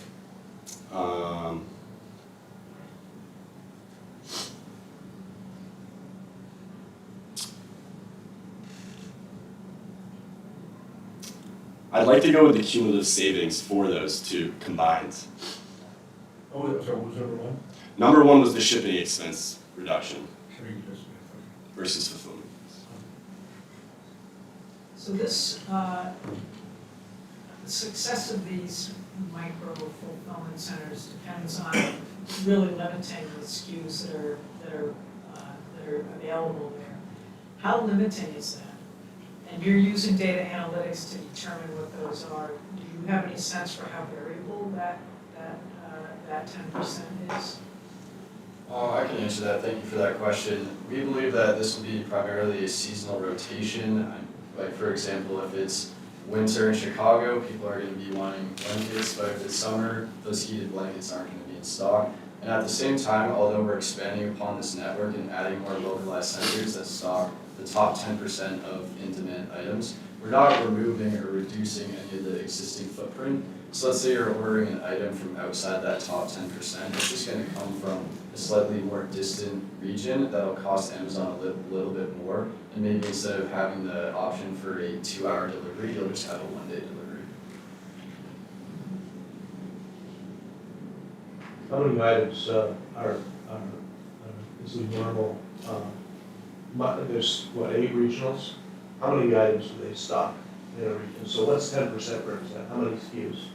I'd like to go with the cumulative savings for those 2 combined. Oh, sorry, what was number 1? Number 1 was the shipping expense reduction versus fulfillment. So this, the success of these micro fulfillment centers depends on really limiting the SKUs that are available there. How limiting is that? And you're using data analytics to determine what those are. Do you have any sense for how variable that 10% is? I can answer that. Thank you for that question. We believe that this will be primarily a seasonal rotation. Like, for example, if it's winter in Chicago, people are going to be wanting blankets, but if it's summer, those heated blankets aren't going to be in stock. And at the same time, although we're expanding upon this network and adding more localized centers that stock the top 10% of in-demand items, we're not removing or reducing any of the existing footprint. So let's say you're ordering an item from outside that top 10%, it's just going to come from a slightly more distant region that'll cost Amazon a little bit more. And maybe instead of having the option for a 2-hour delivery, you'll just have a 1-day delivery. How many items is the normal, there's what, 8 regionals? How many items do they stock in a region? So what's 10% represent? How many SKUs?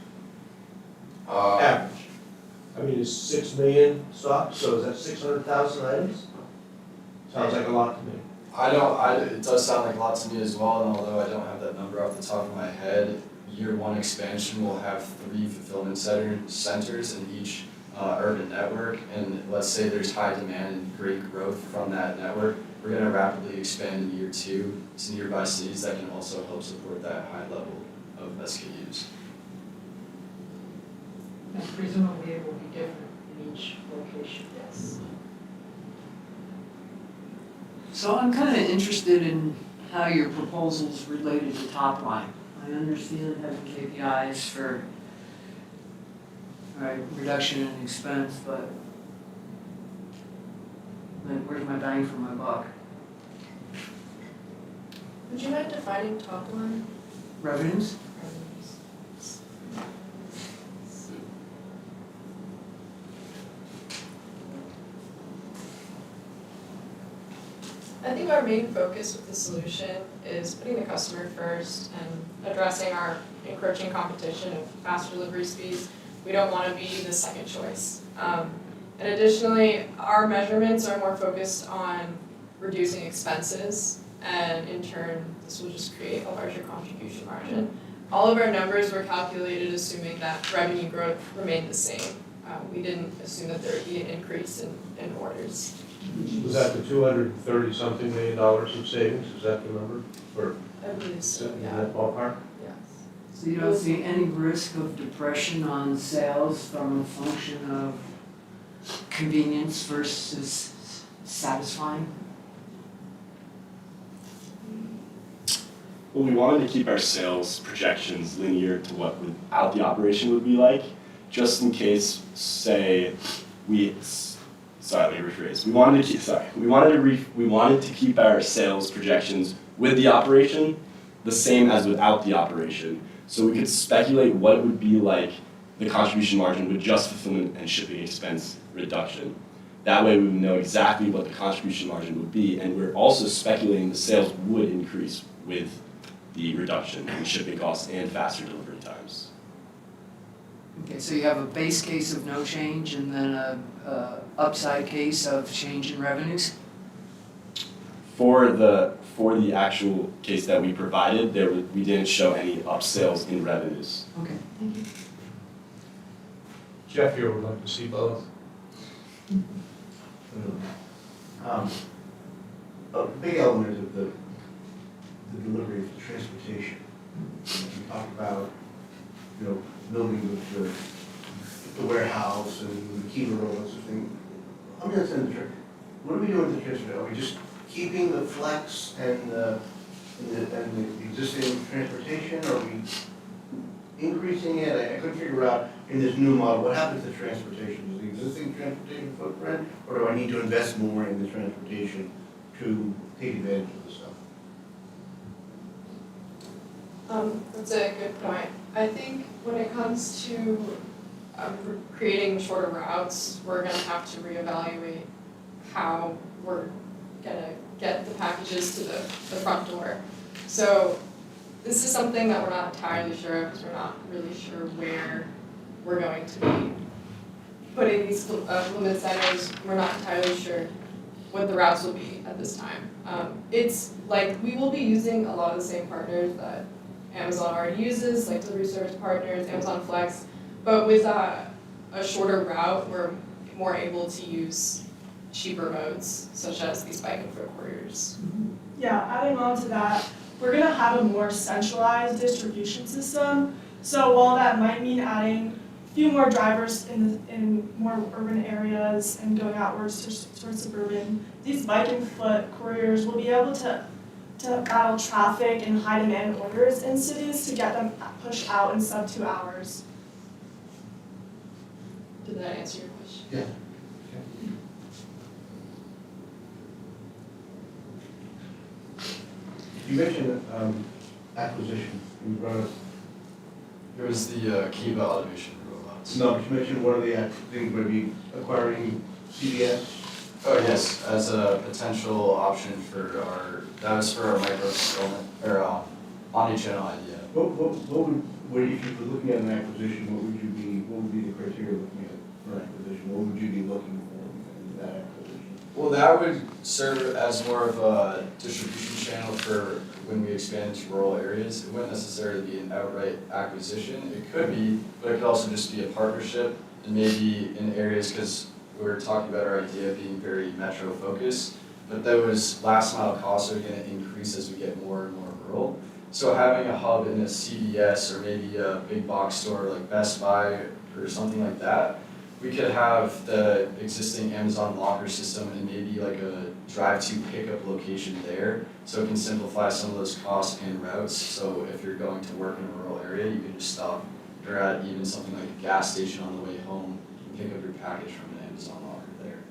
Average. I mean, it's 6 million stock, so is that 600,000 items? Sounds like a lot to me. It does sound like a lot to me as well, and although I don't have that number off the top of my head, year 1 expansion will have 3 fulfillment centers in each urban network, and let's say there's high demand and great growth from that network, we're going to rapidly expand in year 2 to nearby cities that can also help support that high level of SKUs. And presumably it will be different in each location. Yes. So I'm kind of interested in how your proposal's related to top line. I understand having KPIs for reduction in expense, but where's my bang for my buck? Would you mind defining top line? Revenues? I think our main focus with the solution is putting the customer first and addressing our encroaching competition of faster delivery speeds. We don't want to be the second choice. And additionally, our measurements are more focused on reducing expenses, and in turn, this will just create a larger contribution margin. All of our numbers were calculated assuming that revenue growth remained the same. We didn't assume that there would be an increase in orders. Was that the $230-something million of savings, is that the number? Or I believe so, in yeah. that ballpark? Yes. So you don't see any risk of depression on sales from a function of convenience versus satisfying? Well, we wanted to keep our sales projections linear to what without the operation would be like, just in case, say, let me rephrase. We wanted to keep our sales projections with the operation the same as without the operation, so we could speculate what it would be like the contribution margin with just fulfillment and shipping expense reduction. That way we would know exactly what the contribution margin would be, and we're also speculating the sales would increase with the reduction in shipping costs and faster delivery times. Okay, so you have a base case of no change and then a upside case of change in revenues? For the actual case that we provided, we didn't show any upsales in revenues. Okay, thank you. Jeff here would like to see both. A big element of the delivery of transportation. We talk about, building the warehouse and the key roll, that sort of thing. I'm gonna send the trick. What are we doing with the transportation? Are we just keeping the flex and the existing transportation? Are we increasing it? I couldn't figure out in this new model, what happens to transportation? Is the existing transportation footprint, or do I need to invest more in the transportation to take advantage of the stuff? That's a good point. I think when it comes to creating shorter routes, we're gonna have to reevaluate how we're gonna get the packages to the front door. So this is something that we're not entirely sure of, because we're not really sure where we're going to be putting these fulfillment centers. We're not entirely sure what the routes will be at this time. It's like we will be using a lot of the same partners that Amazon already uses, like delivery service partners, Amazon Flex, but with a shorter route, we're more able to use cheaper modes, such as these bike and foot couriers. Yeah, adding on to that, we're gonna have a more centralized distribution system. So while that might mean adding a few more drivers in more urban areas and going outwards towards suburban, these bike and foot couriers will be able to battle traffic and high demand orders in cities to get them pushed out in sub 2 hours. Did that answer your question? Yeah. You mentioned acquisition. You brought up. It was the key about automation rollouts. No, but you mentioned one of the things would be acquiring CVS. Oh, yes, as a potential option for that was for our micro fulfillment, or omni-channel idea. What if you were looking at an acquisition, what would be the criteria looking at for an acquisition? What would you be looking for in that acquisition? Well, that would serve as more of a distribution channel for when we expand into rural areas. It wouldn't necessarily be an outright acquisition. It could be, but it could also just be a partnership, and maybe in areas, because we're talking about our idea of being very metro focused, but those last mile costs are going to increase as we get more and more rural. So having a hub in a CVS or maybe a big box store like Best Buy or something like that, we could have the existing Amazon locker system and maybe like a drive-to pickup location there, so it can simplify some of those costs and routes. So if you're going to work in a rural area, you can just stop or at even something like a gas station on the way home and pick up your package from an Amazon locker there.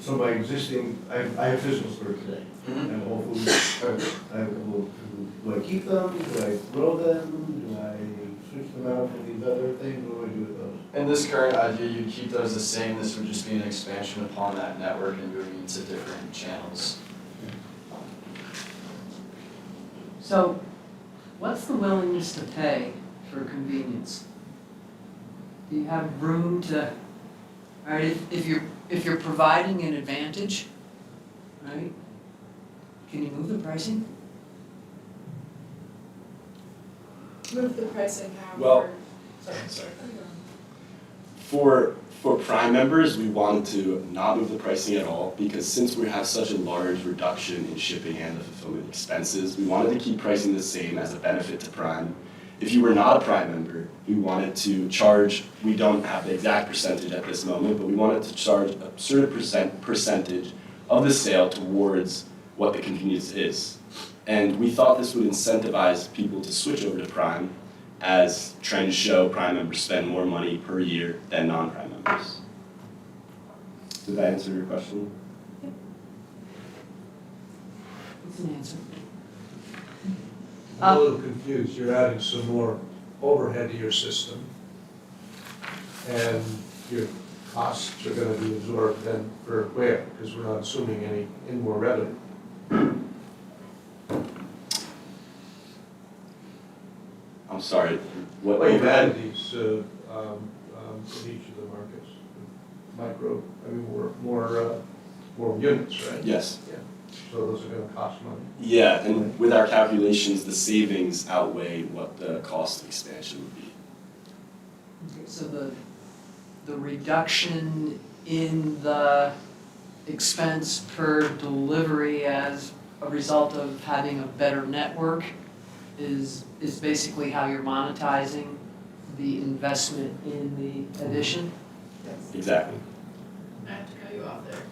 So my existing, I have physical store today. I have Whole Foods. I have a couple. Do I keep them? Do I grow them? Do I switch them out for these other things, what do we do with those? In this current idea, you'd keep those the same. This would just be an expansion upon that network and moving into different channels. So, what's the willingness to pay for convenience? Do you have room to, right, if you're providing an advantage, right? Can you move the pricing? Move the pricing how? Well, sorry. For Prime members, we wanted to not move the pricing at all because since we have such a large reduction in shipping and the fulfillment expenses, we wanted to keep pricing the same as a benefit to Prime. If you were not a Prime member, we wanted to charge, we don't have the exact percentage at this moment, but we wanted to charge a certain percentage of the sale towards what the convenience is. And we thought this would incentivize people to switch over to Prime, as trends show Prime members spend more money per year than non-Prime members. Did that answer your question? What's an answer? I'm a little confused, you're adding some more overhead to your system, and your costs are gonna be absorbed then for where? Because we're not assuming any more revenue. I'm sorry, what? Well, you've added these in each of the markets, micro, I mean, more units, right? Yes. Yeah, so those are gonna cost money. Yeah, and with our calculations, the savings outweigh what the cost of expansion would be. Okay, so the reduction in the expense per delivery as a result of having a better network is basically how you're monetizing the investment in the addition? Exactly. I have to cut you off there.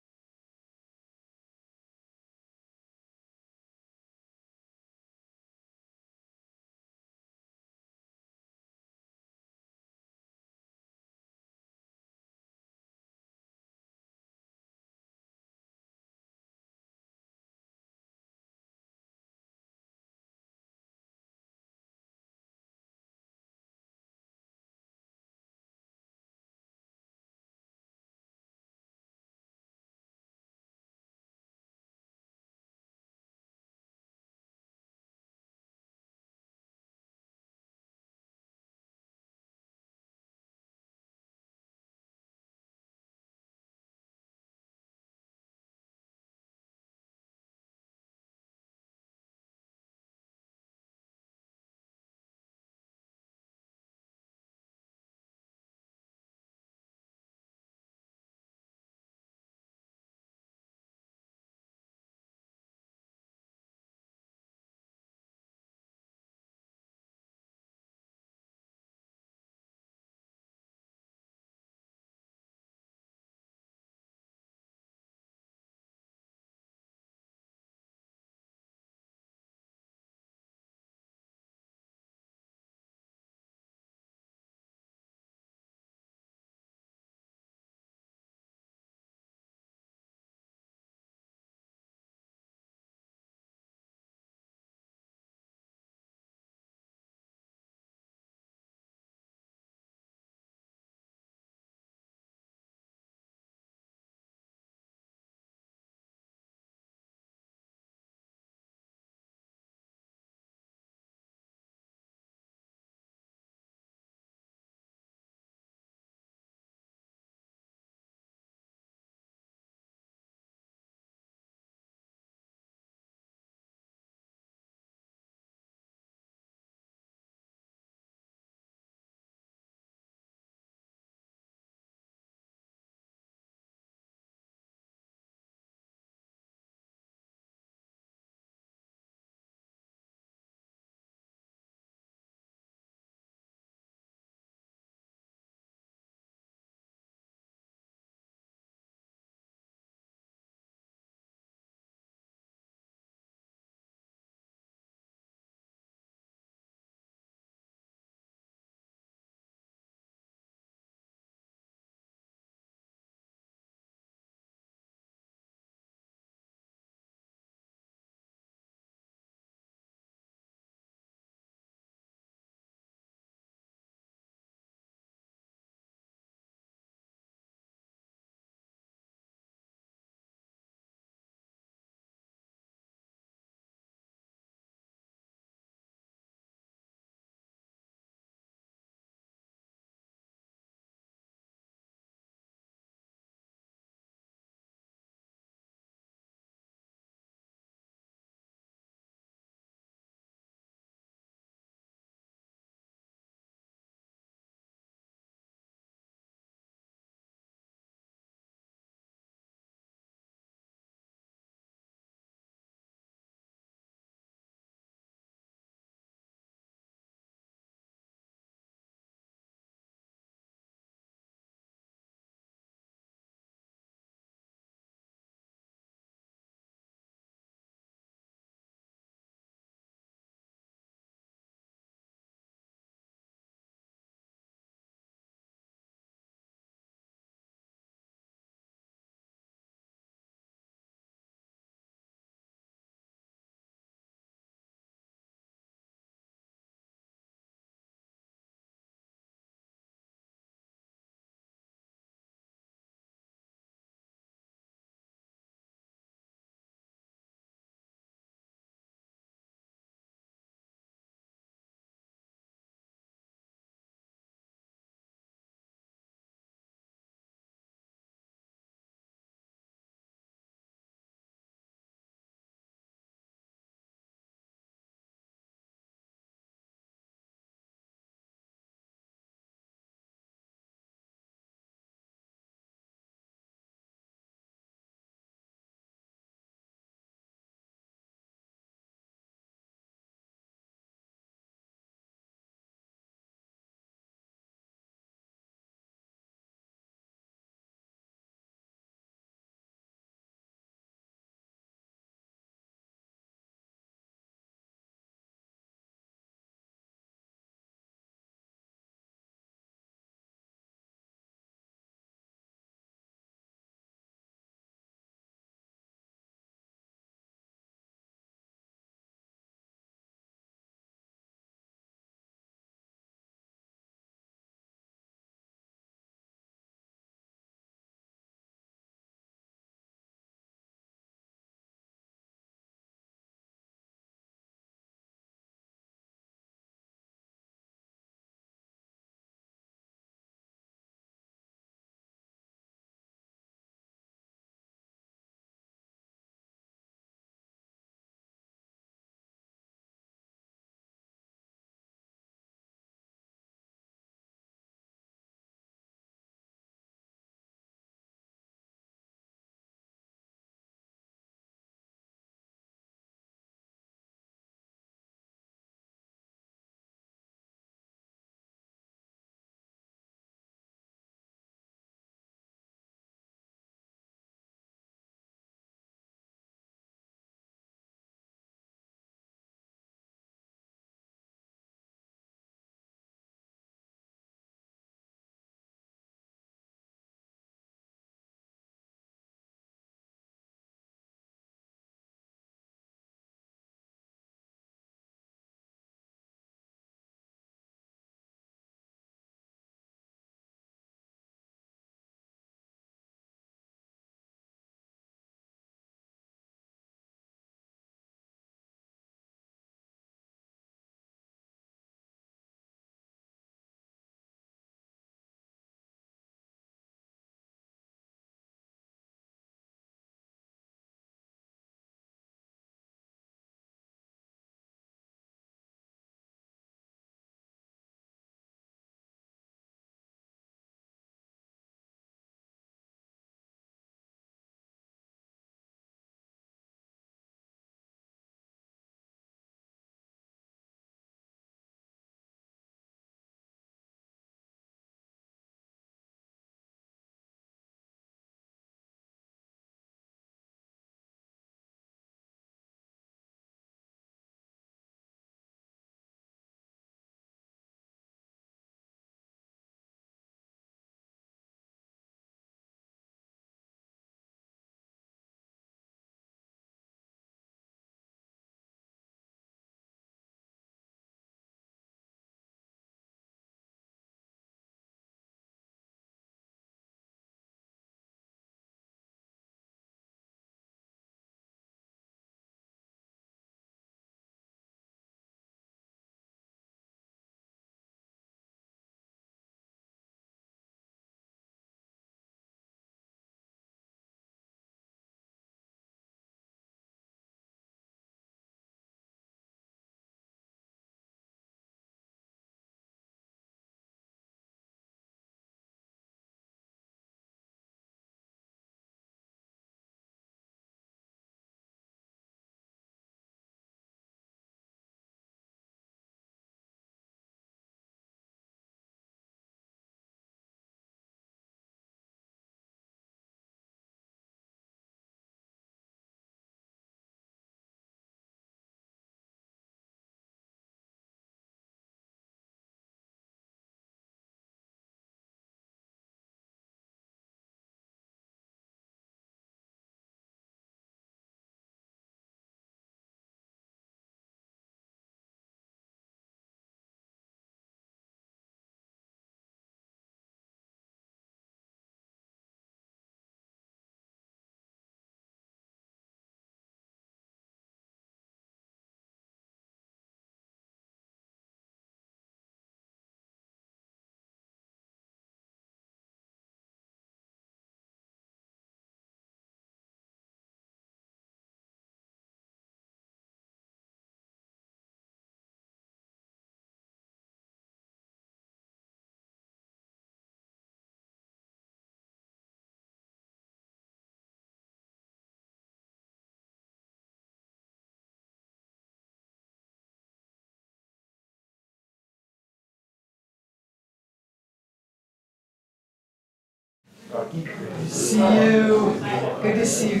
See you. Good to see you.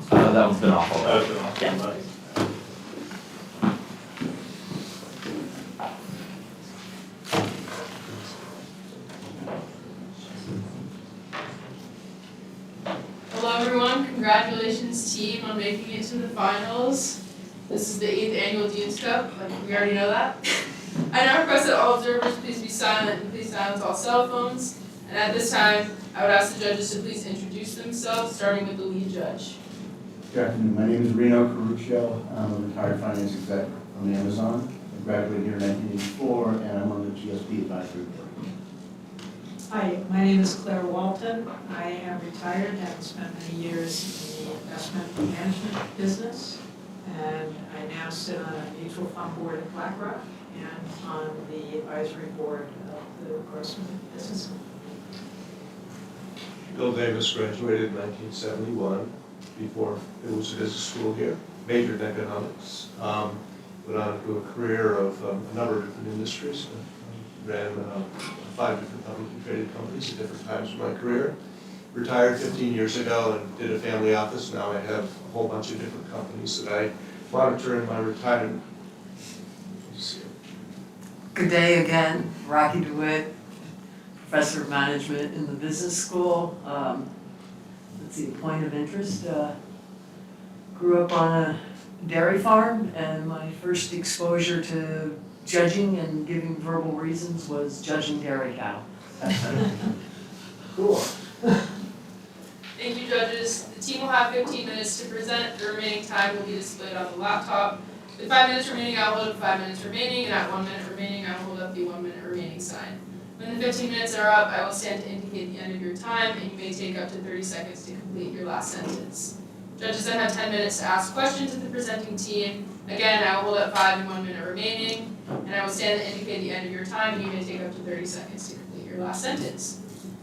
That one's been awful. Yeah. Hello everyone, congratulations team on making it to the finals. This is the 8th annual Dean's Cup, like we already know that. I now request that all observers please be silent and please silence all cell phones. And at this time, I would ask the judges to please introduce themselves, starting with the lead judge. Good afternoon, my name is Reno Caruccio. I'm a retired finance exec from Amazon. I graduated here in 1984 and I'm on the GSP advisory board. Hi, my name is Claire Walton. I am retired and spent many years in the investment management business. And I now sit on a mutual fund board at BlackRock and on the advisory board of the Grossman Business School. Bill Davis graduated in 1971, before it was a business school here, majored in economics. Went on to a career of a number of different industries. Ran 5 different publicly traded companies at different times of my career. Retired 15 years ago and did a family office. Now I have a whole bunch of different companies that I monitor in my retirement. Good day again, Rocky DeWitt, professor of management in the business school. Let's see, a point of interest. Grew up on a dairy farm, and my first exposure to judging and giving verbal reasons was judging dairy cattle. Cool. Thank you, judges. The team will have 15 minutes to present. The remaining time will be displayed on the laptop. With 5 minutes remaining, I will hold up 5 minutes remaining, and at 1 minute remaining, I will hold up the 1 minute remaining sign. When the 15 minutes are up, I will stand to indicate the end of your time, and you may take up to 30 seconds to complete your last sentence. Judges then have 10 minutes to ask questions of the presenting team. Again, I will hold up 5 and 1 minute remaining, and I will stand to indicate the end of your time, and you may take up to 30 seconds to complete your last sentence.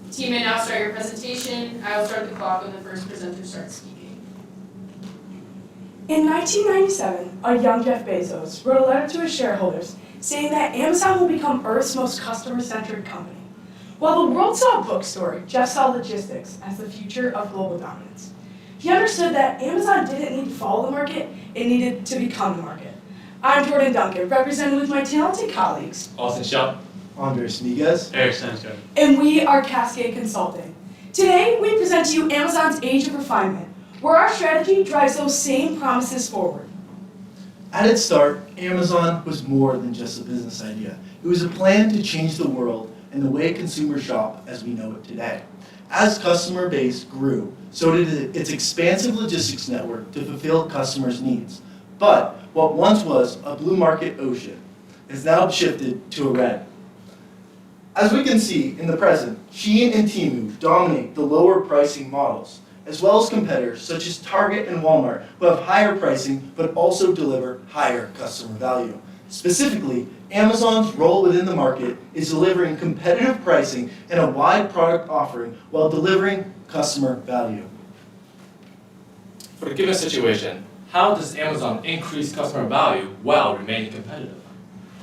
The team may now start your presentation. I will start the clock when the first presenter starts speaking. In 1997, a young Jeff Bezos wrote a letter to his shareholders saying that Amazon will become Earth's most customer-centric company. While the world saw a bookstore, Jeff saw logistics as the future of global dominance. He understood that Amazon didn't need to follow the market, it needed to become the market. I'm Jordan Duncan, represented with my talented colleagues, Austin Schupp. Andres Miguez. Eric Sensko. and we are Cascade Consulting. Today, we present to you Amazon's Age of Refinement, where our strategy drives those same promises forward. At its start, Amazon was more than just a business idea. It was a plan to change the world and the way consumers shop as we know it today. As customer base grew, so did its expansive logistics network to fulfill customers' needs. But what once was a blue market ocean has now shifted to a red. As we can see in the present, Shein and Temu dominate the lower pricing models, as well as competitors such as Target and Walmart, who have higher pricing but also deliver higher customer value. Specifically, Amazon's role within the market is delivering competitive pricing and a wide product offering while delivering customer value. For a given situation, how does Amazon increase customer value while remaining competitive?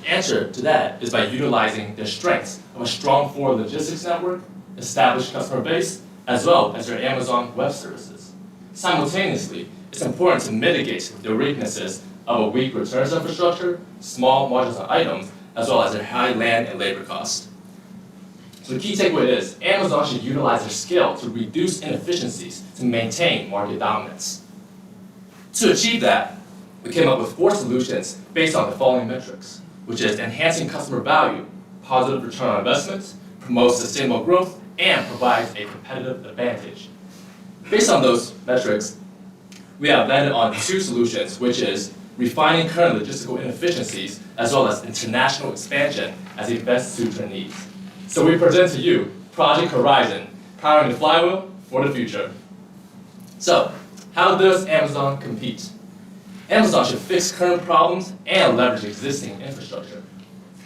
The answer to that is by utilizing their strengths of a strong forward logistics network, established customer base, as well as their Amazon Web Services. Simultaneously, it's important to mitigate the weaknesses of a weak returns infrastructure, small margins on items, as well as their high land and labor costs. So the key takeaway is, Amazon should utilize their scale to reduce inefficiencies to maintain market dominance. To achieve that, we came up with 4 solutions based on the following metrics, which is enhancing customer value, positive return on investments, promotes sustainable growth, and provides a competitive advantage. Based on those metrics, we have landed on 2 solutions, which is refining current logistical inefficiencies, as well as international expansion as it best suits our needs. So we present to you Project Horizon, powering the flywheel for the future. So, how does Amazon compete? Amazon should fix current problems and leverage existing infrastructure.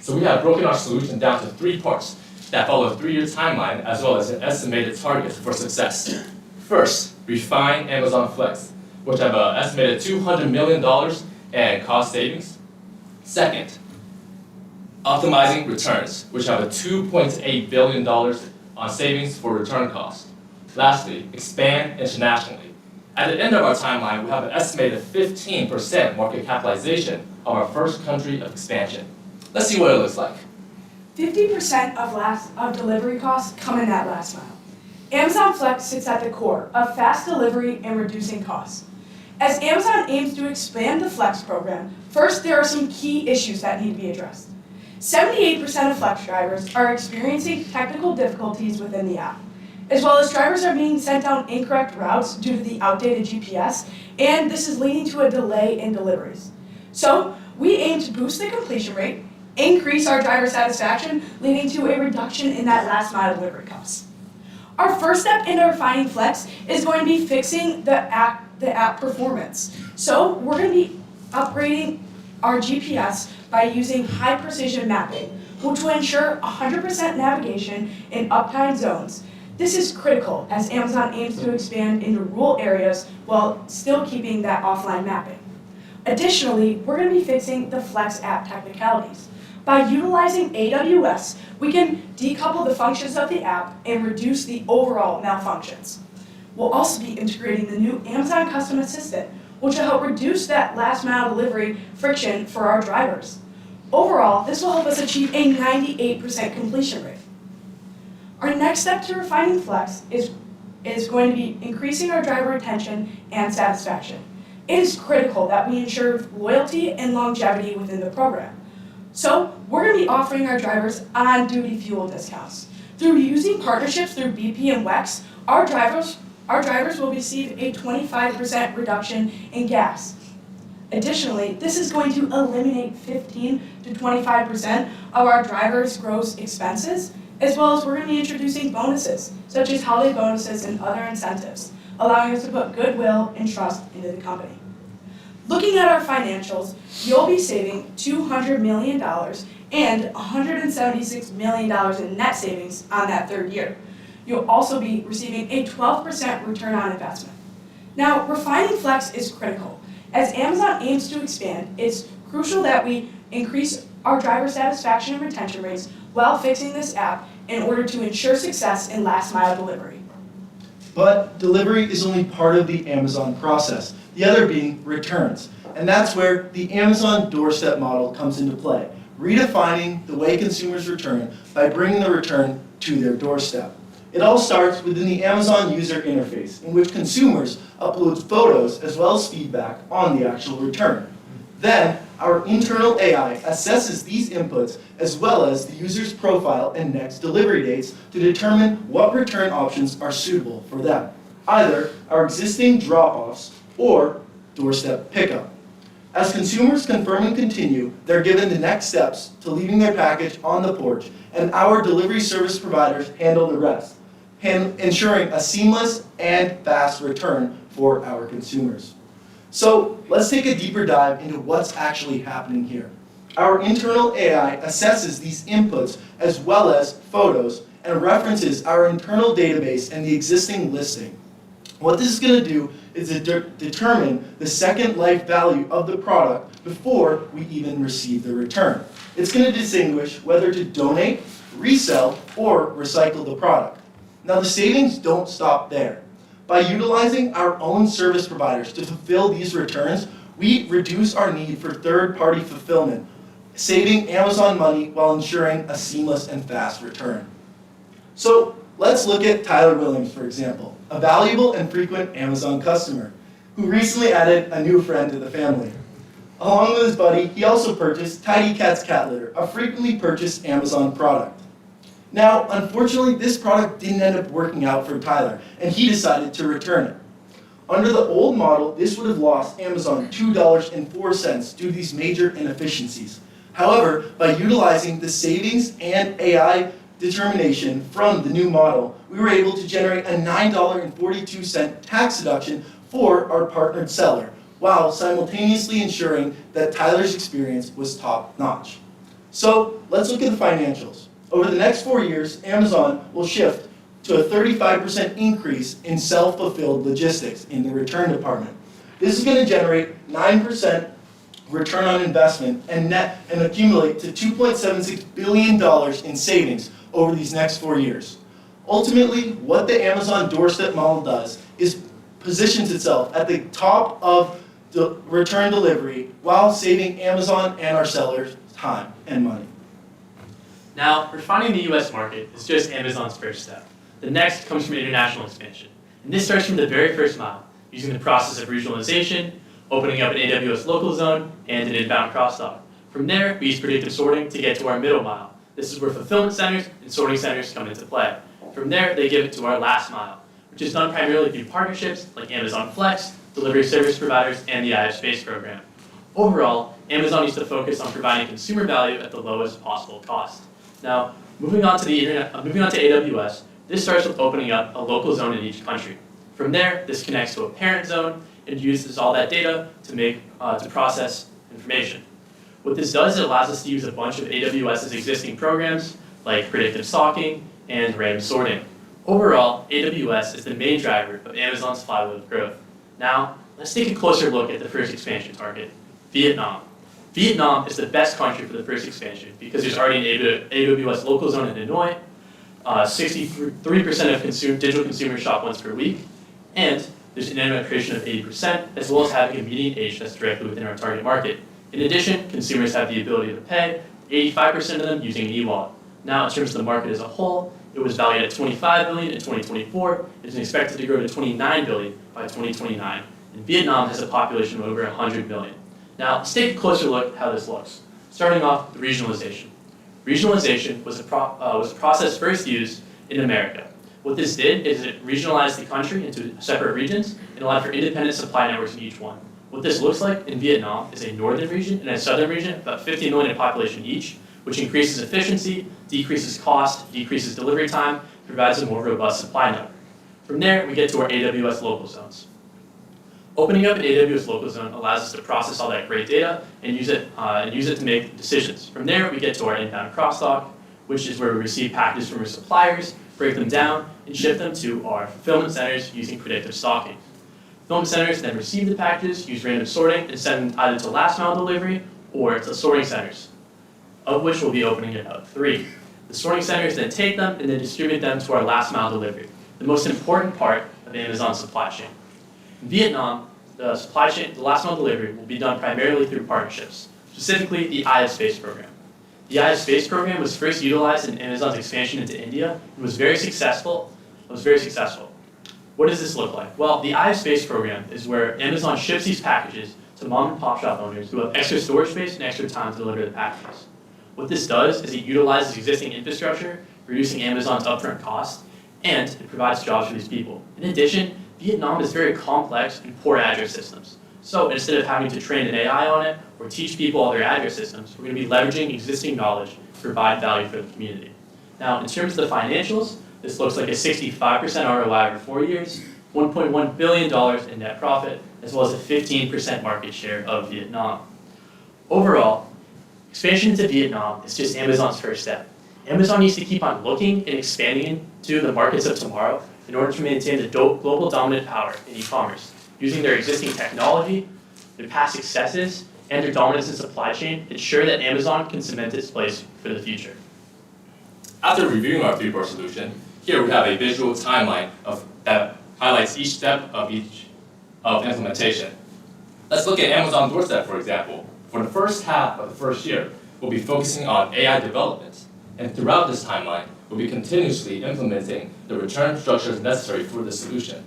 So we have broken our solution down to 3 parts that follow a 3-year timeline, as well as an estimated target for success. First, refine Amazon Flex, which have an estimated $200 million in cost savings. Second, optimizing returns, which have a $2.8 billion on savings for return costs. Lastly, expand internationally. At the end of our timeline, we have an estimated 15% market capitalization of our first country of expansion. Let's see what it looks like. 50% of delivery costs come in that last mile. Amazon Flex sits at the core of fast delivery and reducing costs. As Amazon aims to expand the Flex program, first there are some key issues that need to be addressed. 78% of Flex drivers are experiencing technical difficulties within the app, as well as drivers are being sent down incorrect routes due to the outdated GPS, and this is leading to a delay in deliveries. So, we aim to boost the completion rate, increase our driver satisfaction, leading to a reduction in that last mile delivery costs. Our first step in refining Flex is going to be fixing the app performance. So, we're going to be upgrading our GPS by using high precision mapping, which will ensure 100% navigation in uptime zones. This is critical as Amazon aims to expand into rural areas while still keeping that offline mapping. Additionally, we're going to be fixing the Flex app technicalities. By utilizing AWS, we can decouple the functions of the app and reduce the overall malfunctions. We'll also be integrating the new Amazon Custom Assistant, which will help reduce that last mile delivery friction for our drivers. Overall, this will help us achieve a 98% completion rate. Our next step to refining Flex is going to be increasing our driver retention and satisfaction. It is critical that we ensure loyalty and longevity within the program. So, we're going to be offering our drivers on-duty fuel discounts. Through using partnerships through BP and WEX, our drivers will receive a 25% reduction in gas. Additionally, this is going to eliminate 15 to 25% of our drivers' gross expenses, as well as we're going to be introducing bonuses, such as holiday bonuses and other incentives, allowing us to put goodwill and trust into the company. Looking at our financials, you'll be saving $200 million and $176 million in net savings on that third year. You'll also be receiving a 12% return on investment. Now, refining Flex is critical. As Amazon aims to expand, it's crucial that we increase our driver satisfaction and retention rates while fixing this app in order to ensure success in last mile delivery. But delivery is only part of the Amazon process, the other being returns. And that's where the Amazon doorstep model comes into play, redefining the way consumers return by bringing the return to their doorstep. It all starts within the Amazon user interface, in which consumers upload photos as well as feedback on the actual return. Then, our internal AI assesses these inputs as well as the user's profile and next delivery dates to determine what return options are suitable for them, either our existing drop-offs or doorstep pickup. As consumers confirm and continue, they're given the next steps to leaving their package on the porch, and our delivery service providers handle the rest, ensuring a seamless and fast return for our consumers. So let's take a deeper dive into what's actually happening here. Our internal AI assesses these inputs as well as photos and references our internal database and the existing listing. What this is going to do is determine the second life value of the product before we even receive the return. It's going to distinguish whether to donate, resell, or recycle the product. Now the savings don't stop there. By utilizing our own service providers to fulfill these returns, we reduce our need for third-party fulfillment, saving Amazon money while ensuring a seamless and fast return. So let's look at Tyler Williams, for example, a valuable and frequent Amazon customer who recently added a new friend to the family. Along with his buddy, he also purchased Tidy Cat's cat litter, a frequently purchased Amazon product. Now, unfortunately, this product didn't end up working out for Tyler, and he decided to return it. Under the old model, this would have lost Amazon $2.04 due to these major inefficiencies. However, by utilizing the savings and AI determination from the new model, we were able to generate a $9.42 tax deduction for our partnered seller, while simultaneously ensuring that Tyler's experience was top-notch. So, let's look at the financials. Over the next 4 years, Amazon will shift to a 35% increase in self-fulfilled logistics in the return department. This is going to generate 9% return on investment and accumulate to $2.76 billion in savings over these next 4 years. Ultimately, what the Amazon doorstep model does is positions itself at the top of the return delivery while saving Amazon and our sellers time and money. Now, refining the US market is just Amazon's first step. The next comes from international expansion. And this starts from the very first mile, using the process of regionalization, opening up an AWS local zone, and an inbound crossdock. From there, we use predictive sorting to get to our middle mile. This is where fulfillment centers and sorting centers come into play. From there, they give it to our last mile, which is done primarily through partnerships like Amazon Flex, delivery service providers, and the IF Space program. Overall, Amazon needs to focus on providing consumer value at the lowest possible cost. Now, moving on to AWS, this starts with opening up a local zone in each country. From there, this connects to a parent zone and uses all that data to process information. What this does is it allows us to use a bunch of AWS's existing programs like predictive stocking and random sorting. Overall, AWS is the main driver of Amazon's flywheel of growth. Now, let's take a closer look at the first expansion target, Vietnam. Vietnam is the best country for the first expansion because there's already an AWS local zone in Hanoi, 63% of digital consumers shop once per week, and there's an internet penetration of 80%, as well as having a median age that's directly within our target market. In addition, consumers have the ability to pay, 85% of them using an e-wallet. Now, in terms of the market as a whole, it was valued at $25 billion in 2024. It is expected to grow to $29 billion by 2029. And Vietnam has a population of over 100 million. Now, let's take a closer look at how this looks. Starting off with regionalization. Regionalization was a process first used in America. What this did is it regionalized the country into separate regions and allowed for independent supply networks in each one. What this looks like in Vietnam is a northern region and a southern region, about 50 million in population each, which increases efficiency, decreases cost, decreases delivery time, provides a more robust supply network. From there, we get to our AWS local zones. Opening up an AWS local zone allows us to process all that great data and use it to make decisions. From there, we get to our inbound crossdock, which is where we receive packages from our suppliers, break them down, and ship them to our fulfillment centers using predictive stocking. Fulfillment centers then receive the packages, use random sorting, and send them either to last mile delivery or to sorting centers, of which we'll be opening about 3. The sorting centers then take them and then distribute them to our last mile delivery, the most important part of Amazon's supply chain. In Vietnam, the supply chain, the last mile delivery will be done primarily through partnerships, specifically the IF Space program. The IF Space program was first utilized in Amazon's expansion into India and was very successful. What does this look like? Well, the IF Space program is where Amazon ships these packages to mom and pop shop owners who have extra storage space and extra time to deliver the packages. What this does is it utilizes existing infrastructure, reducing Amazon's upfront cost, and it provides jobs for these people. In addition, Vietnam is very complex and poor address systems. So instead of having to train an AI on it or teach people all their address systems, we're going to be leveraging existing knowledge to provide value for the community. Now, in terms of the financials, this looks like a 65% ROI over 4 years, $1.1 billion in net profit, as well as a 15% market share of Vietnam. Overall, expansion into Vietnam is just Amazon's first step. Amazon needs to keep on looking and expanding into the markets of tomorrow in order to maintain the global dominant power in e-commerce, using their existing technology, their past successes, and their dominance in supply chain, ensure that Amazon can cement its place for the future. After reviewing our 3-part solution, here we have a visual timeline that highlights each step of implementation. Let's look at Amazon Doorstep, for example. For the first half of the first year, we'll be focusing on AI development. And throughout this timeline, we'll be continuously implementing the return structures necessary for the solution.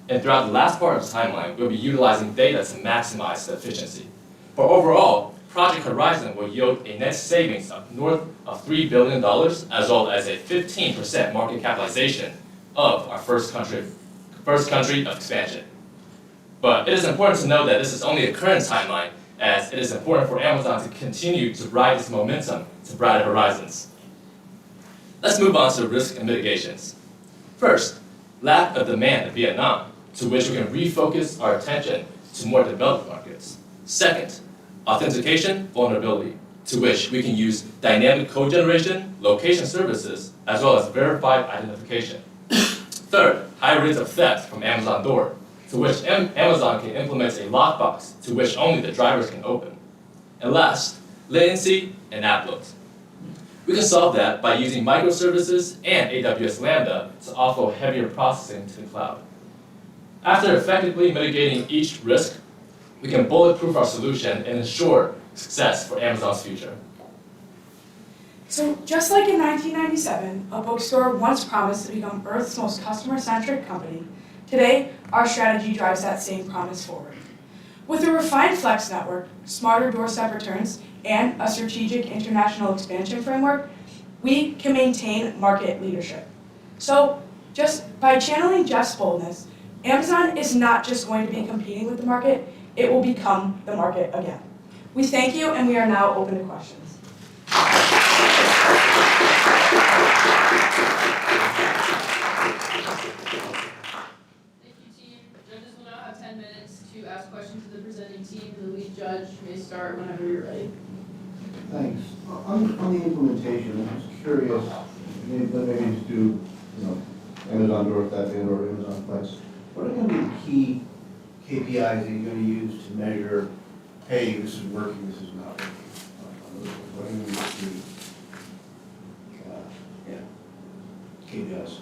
And throughout the last part of the timeline, we'll be utilizing data to maximize the efficiency. For overall, Project Horizon will yield a net savings of north of $3 billion, as well as a 15% market capitalization of our first country of expansion. But it is important to note that this is only a current timeline, as it is important for Amazon to continue to ride this momentum to brighter horizons. Let's move on to risk and mitigations. First, lack of demand in Vietnam, to which we can refocus our attention to more developed markets. Second, authentication vulnerability, to which we can use dynamic code generation, location services, as well as verified identification. Third, high rates of theft from Amazon Door, to which Amazon can implement a lockbox to which only the drivers can open. And last, latency and app loads. We can solve that by using microservices and AWS Lambda to offload heavier processing to the cloud. After effectively mitigating each risk, we can bulletproof our solution and ensure success for Amazon's future. So just like in 1997, a bookstore once promised to become Earth's most customer-centric company, today our strategy drives that same promise forward. With a refined Flex network, smarter doorstep returns, and a strategic international expansion framework, we can maintain market leadership. So just by channeling Jeff's boldness, Amazon is not just going to be competing with the market, it will become the market again. We thank you, and we are now open to questions. Thank you, team. Judges will now have 10 minutes to ask questions to the presenting team. The lead judge may start whenever you're ready. Thanks. On the implementation, I'm just curious, maybe just do, Amazon Doorstep and/or Amazon Flex. What are going to be the key KPIs that you're going to use to measure, hey, this is working, this is not working? What are going to be the KPIs?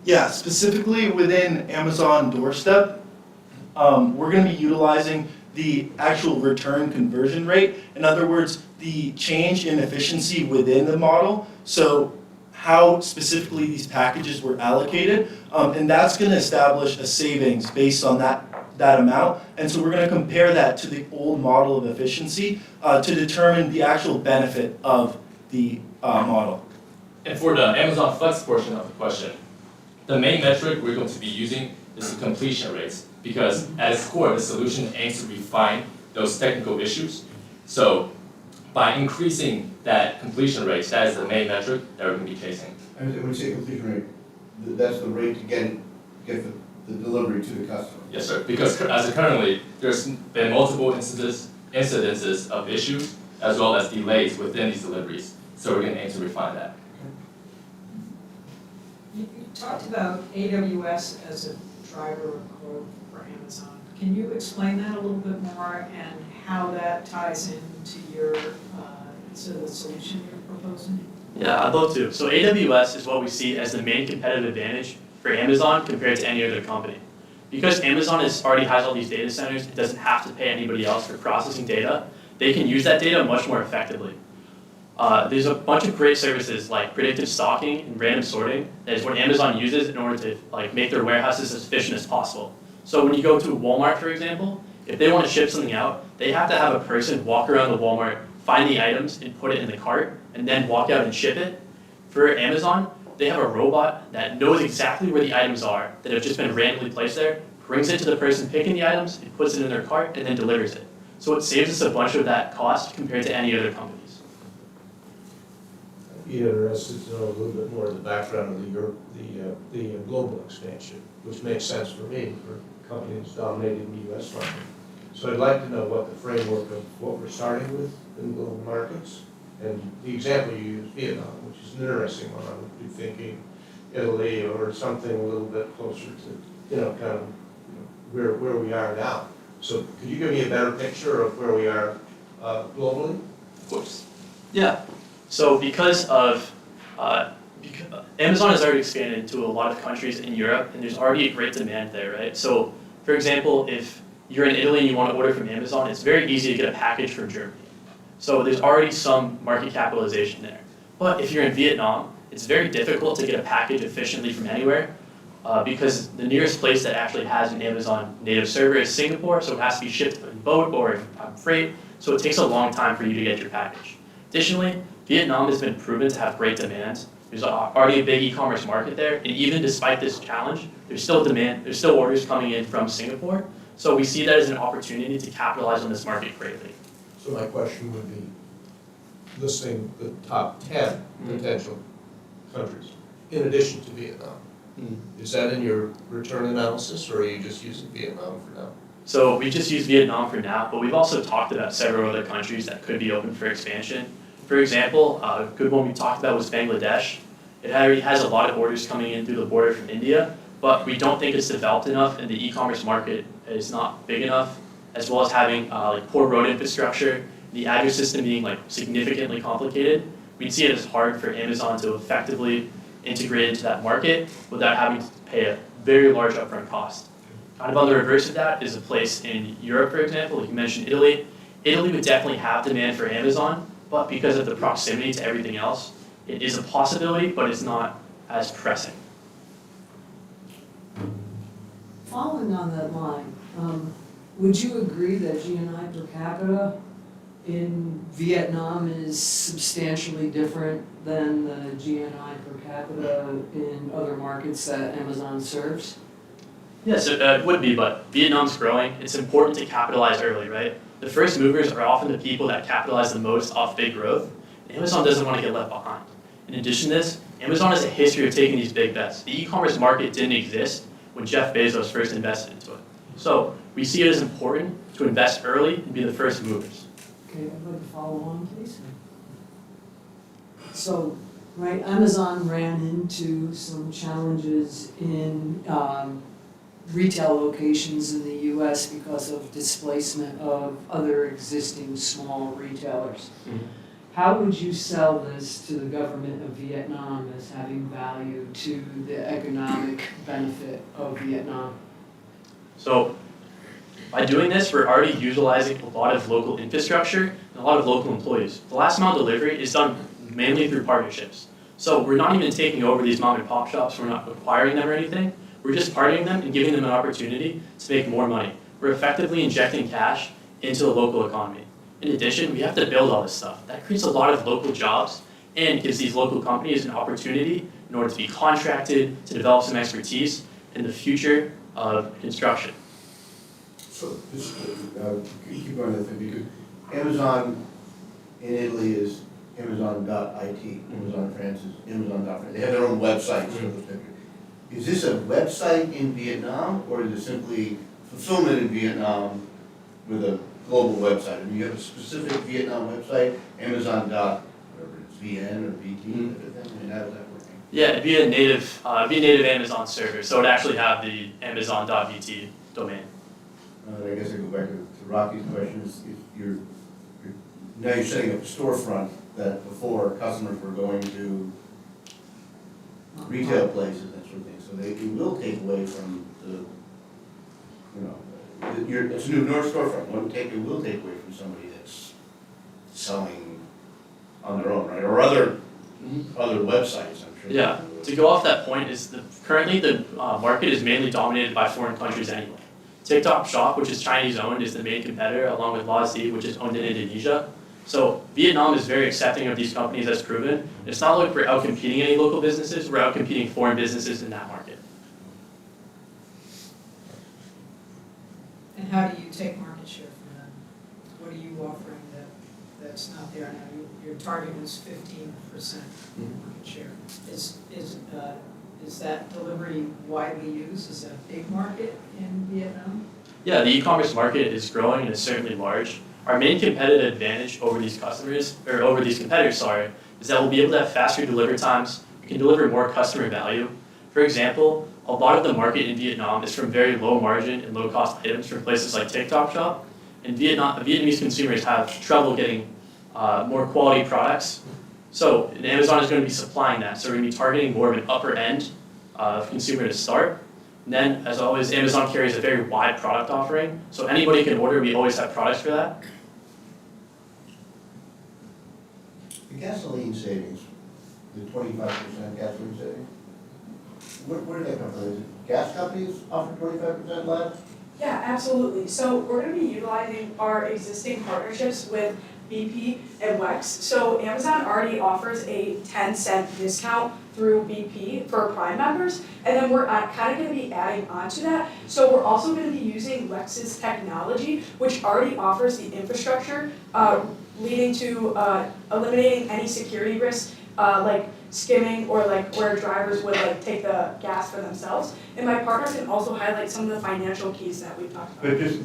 Yeah, specifically within Amazon Doorstep, we're going to be utilizing the actual return conversion rate. In other words, the change in efficiency within the model. So how specifically these packages were allocated, and that's going to establish a savings based on that amount. And so we're going to compare that to the old model of efficiency to determine the actual benefit of the model. And for the Amazon Flex portion of the question, the main metric we're going to be using is the completion rates, because at its core, the solution aims to refine those technical issues. So by increasing that completion rate, that is the main metric that we're going to be chasing. And when you say completion rate, that's the rate to get the delivery to the customer? Yes, sir. Because as of currently, there's been multiple incidences of issues as well as delays within these deliveries. So we're going to aim to refine that. You talked about AWS as a driver of growth for Amazon. Can you explain that a little bit more and how that ties into your the solution you're proposing? Yeah, I'd love to. So AWS is what we see as the main competitive advantage for Amazon compared to any other company. Because Amazon already has all these data centers, it doesn't have to pay anybody else for processing data. They can use that data much more effectively. There's a bunch of great services like predictive stocking and random sorting that is what Amazon uses in order to make their warehouses as efficient as possible. So when you go to Walmart, for example, if they want to ship something out, they have to have a person walk around the Walmart, find the items and put it in the cart, and then walk out and ship it. For Amazon, they have a robot that knows exactly where the items are that have just been randomly placed there, brings it to the person picking the items, and puts it in their cart, and then delivers it. So it saves us a bunch of that cost compared to any other companies. I'd be interested to know a little bit more of the background of the global expansion, which makes sense for me, for companies dominating the U.S. market. So I'd like to know what the framework of what we're starting with in global markets. And the example you used, Vietnam, which is an interesting one. I would be thinking Italy or something a little bit closer to, where we are now. So could you give me a better picture of where we are globally? Of course. Yeah. So because Amazon has already expanded into a lot of countries in Europe, and there's already a great demand there, right? So, for example, if you're in Italy and you want to order from Amazon, it's very easy to get a package from Germany. So there's already some market capitalization there. But if you're in Vietnam, it's very difficult to get a package efficiently from anywhere because the nearest place that actually has an Amazon native server is Singapore, so it has to be shipped in boat or on freight, so it takes a long time for you to get your package. Additionally, Vietnam has been proven to have great demand. There's already a big e-commerce market there, and even despite this challenge, there's still demand, there's still orders coming in from Singapore. So we see that as an opportunity to capitalize on this market greatly. So my question would be, listing the top 10 potential countries, in addition to Vietnam. Is that in your return analysis, or are you just using Vietnam for now? So we just use Vietnam for now, but we've also talked about several other countries that could be open for expansion. For example, a good one we talked about was Bangladesh. It already has a lot of orders coming in through the border from India, but we don't think it's developed enough, and the e-commerce market is not big enough, as well as having like poor road infrastructure, the agri-system being like significantly complicated. We'd see it as hard for Amazon to effectively integrate into that market without having to pay a very large upfront cost. Kind of on the reverse of that is a place in Europe, for example, like you mentioned Italy. Italy would definitely have demand for Amazon, but because of the proximity to everything else, it is a possibility, but it's not as pressing. Following on that line, would you agree that GNI per capita in Vietnam is substantially different than the GNI per capita in other markets that Amazon serves? Yes, it would be, but Vietnam's growing. It's important to capitalize early, right? The first movers are often the people that capitalize the most off big growth. Amazon doesn't want to get left behind. In addition to this, Amazon has a history of taking these big bets. The e-commerce market didn't exist when Jeff Bezos first invested into it. So we see it as important to invest early and be the first movers. Okay, I'd like to follow on, please. So, right, Amazon ran into some challenges in retail locations in the US because of displacement of other existing small retailers. How would you sell this to the government of Vietnam as having value to the economic benefit of Vietnam? So by doing this, we're already utilizing a lot of local infrastructure and a lot of local employees. The last mile delivery is done mainly through partnerships. So we're not even taking over these mom and pop shops, we're not acquiring them or anything. We're just partnering them and giving them an opportunity to make more money. We're effectively injecting cash into the local economy. In addition, we have to build all this stuff. That creates a lot of local jobs and gives these local companies an opportunity in order to be contracted, to develop some expertise in the future of construction. So, just keep going with it, because Amazon in Italy is Amazon.it, Amazon France is Amazon.France. They have their own websites. Is this a website in Vietnam, or is it simply fulfillment in Vietnam with a global website? I mean, you have a specific Vietnam website, Amazon. Whatever it's VN or VT, I mean, how does that work? Yeah, it'd be a native Amazon server, so it'd actually have the Amazon.vt domain. I guess I go back to Rocky's question, is now you're setting up a storefront that before customers were going to retail places, that sort of thing, so it will take away from the, it's a new North storefront, it will take away from somebody that's selling on their own, right, or other websites, I'm sure. Yeah, to go off that point is currently the market is mainly dominated by foreign countries anyway. TikTok Shop, which is Chinese owned, is the main competitor, along with Lazy, which is owned in Indonesia. So Vietnam is very accepting of these companies, as proven. It's not like we're out-competing any local businesses, we're out-competing foreign businesses in that market. And how do you take market share from them? What are you offering that's not there now? Your target was 15% market share. Is that delivery widely used? Is that a big market in Vietnam? Yeah, the e-commerce market is growing and it's certainly large. Our main competitive advantage over these competitors, is that we'll be able to have faster delivery times. We can deliver more customer value. For example, a lot of the market in Vietnam is from very low margin and low cost items from places like TikTok Shop. And Vietnamese consumers have trouble getting more quality products. So Amazon is going to be supplying that. So we're going to be targeting more of an upper end of consumer to start. And then, as always, Amazon carries a very wide product offering. So anybody can order, we always have products for that. The gasoline savings, the 25% gasoline savings, where do they come from? Is it gas companies offer 25% less? Yeah, absolutely. So we're going to be utilizing our existing partnerships with BP and WEX. So Amazon already offers a 10-cent discount through BP for Prime members, and then we're kind of going to be adding on to that. So we're also going to be using WEX's technology, which already offers the infrastructure, leading to eliminating any security risks, like skimming or like where drivers would like take the gas for themselves. And my partner can also highlight some of the financial keys that we talked about. But just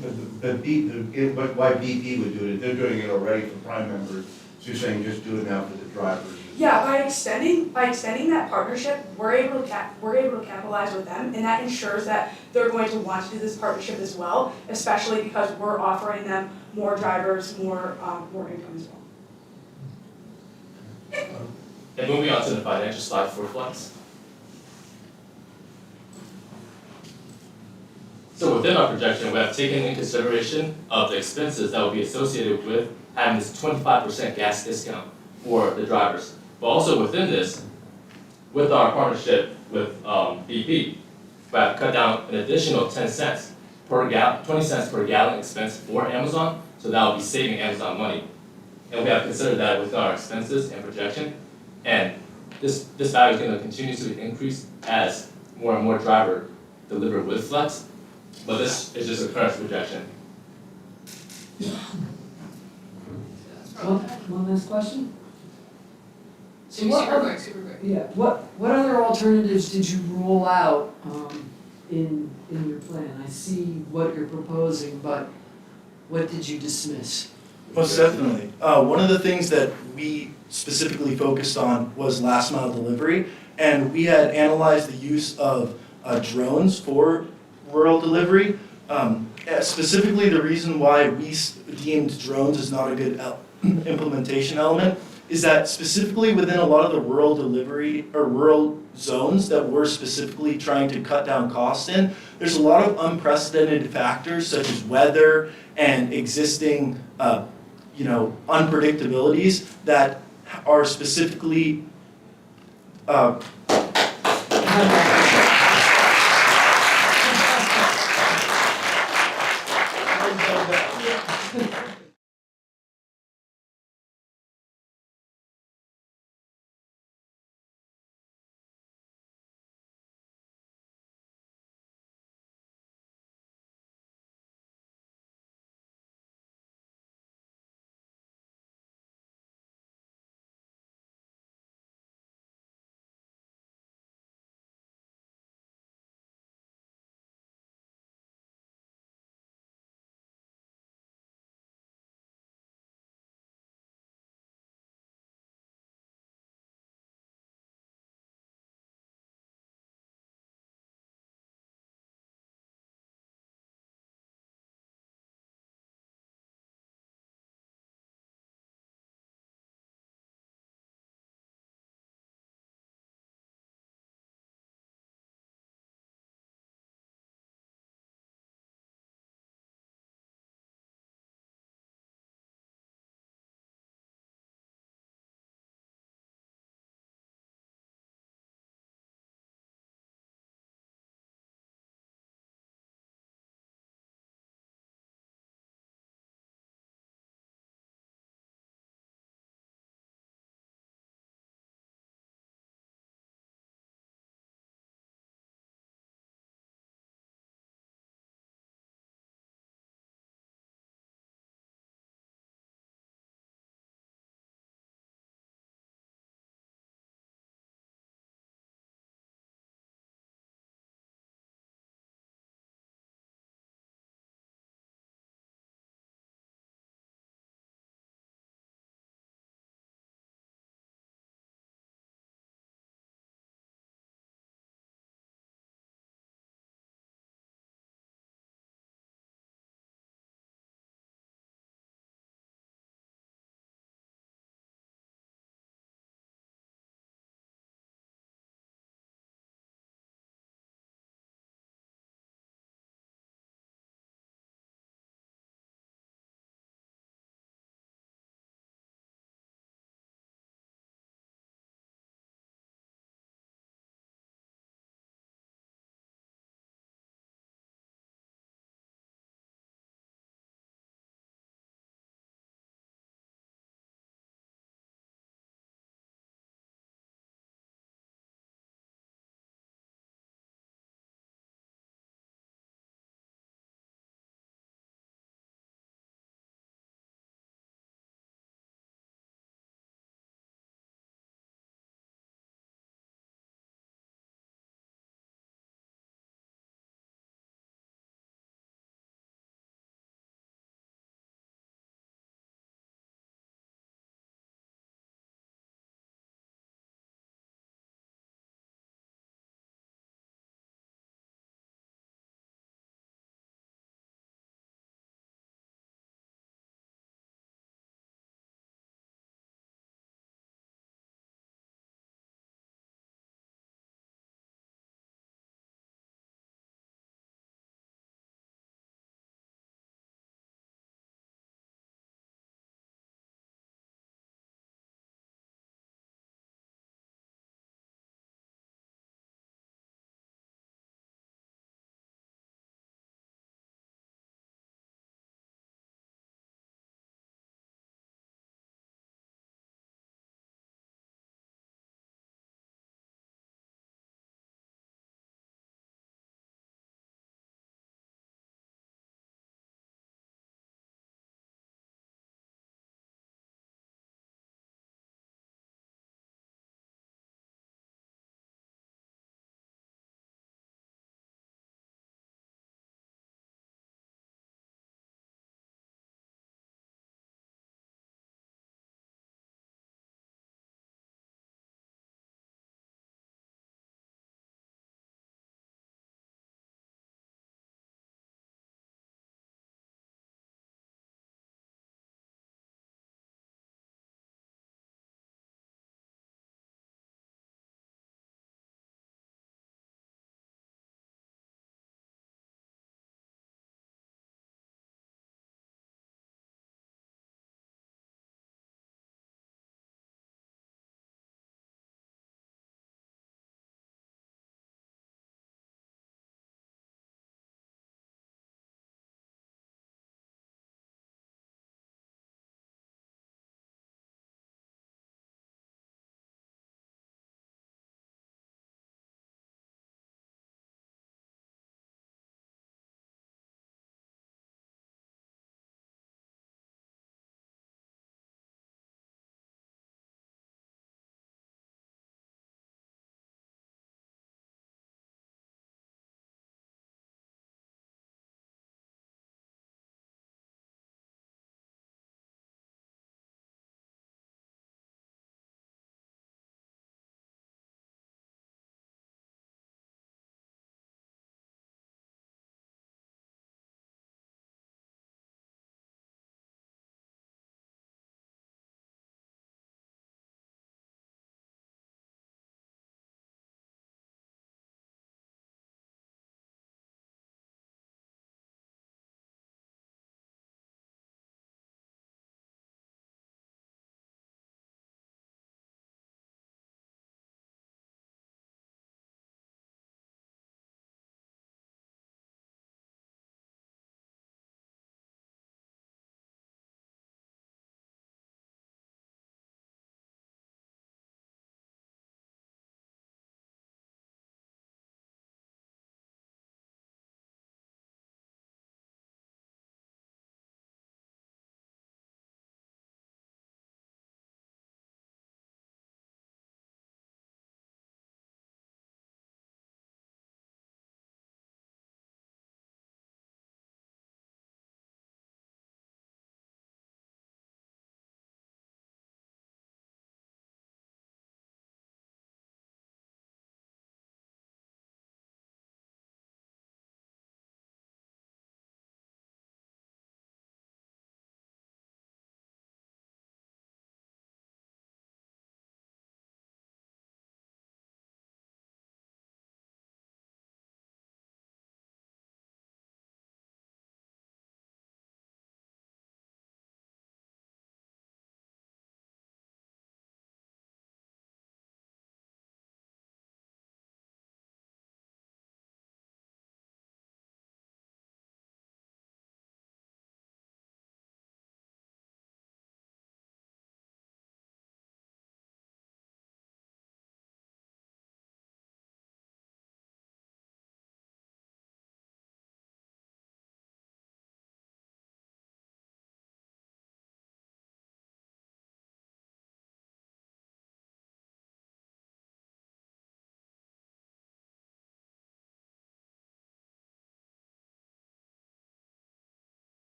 why BP would do it? They're doing it already for Prime members. So you're saying just do it now for the drivers? Yeah, by extending that partnership, we're able to capitalize with them, and that ensures that they're going to want to do this partnership as well, especially because we're offering them more drivers, more income as well. And moving on to the financial slide for Flex. So within our projection, we have taken in consideration of the expenses that will be associated with having this 25% gas discount for the drivers. But also within this, with our partnership with BP, we have cut down an additional 10 cents per gallon, 20 cents per gallon expense for Amazon, so that will be saving Amazon money. And we have considered that within our expenses and projection, and this value is going to continuously increase as more and more driver deliver with Flex, but this is just a current projection. One last question? So Super quick. Yeah, what other alternatives did you roll out in your plan? I see what you're proposing, but what did you dismiss? Most definitely. One of the things that we specifically focused on was last mile delivery, and we had analyzed the use of drones for rural delivery. Specifically, the reason why we deemed drones as not a good implementation element is that specifically within a lot of the rural delivery or rural zones that we're specifically trying to cut down costs in, there's a lot of unprecedented factors such as weather and existing unpredictabilities that are specifically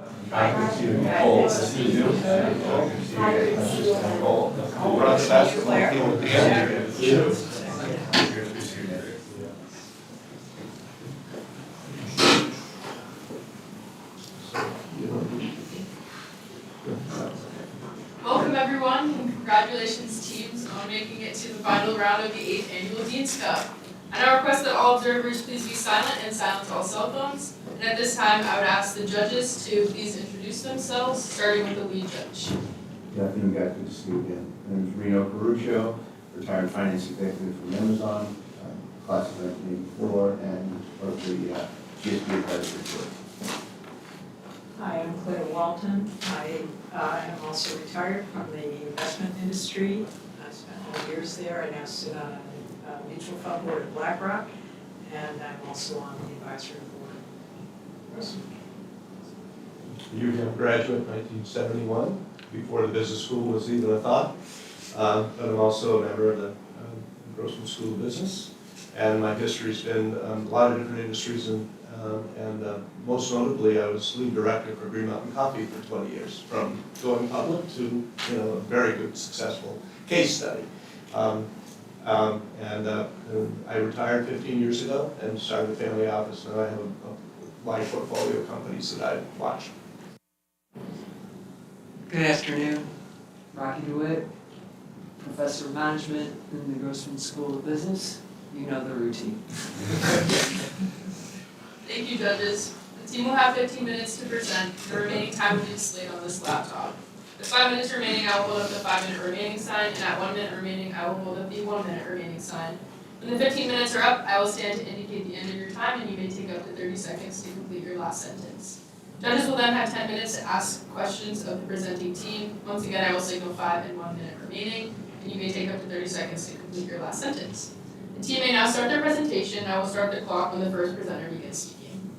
Welcome everyone, and congratulations teams on making it to the final round of the 8th Annual Dean's Cup. I now request that all observers please be silent and silence all cell phones. And at this time, I would ask the judges to please introduce themselves, starting with the lead judge. Good afternoon, guys. Good to see you again. My name is Reno Caruccio, retired finance executive from Amazon, class of 1984, and part of the GSB advisory board. Hi, I'm Claire Walton. I am also retired from the investment industry. I spent all years there. I now sit on a mutual fund board at BlackRock, and I'm also on the advisory board. You have graduate 1971, before the business school was even a thought. But I'm also a member of the Grossman School of Business. And my history's been a lot of different industries, and most notably, I was lead director for Green Mountain Coffee for 20 years, from going public to a very good, successful case study. I retired 15 years ago and started a family office, and I have a wide portfolio of companies that I watch. Good afternoon, Rocky DeWitt, Professor of Management in the Grossman School of Business. You know the routine. Thank you, judges. The team will have 15 minutes to present. The remaining time will be displayed on this laptop. With 5 minutes remaining, I will hold up the 5-minute remaining sign, and at 1 minute remaining, I will hold up the 1 minute remaining sign. When the 15 minutes are up, I will stand to indicate the end of your time, and you may take up to 30 seconds to complete your last sentence. Judges will then have 10 minutes to ask questions of the presenting team. Once again, I will signal 5 and 1 minute remaining, and you may take up to 30 seconds to complete your last sentence. The team may now start their presentation. I will start the clock when the first presenter begins speaking.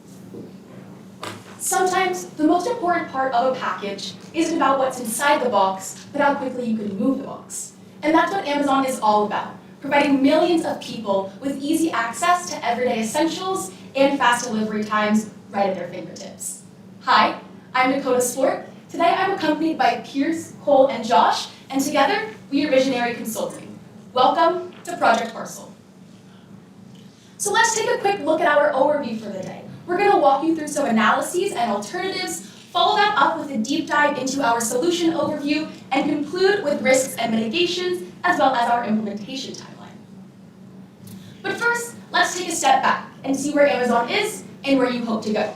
Sometimes the most important part of a package isn't about what's inside the box, but how quickly you can move the box. And that's what Amazon is all about, providing millions of people with easy access to everyday essentials and fast delivery times right at their fingertips. Hi, I'm Dakota Sport. Today I'm accompanied by Pierce, Cole, and Josh, and together we are Visionary Consulting. Welcome to Project Parcel. So let's take a quick look at our overview for the day. We're going to walk you through some analyses and alternatives, follow that up with a deep dive into our solution overview, and conclude with risks and mitigations, as well as our implementation timeline. But first, let's take a step back and see where Amazon is and where you hope to go.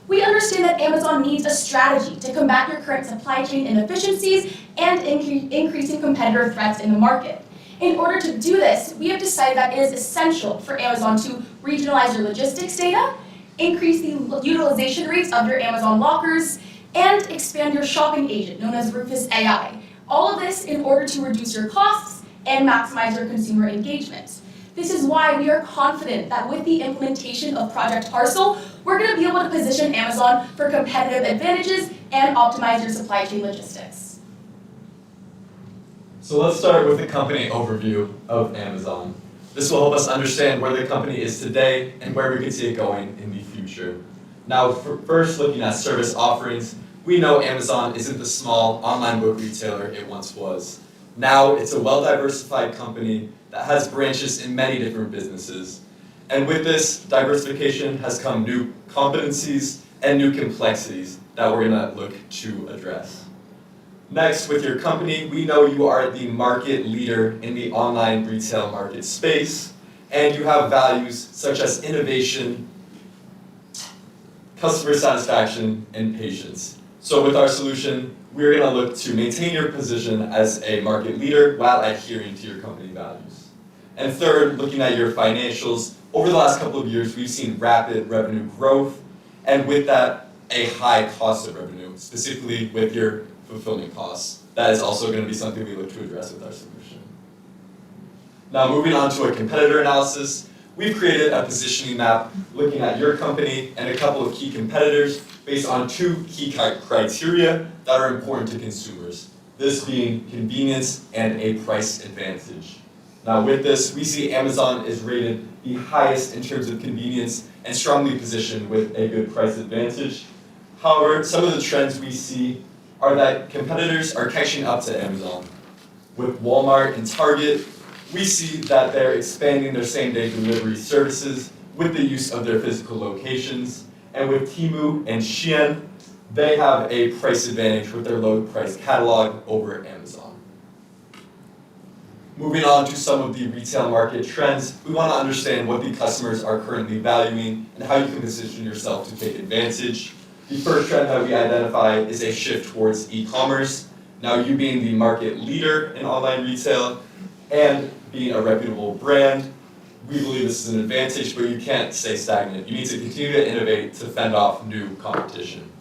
We understand that Amazon needs a strategy to combat your current supply chain inefficiencies and increasing competitor threats in the market. In order to do this, we have decided that it is essential for Amazon to regionalize your logistics data, increase the utilization rates of your Amazon lockers, and expand your shopping agent, known as Rufus AI. All of this in order to reduce your costs and maximize your consumer engagement. This is why we are confident that with the implementation of Project Parcel, we're going to be able to position Amazon for competitive advantages and optimize your supply chain logistics. So let's start with the company overview of Amazon. This will help us understand where the company is today and where we can see it going in the future. Now, first looking at service offerings, we know Amazon isn't the small online book retailer it once was. Now it's a well-diversified company that has branches in many different businesses. And with this diversification has come new competencies and new complexities that we're gonna look to address. Next, with your company, we know you are the market leader in the online retail market space, and you have values such as innovation, customer satisfaction, and patience. So with our solution, we're gonna look to maintain your position as a market leader while adhering to your company values. And third, looking at your financials, over the last couple of years, we've seen rapid revenue growth, and with that, a high cost of revenue, specifically with your fulfillment costs. That is also going to be something we look to address with our solution. Now moving on to a competitor analysis, we've created a positioning map looking at your company and a couple of key competitors based on 2 key criteria that are important to consumers, this being convenience and a price advantage. Now with this, we see Amazon is rated the highest in terms of convenience and strongly positioned with a good price advantage. However, some of the trends we see are that competitors are catching up to Amazon. With Walmart and Target, we see that they're expanding their same-day delivery services with the use of their physical locations. And with Temu and Shein, they have a price advantage with their low price catalog over Amazon. Moving on to some of the retail market trends, we want to understand what the customers are currently valuing and how you can position yourself to take advantage. The first trend that we identify is a shift towards e-commerce. Now, you being the market leader in online retail and being a reputable brand, we believe this is an advantage, but you can't stay stagnant. You need to continue to innovate to fend off new competition.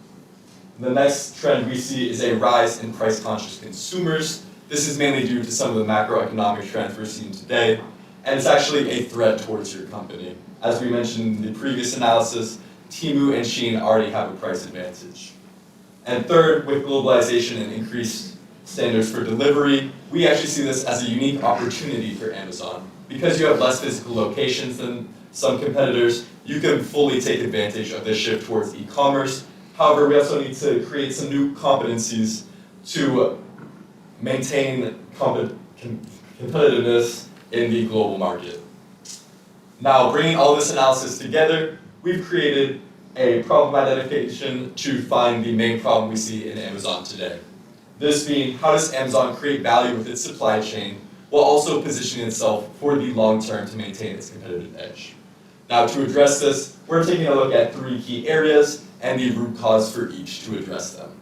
The next trend we see is a rise in price-conscious consumers. This is mainly due to some of the macroeconomic trends we're seeing today, and it's actually a threat towards your company. As we mentioned in the previous analysis, Temu and Shein already have a price advantage. And third, with globalization and increased standards for delivery, we actually see this as a unique opportunity for Amazon. Because you have less physical locations than some competitors, you can fully take advantage of this shift towards e-commerce. However, we also need to create some new competencies to maintain competitiveness in the global market. Now, bringing all this analysis together, we've created a problem identification to find the main problem we see in Amazon today. This being, how does Amazon create value with its supply chain while also positioning itself for the long term to maintain its competitive edge? Now, to address this, we're taking a look at 3 key areas and the root cause for each to address them.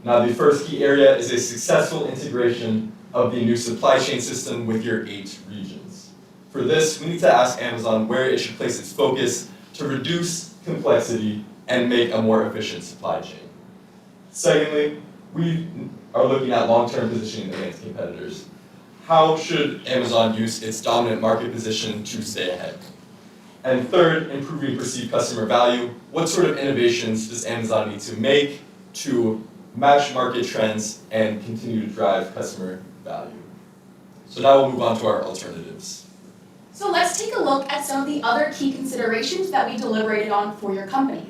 Now, the first key area is a successful integration of the new supply chain system with your 8 regions. For this, we need to ask Amazon where it should place its focus to reduce complexity and make a more efficient supply chain. Secondly, we are looking at long-term positioning against competitors. How should Amazon use its dominant market position to stay ahead? And third, improving perceived customer value. What sort of innovations does Amazon need to make to match market trends and continue to drive customer value? So now we'll move on to our alternatives. So let's take a look at some of the other key considerations that we deliberated on for your company.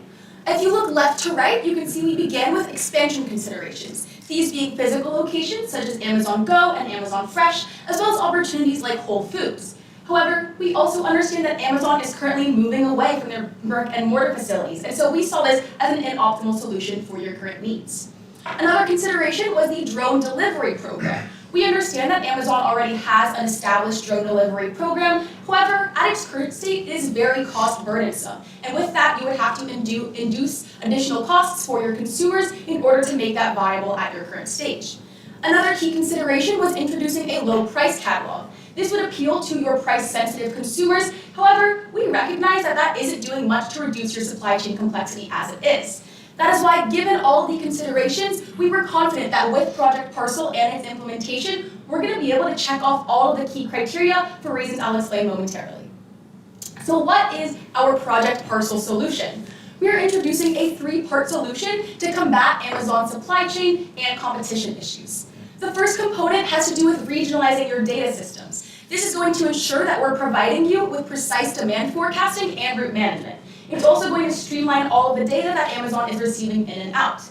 If you look left to right, you can see we began with expansion considerations. These being physical locations such as Amazon Go and Amazon Fresh, as well as opportunities like Whole Foods. However, we also understand that Amazon is currently moving away from their brick and mortar facilities, and so we saw this as an inoptimal solution for your current needs. Another consideration was the drone delivery program. We understand that Amazon already has an established drone delivery program. However, at its current state, it is very cost burdensome. And with that, you would have to induce additional costs for your consumers in order to make that viable at your current stage. Another key consideration was introducing a low price catalog. This would appeal to your price-sensitive consumers. However, we recognize that that isn't doing much to reduce your supply chain complexity as it is. That is why, given all the considerations, we were confident that with Project Parcel and its implementation, we're going to be able to check off all of the key criteria for reasons I'll explain momentarily. So what is our Project Parcel solution? We are introducing a 3-part solution to combat Amazon's supply chain and competition issues. The first component has to do with regionalizing your data systems. This is going to ensure that we're providing you with precise demand forecasting and route management. It's also going to streamline all of the data that Amazon is receiving in and out.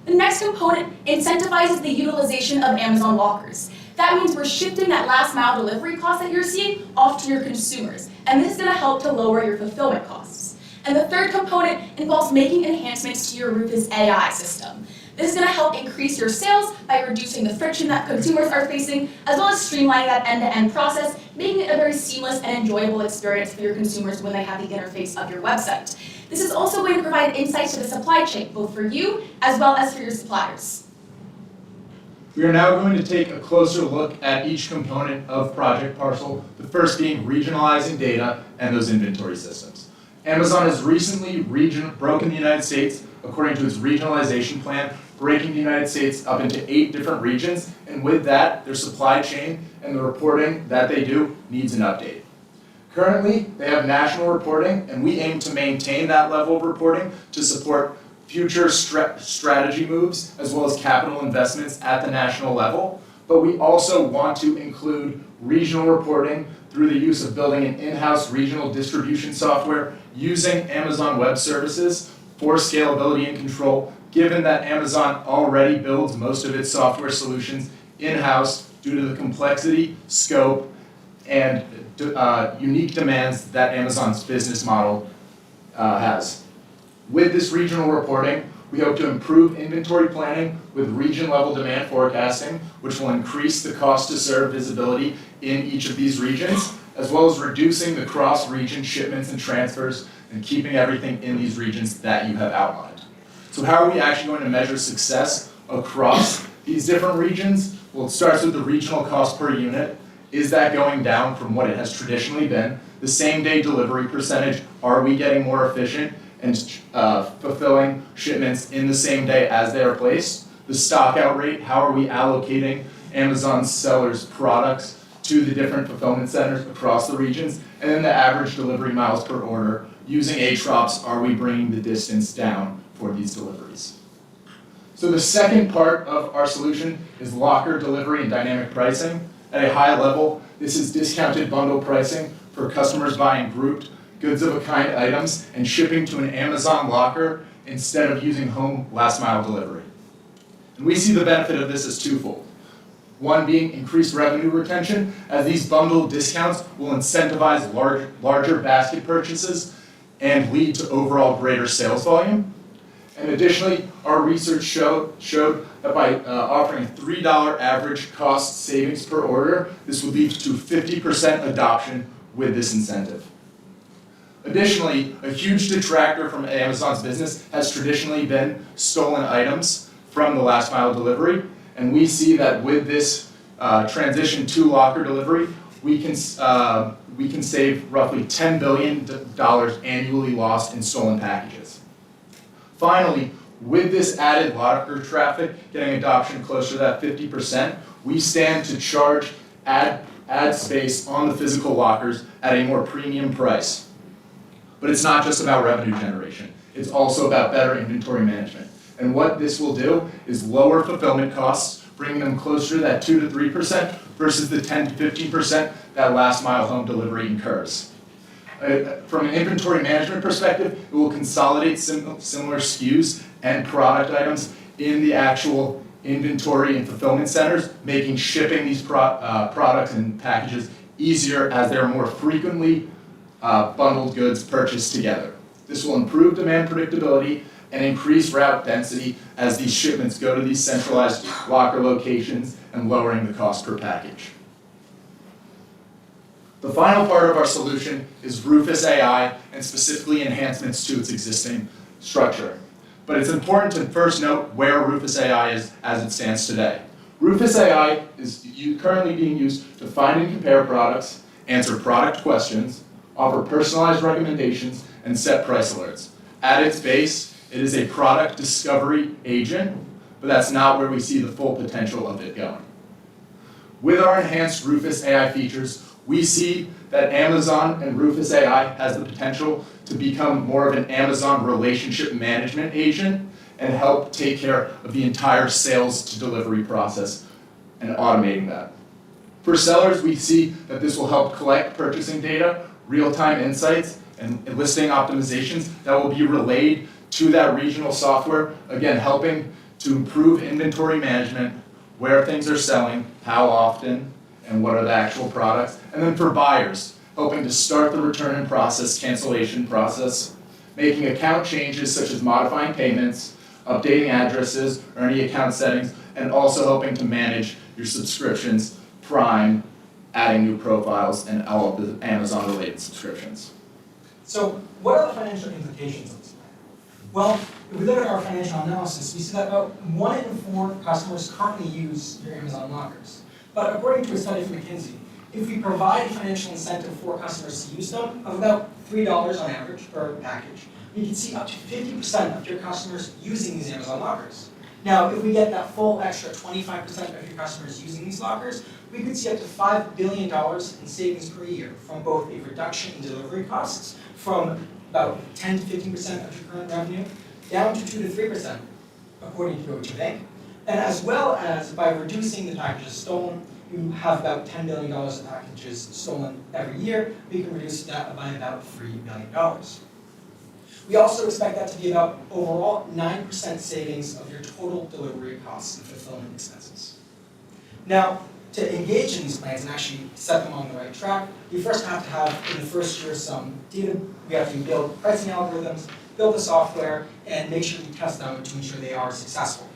The next component incentivizes the utilization of Amazon lockers. That means we're shifting that last mile delivery cost that you're seeing off to your consumers, and this is going to help to lower your fulfillment costs. And the third component involves making enhancements to your Rufus AI system. This is going to help increase your sales by reducing the friction that consumers are facing, as well as streamlining that end-to-end process, making it a very seamless and enjoyable experience for your consumers when they have the interface of your website. This is also going to provide insights to the supply chain, both for you as well as for your suppliers. We are now going to take a closer look at each component of Project Parcel, the first being regionalizing data and those inventory systems. Amazon has recently broken the United States according to its regionalization plan, breaking the United States up into 8 different regions, and with that, their supply chain and the reporting that they do needs an update. Currently, they have national reporting, and we aim to maintain that level of reporting to support future strategy moves, as well as capital investments at the national level, but we also want to include regional reporting through the use of building an in-house regional distribution software using Amazon Web Services for scalability and control given that Amazon already builds most of its software solutions in-house due to the complexity, scope, and unique demands that Amazon's business model has. With this regional reporting, we hope to improve inventory planning with region-level demand forecasting, which will increase the cost to serve visibility in each of these regions, as well as reducing the cross-region shipments and transfers and keeping everything in these regions that you have outlined. So how are we actually going to measure success across these different regions? Well, it starts with the regional cost per unit. Is that going down from what it has traditionally been? The same-day delivery percentage, are we getting more efficient and fulfilling shipments in the same day as they are placed? The stock-out rate, how are we allocating Amazon sellers' products to the different fulfillment centers across the regions? And then the average delivery miles per order. Using ATROPS, are we bringing the distance down for these deliveries? So the second part of our solution is locker delivery and dynamic pricing. At a high level, this is discounted bundle pricing for customers buying grouped goods-of-a-kind items and shipping to an Amazon locker instead of using home last-mile delivery. And we see the benefit of this as twofold. One being increased revenue retention, as these bundled discounts will incentivize larger basket purchases and lead to overall greater sales volume. And additionally, our research showed that by offering a $3 average cost savings per order, this would lead to 50% adoption with this incentive. Additionally, a huge detractor from Amazon's business has traditionally been stolen items from the last mile delivery, and we see that with this transition to locker delivery, we can save roughly $10 billion annually lost in stolen packages. Finally, with this added locker traffic getting adoption closer to that 50%, we stand to charge ad space on the physical lockers at a more premium price. But it's not just about revenue generation. It's also about better inventory management. And what this will do is lower fulfillment costs, bringing them closer to that 2 to 3% versus the 10 to 15% that last mile home delivery incurs. From an inventory management perspective, it will consolidate similar SKUs and product items in the actual inventory and fulfillment centers, making shipping these products and packages easier as they're more frequently bundled goods purchased together. This will improve demand predictability and increase route density as these shipments go to these centralized locker locations and lowering the cost per package. The final part of our solution is Rufus AI and specifically enhancements to its existing structure. But it's important to first note where Rufus AI is as it stands today. Rufus AI is currently being used to find and compare products, answer product questions, offer personalized recommendations, and set price alerts. At its base, it is a product discovery agent, but that's not where we see the full potential of it going. With our enhanced Rufus AI features, we see that Amazon and Rufus AI has the potential to become more of an Amazon relationship management agent and help take care of the entire sales to delivery process and automating that. For sellers, we see that this will help collect purchasing data, real-time insights, and listing optimizations that will be relayed to that regional software, again, helping to improve inventory management, where things are selling, how often, and what are the actual products. And then for buyers, helping to start the return and process, cancellation process, making account changes such as modifying payments, updating addresses or any account settings, and also helping to manage your subscriptions, Prime, adding new profiles, and all of the Amazon-related subscriptions. So what are the financial implications of this plan? Well, if we look at our financial analysis, we see that about 1 in 4 customers currently use their Amazon lockers. But according to a study from McKinsey, if we provide a financial incentive for customers to use them of about $3 on average per package, we can see up to 50% of your customers using these Amazon lockers. Now, if we get that full extra 25% of your customers using these lockers, we could see up to $5 billion in savings per year from both a reduction in delivery costs from about 10 to 15% of your current revenue down to 2 to 3%, according to Deutsche Bank. And as well as by reducing the packages stolen, you have about $10 billion of packages stolen every year. We can reduce that by about $3 billion. We also expect that to be about overall 9% savings of your total delivery costs and fulfillment expenses. Now, to engage in these plans and actually set them on the right track, we first have to have, in the first year, some data. We have to build pricing algorithms, build the software, and make sure we test them to ensure they are successful.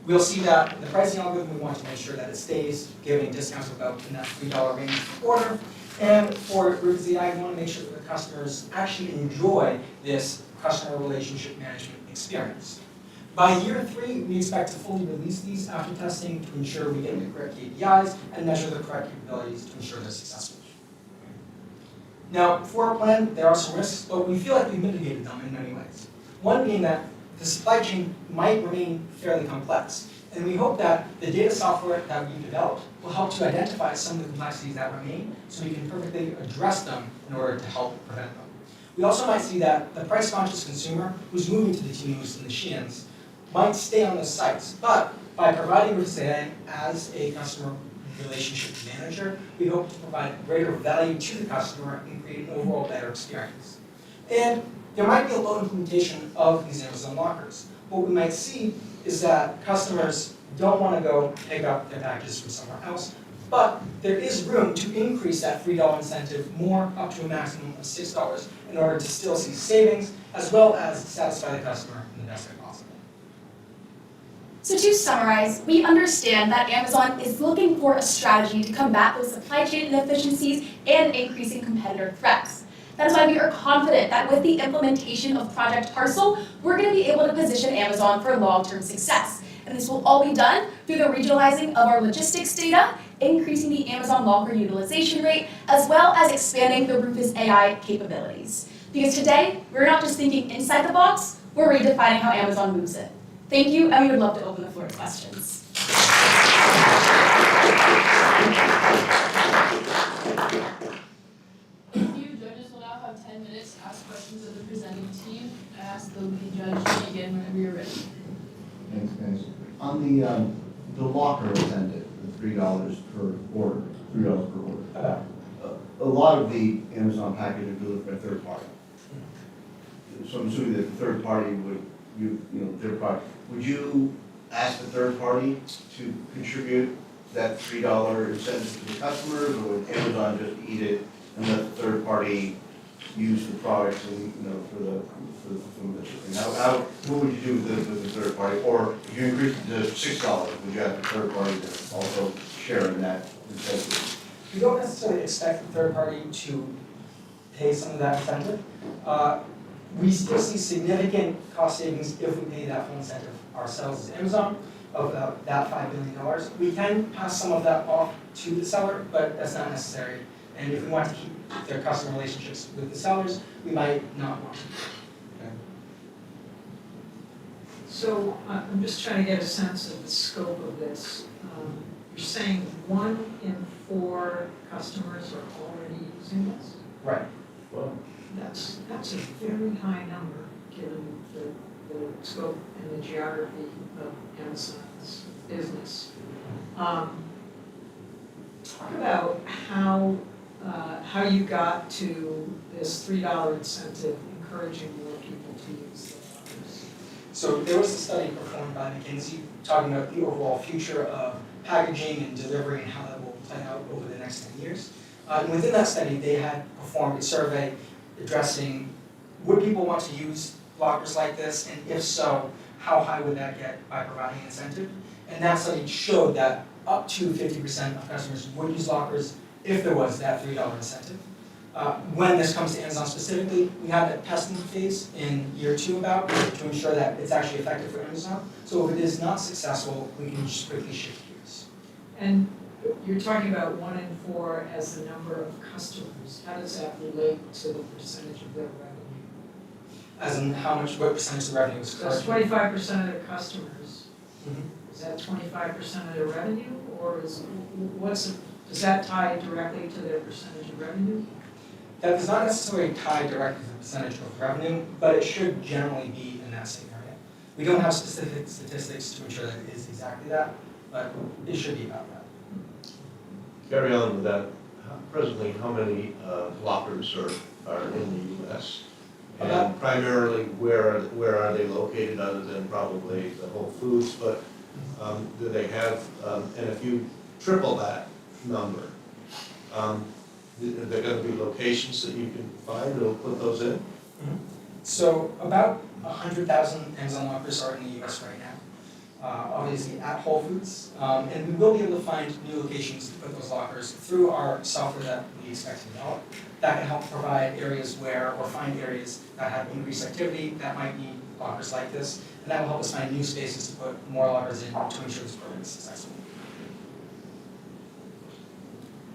We'll see that the pricing algorithm, we want to make sure that it stays giving discounts about in that $3 range per order. And for Route Z, I want to make sure that the customers actually enjoy this customer relationship management experience. By year 3, we expect to fully release these after testing to ensure we get the correct KPIs and measure the correct capabilities to ensure they're successful. Now, for our plan, there are some risks, but we feel like we've mitigated them in many ways. One being that the supply chain might remain fairly complex, and we hope that the data software that we've developed will help to identify some of the complexities that remain so we can perfectly address them in order to help prevent them. We also might see that the price-conscious consumer who's moving to the Temus and the Sheins might stay on those sites, but by providing Grossman as a customer relationship manager, we hope to provide greater value to the customer and create an overall better experience. And there might be a low implementation of these Amazon lockers. What we might see is that customers don't want to go pick up their packages from somewhere else, but there is room to increase that $3 incentive more up to a maximum of $6 in order to still see savings, as well as satisfy the customer in the best way possible. So to summarize, we understand that Amazon is looking for a strategy to combat those supply chain inefficiencies and increasing competitor threats. That is why we are confident that with the implementation of Project Parcel, we're going to be able to position Amazon for long-term success. And this will all be done through the regionalizing of our logistics data, increasing the Amazon locker utilization rate, as well as expanding the Rufus AI capabilities. Because today, we're not just thinking inside the box, we're redefining how Amazon moves it. Thank you, and we would love to open the floor to questions. Thank you. Judges will now have 10 minutes to ask questions of the presenting team. I ask the lead judge to begin whenever you're ready. Thanks, guys. On the locker incentive, the $3 per order, $3 per order. A lot of the Amazon packages are delivered by third party. So I'm assuming that the third party would, third party, would you ask the third party to contribute that $3 incentive to the customers, or would Amazon just eat it and let the third party use the products and, for the shipping? What would you do with the third party? Or if you increase it to $6, would you have the third party to also share in that incentive? We don't necessarily expect the third party to pay some of that incentive. We still see significant cost savings if we pay that full incentive ourselves as Amazon of that $5 billion. We can pass some of that off to the seller, but that's not necessary. And if we want to keep their customer relationships with the sellers, we might not want to. Okay. So I'm just trying to get a sense of the scope of this. You're saying 1 in 4 customers are already using this? Right. Well, that's a very high number, given the scope and the geography of Amazon's business. Talk about how you got to this $3 incentive, encouraging more people to use the lockers. So there was a study performed by McKinsey talking about the overall future of packaging and delivery and how that will play out over the next 10 years. And within that study, they had performed a survey addressing, would people want to use lockers like this, and if so, how high would that get by providing an incentive? And that study showed that up to 50% of customers would use lockers if there was that $3 incentive. When this comes to Amazon specifically, we have a testing phase in year 2 about to ensure that it's actually effective for Amazon. So if it is not successful, we can just quickly shift gears. And you're talking about 1 in 4 as the number of customers. How does that relate to the percentage of their revenue? As in what percentage of the revenue is That's 25% of their customers. Mm-hmm. Is that 25% of their revenue, or does that tie directly to their percentage of revenue? That does not necessarily tie directly to the percentage of revenue, but it should generally be in that same area. We don't have specific statistics to ensure that it is exactly that, but it should be about that. Carry on with that. Presently, how many lockers are in the U.S.? And primarily, where are they located other than probably the Whole Foods, but do they have, and if you triple that number, they're gonna be locations that you can find that'll put those in? So about 100,000 Amazon lockers are in the US right now. Obviously at Whole Foods, and we will be able to find new locations to put those lockers through our software that we expect to develop. That can help provide areas where, or find areas that have increased activity that might need lockers like this, and that will help us find new spaces to put more lockers in to ensure this program is successful.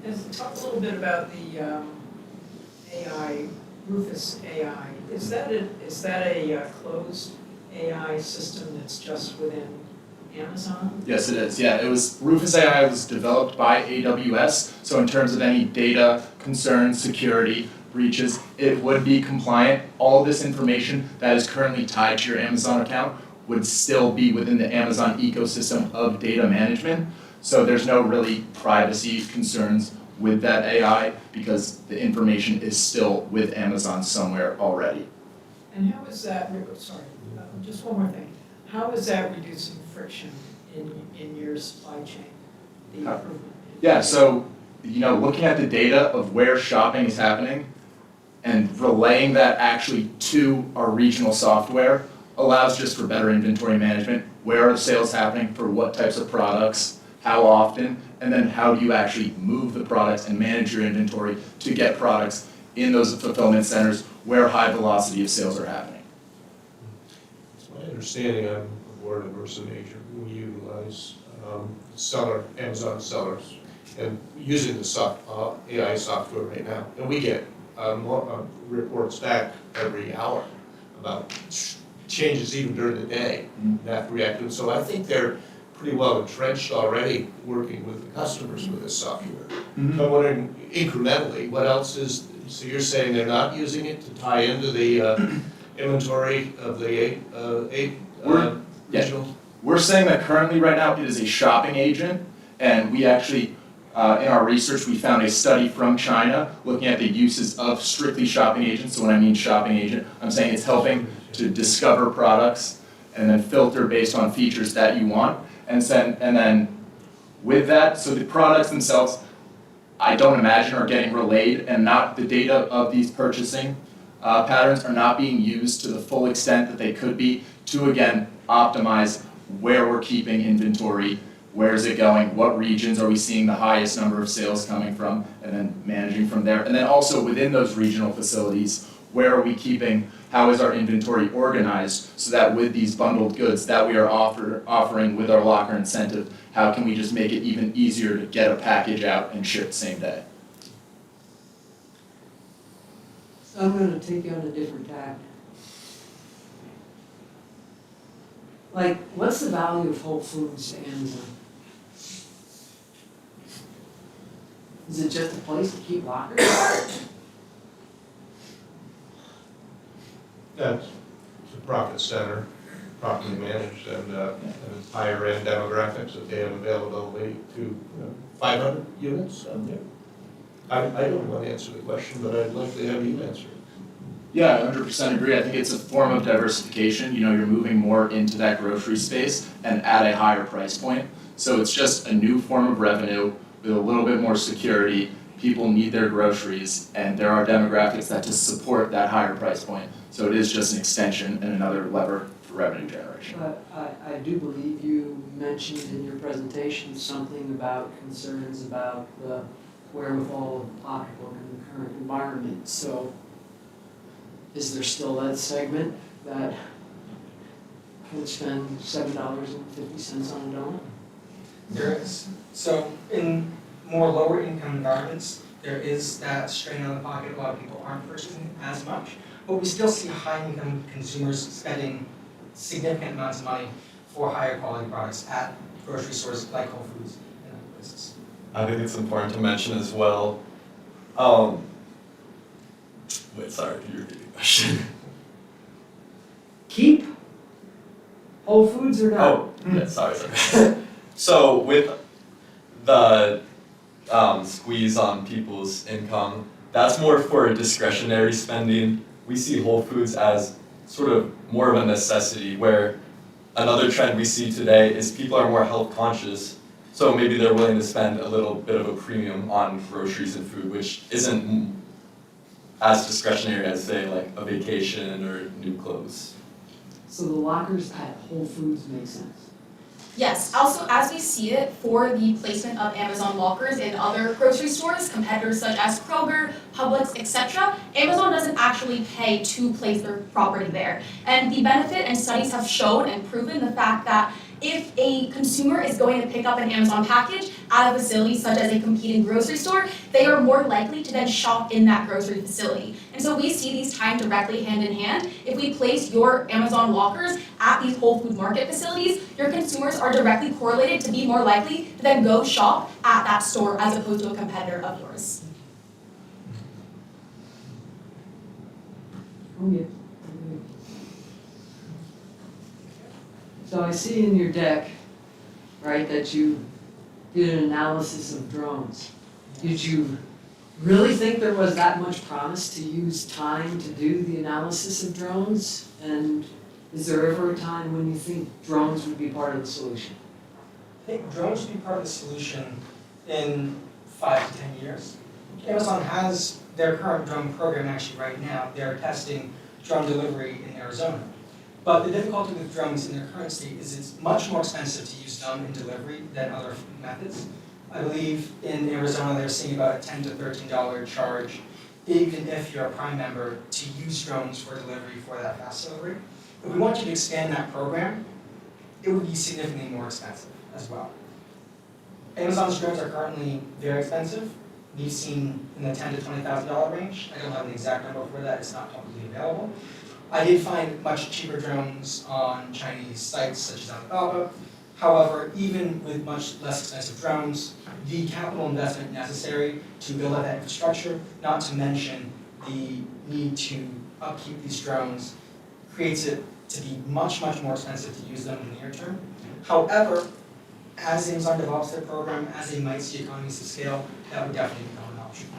And talk a little bit about the AI, Rufus AI. Is that a closed AI system that's just within Amazon? Yes, it is. Yeah, Rufus AI was developed by AWS. So in terms of any data concerns, security breaches, it would be compliant. All of this information that is currently tied to your Amazon account would still be within the Amazon ecosystem of data management. So there's no really privacy concerns with that AI because the information is still with Amazon somewhere already. And how is that, just one more thing. How is that reducing friction in your supply chain? The improvement? Yeah, so, looking at the data of where shopping is happening and relaying that actually to our regional software allows just for better inventory management. Where are the sales happening for what types of products, how often, and then how do you actually move the products and manage your inventory to get products in those fulfillment centers where high velocity of sales are happening. It's my understanding, I'm a board of Grossman agent, we utilize Amazon sellers, and using the AI software right now. And we get reports back every hour about changes even during the day, and have to react to them. So I think they're pretty well entrenched already working with the customers with this software. I'm wondering incrementally, what else is, so you're saying they're not using it to tie into the inventory of the eight regionals? We're saying that currently right now it is a shopping agent, and we actually, in our research, we found a study from China looking at the uses of strictly shopping agents. So when I mean shopping agent, I'm saying it's helping to discover products and then filter based on features that you want. And then with that, so the products themselves, I don't imagine are getting relayed, and not the data of these purchasing patterns are not being used to the full extent that they could be to, again, optimize where we're keeping inventory, where is it going, what regions are we seeing the highest number of sales coming from, and then managing from there. And then also within those regional facilities, where are we keeping, how is our inventory organized so that with these bundled goods that we are offering with our locker incentive, how can we just make it even easier to get a package out and ship same day? So I'm going to take you on a different tack. Like, what's the value of Whole Foods to Amazon? Is it just a place to keep lockers? That's it's a profit center, properly managed, and higher end demographics that they have availability to 500 units. I don't want to answer the question, but I'd like to have you answer it. Yeah, I 100% agree. I think it's a form of diversification. You're moving more into that grocery space and at a higher price point. So it's just a new form of revenue with a little bit more security. People need their groceries, and there are demographics that just support that higher price point. So it is just an extension and another lever for revenue generation. But I do believe you mentioned in your presentation something about concerns about the wherewithal of the pocketbook in the current environment. So is there still that segment that can spend $7.50 on a donut? There is. So in more lower income environments, there is that strain on the pocket. A lot of people aren't purchasing as much, but we still see high income consumers spending significant amounts of money for higher quality products at grocery stores like Whole Foods and other places. I think it's important to mention as well. Wait, sorry, can you repeat the question? Keep Whole Foods or not? Oh, yeah, sorry. So with the squeeze on people's income, that's more for discretionary spending we see Whole Foods as sort of more of a necessity, where another trend we see today is people are more health conscious, so maybe they're willing to spend a little bit of a premium on groceries and food, which isn't as discretionary as, say, like a vacation or new clothes. So the lockers at Whole Foods make sense. Yes, also as we see it for the placement of Amazon lockers in other grocery stores, competitors such as Kroger, Publix, etc., Amazon doesn't actually pay to place their property there. And the benefit and studies have shown and proven the fact that if a consumer is going to pick up an Amazon package at a facility such as a competing grocery store, they are more likely to then shop in that grocery facility. And so we see these tied directly hand in hand. If we place your Amazon lockers at these Whole Food Market facilities, your consumers are directly correlated to be more likely to then go shop at that store as opposed to a competitor of yours. So I see in your deck, right, that you did an analysis of drones. Did you really think there was that much promise to use time to do the analysis of drones? And is there ever a time when you think drones would be part of the solution? I think drones should be part of the solution in 5 to 10 years. Amazon has their current drone program actually right now. They're testing drone delivery in Arizona. But the difficulty with drones in their current state is it's much more expensive to use them in delivery than other methods. I believe in Arizona they're seeing about a $10 to $13 charge, even if you're a Prime member, to use drones for delivery for that fast delivery. If we want you to expand that program, it would be significantly more expensive as well. Amazon's drones are currently very expensive. We've seen in the $10,000 to $20,000 range. I don't have an exact number for that, it's not publicly available. I did find much cheaper drones on Chinese sites such as Alibaba. However, even with much less expensive drones, the capital investment necessary to build out that infrastructure, not to mention the need to upkeep these drones, creates it to be much, much more expensive to use them in the near term. However, as Amazon develops their program, as they might see economies of scale, that would definitely become an option.